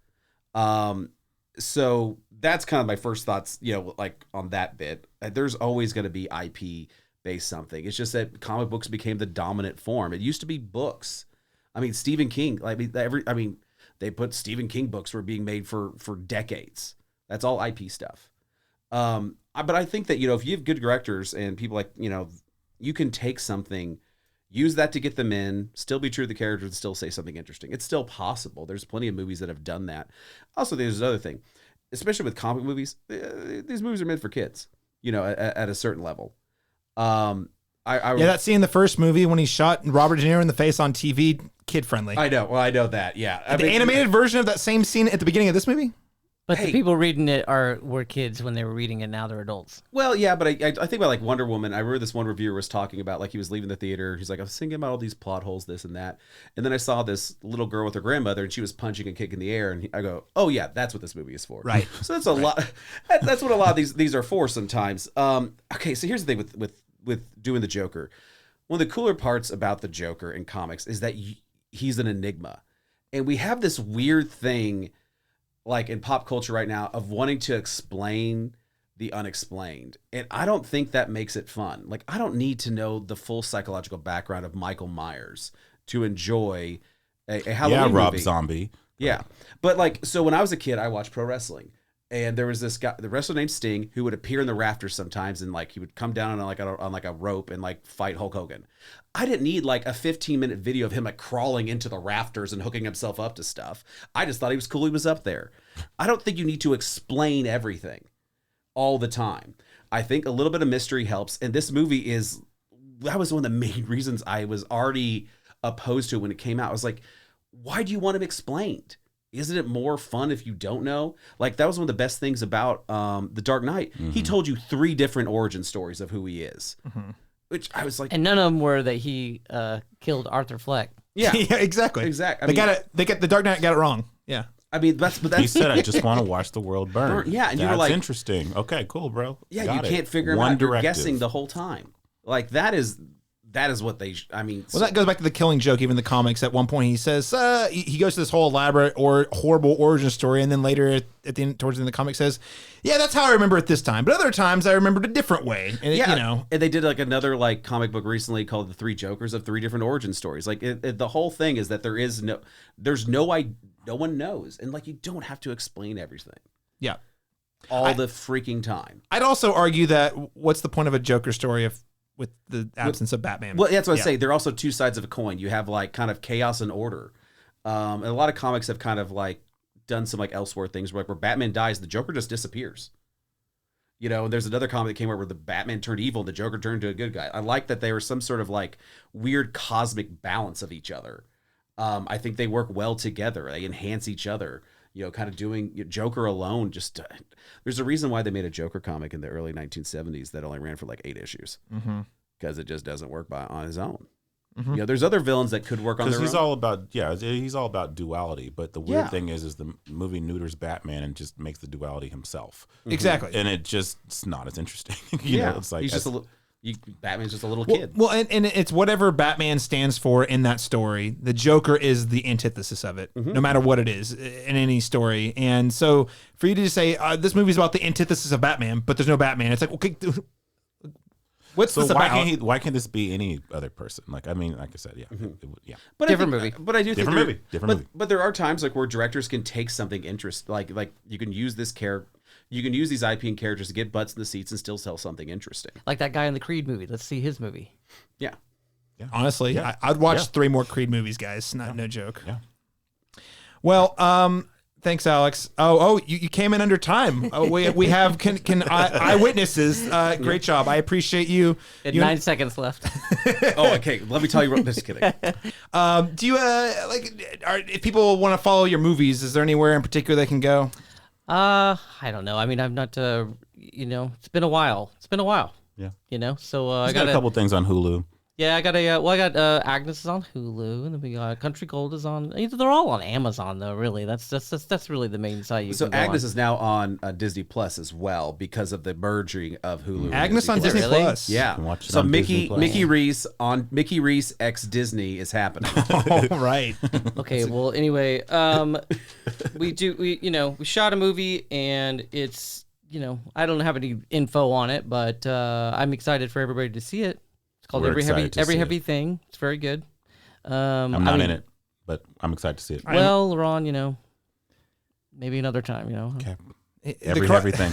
So that's kind of my first thoughts. Like on that bit, there's always going to be IP based something. It's just that comic books became the dominant form. It used to be books. I mean, Stephen King. They put Stephen King books were being made for decades. That's all IP stuff. But I think that, if you have good directors and people like, you can take something, use that to get them in, still be true to the characters and still say something interesting. It's still possible. There's plenty of movies that have done that. Also, there's another thing, especially with comic movies, these movies are meant for kids, at a certain level. That scene in the first movie when he shot Robert De Niro in the face on TV, kid friendly. I know. Well, I know that. Yeah. The animated version of that same scene at the beginning of this movie? But the people reading it were kids when they were reading it. Now they're adults. Well, yeah, but I think about like Wonder Woman. I remember this one reviewer was talking about like he was leaving the theater. He's like, I was thinking about all these plot holes, this and that. And then I saw this little girl with her grandmother and she was punching and kicking the air. And I go, oh yeah, that's what this movie is for. Right. So that's a lot. That's what a lot of these are for sometimes. Okay, so here's the thing with doing the Joker. One of the cooler parts about the Joker in comics is that he's an enigma. And we have this weird thing like in pop culture right now of wanting to explain the unexplained. And I don't think that makes it fun. Like I don't need to know the full psychological background of Michael Myers to enjoy a Halloween movie. Rob Zombie. Yeah. But like, so when I was a kid, I watched pro wrestling. And there was this guy, the wrestler named Sting, who would appear in the rafters sometimes, and like he would come down on a rope and like fight Hulk Hogan. I didn't need like a 15-minute video of him like crawling into the rafters and hooking himself up to stuff. I just thought he was cool. He was up there. I don't think you need to explain everything all the time. I think a little bit of mystery helps. And this movie is that was one of the main reasons I was already opposed to it when it came out. I was like, why do you want him explained? Isn't it more fun if you don't know? Like, that was one of the best things about The Dark Knight. He told you 3 different origin stories of who he is, which I was like, And none of them were that he killed Arthur Fleck. yeah, Yeah, exactly. exactly. They got the Dark Knight got it wrong. Yeah. I mean, that's He said, "I just want to watch the world burn." Yeah, and you were That's like, interesting. Okay, cool, bro. yeah, Got you it. can't figure him One out. You're directive. guessing the whole time. Like, that is what they. I mean, Well, that goes back to the Killing Joke. Even in the comics, at one point he says he goes to this whole elaborate or horrible origin story, and then later at the end, towards the end of the comic, says, "Yeah, that's how I remember it this time, but other times I remembered a different way." And it, yeah, you know, and they did like another like comic book recently called The 3 Jokers of 3 different origin stories. Like, the whole thing is that no one knows, and like, you don't have to explain everything yeah. all the freaking time. I'd also argue that what's the point of a Joker story with the absence of Batman? Well, that's what I say. There are also 2 sides of a coin. You have like kind of chaos and order. And a lot of comics have kind of like done some like elsewhere things where Batman dies, the Joker just disappears. You know, and there's another comic that came out where the Batman turned evil and the Joker turned to a good guy. I like that they were some sort of like weird cosmic balance of each other. I think they work well together. They enhance each other. You know, kind of doing Joker alone. Just there's a reason why they made a Joker comic in the early 1970s that only ran for like 8 issues because it just doesn't work on his own. You know, there's other villains that could work on their own. Because he's all about duality. But the weird thing is the movie neuters Batman and just makes the duality himself. Exactly. And it's not as interesting. you know, it's like he's just a little. Batman's just a little kid. Well, and it's whatever Batman stands for in that story. The Joker is the antithesis of it, no matter what it is in any story. And so for you to just say this movie's about the antithesis of Batman, but there's no Batman, it's like, okay, what's this why about? why can't this be any other person? Like, I mean, like I said, yeah. But Different movie. But I do think Different movie. But there are times like where directors can take something like you can use this character. You can use these IP and characters to get butts in the seats and still sell something interesting. Like that guy in the Creed movie. Let's see his movie. Yeah. Honestly, I'd watch 3 more Creed movies, guys. No joke. Yeah. Well, thanks, Alex. You came in under time. We have eyewitnesses. Great job. I appreciate you. 9 seconds left. Oh, okay. Let me tell you. Just kidding. Do you if people want to follow your movies, is there anywhere in particular they can go? I don't know. I mean, I'm not. It's been a while. Yeah. You know, so I He's got got a couple things on Hulu. Yeah, I got Agnes is on Hulu, and then we got Country Gold is on. They're all on Amazon though. Really, that's really the main site. So Agnes is now on Disney Plus as well because of the merging of Hulu. Agnes on Disney Really? Plus. Yeah. Watch it So on Disney Plus. Mickey Reece x Disney is happening. All right. Okay, well, anyway, we shot a movie, and it's, I don't have any info on it, but I'm excited for everybody to see it. It's called We're Every excited to Heavy see Heavy Thing. It's very good. I'm not in it, but I'm excited to see it. Well, Ron, maybe another time, Okay. Every heavy thing.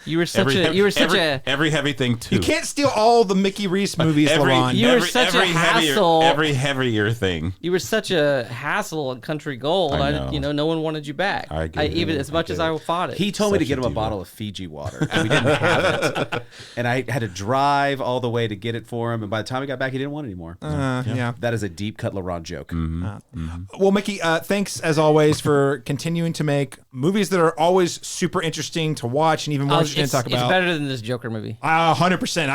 You were such a every heavy thing too. You can't steal all the Mickey Reece movies, LaRon. You were such a hassle. Every heavier thing. You were such a hassle on Country Gold. I know. No one wanted you back. I get it. Even as much as I fought it. He told me to Such get a him a diva. bottle of Fiji water, and we didn't have it. And I had to drive all the way to get it for him. And by the time we got back, he didn't want it anymore. Yeah. That is a deep cut LaRon joke. Well, Mickey, thanks as always for continuing to make movies that are always super interesting to watch and even more interesting to talk about. It's better than this Joker movie. 100%.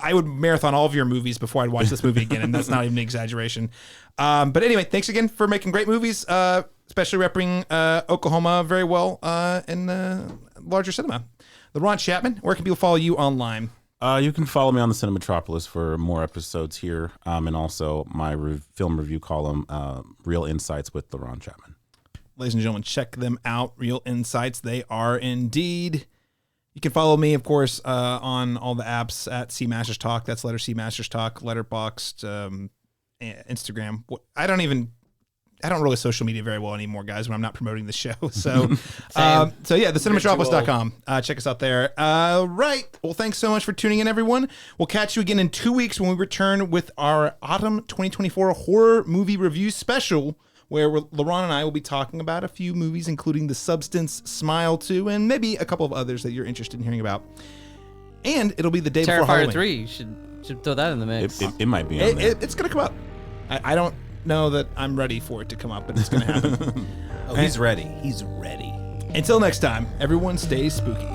I would marathon all of your movies before I'd watch this movie again, and that's not even an exaggeration. But anyway, thanks again for making great movies, especially repping Oklahoma very well in larger cinema. LaRon Chapman, where can people follow you online? You can follow me on the Cinematropolis for more episodes here, and also my film review column, Real Insights with LaRon Chapman. Ladies and gentlemen, check them out. Real Insights. They are indeed. You can follow me, of course, on all the apps at C Masters Talk. That's letter C Masters Talk, Letterboxd, Instagram. I don't really social media very well anymore, guys, when I'm not promoting the show. So, yeah, thecinematropolis.com. Check us out there. Right. Well, thanks so much for tuning in, everyone. We'll catch you again in 2 weeks when we return with our autumn 2024 horror movie review special, where LaRon and I will be talking about a few movies, including The Substance, Smile 2, and maybe a couple of others that you're interested in hearing about. And it'll be the day before Terrifier Halloween. 3. You should Should throw that in the mix. It might be on there. It's gonna come up. I don't know that I'm ready for it to come up, but it's gonna happen. Oh, he's ready. He's ready. Until next time, everyone stay spooky.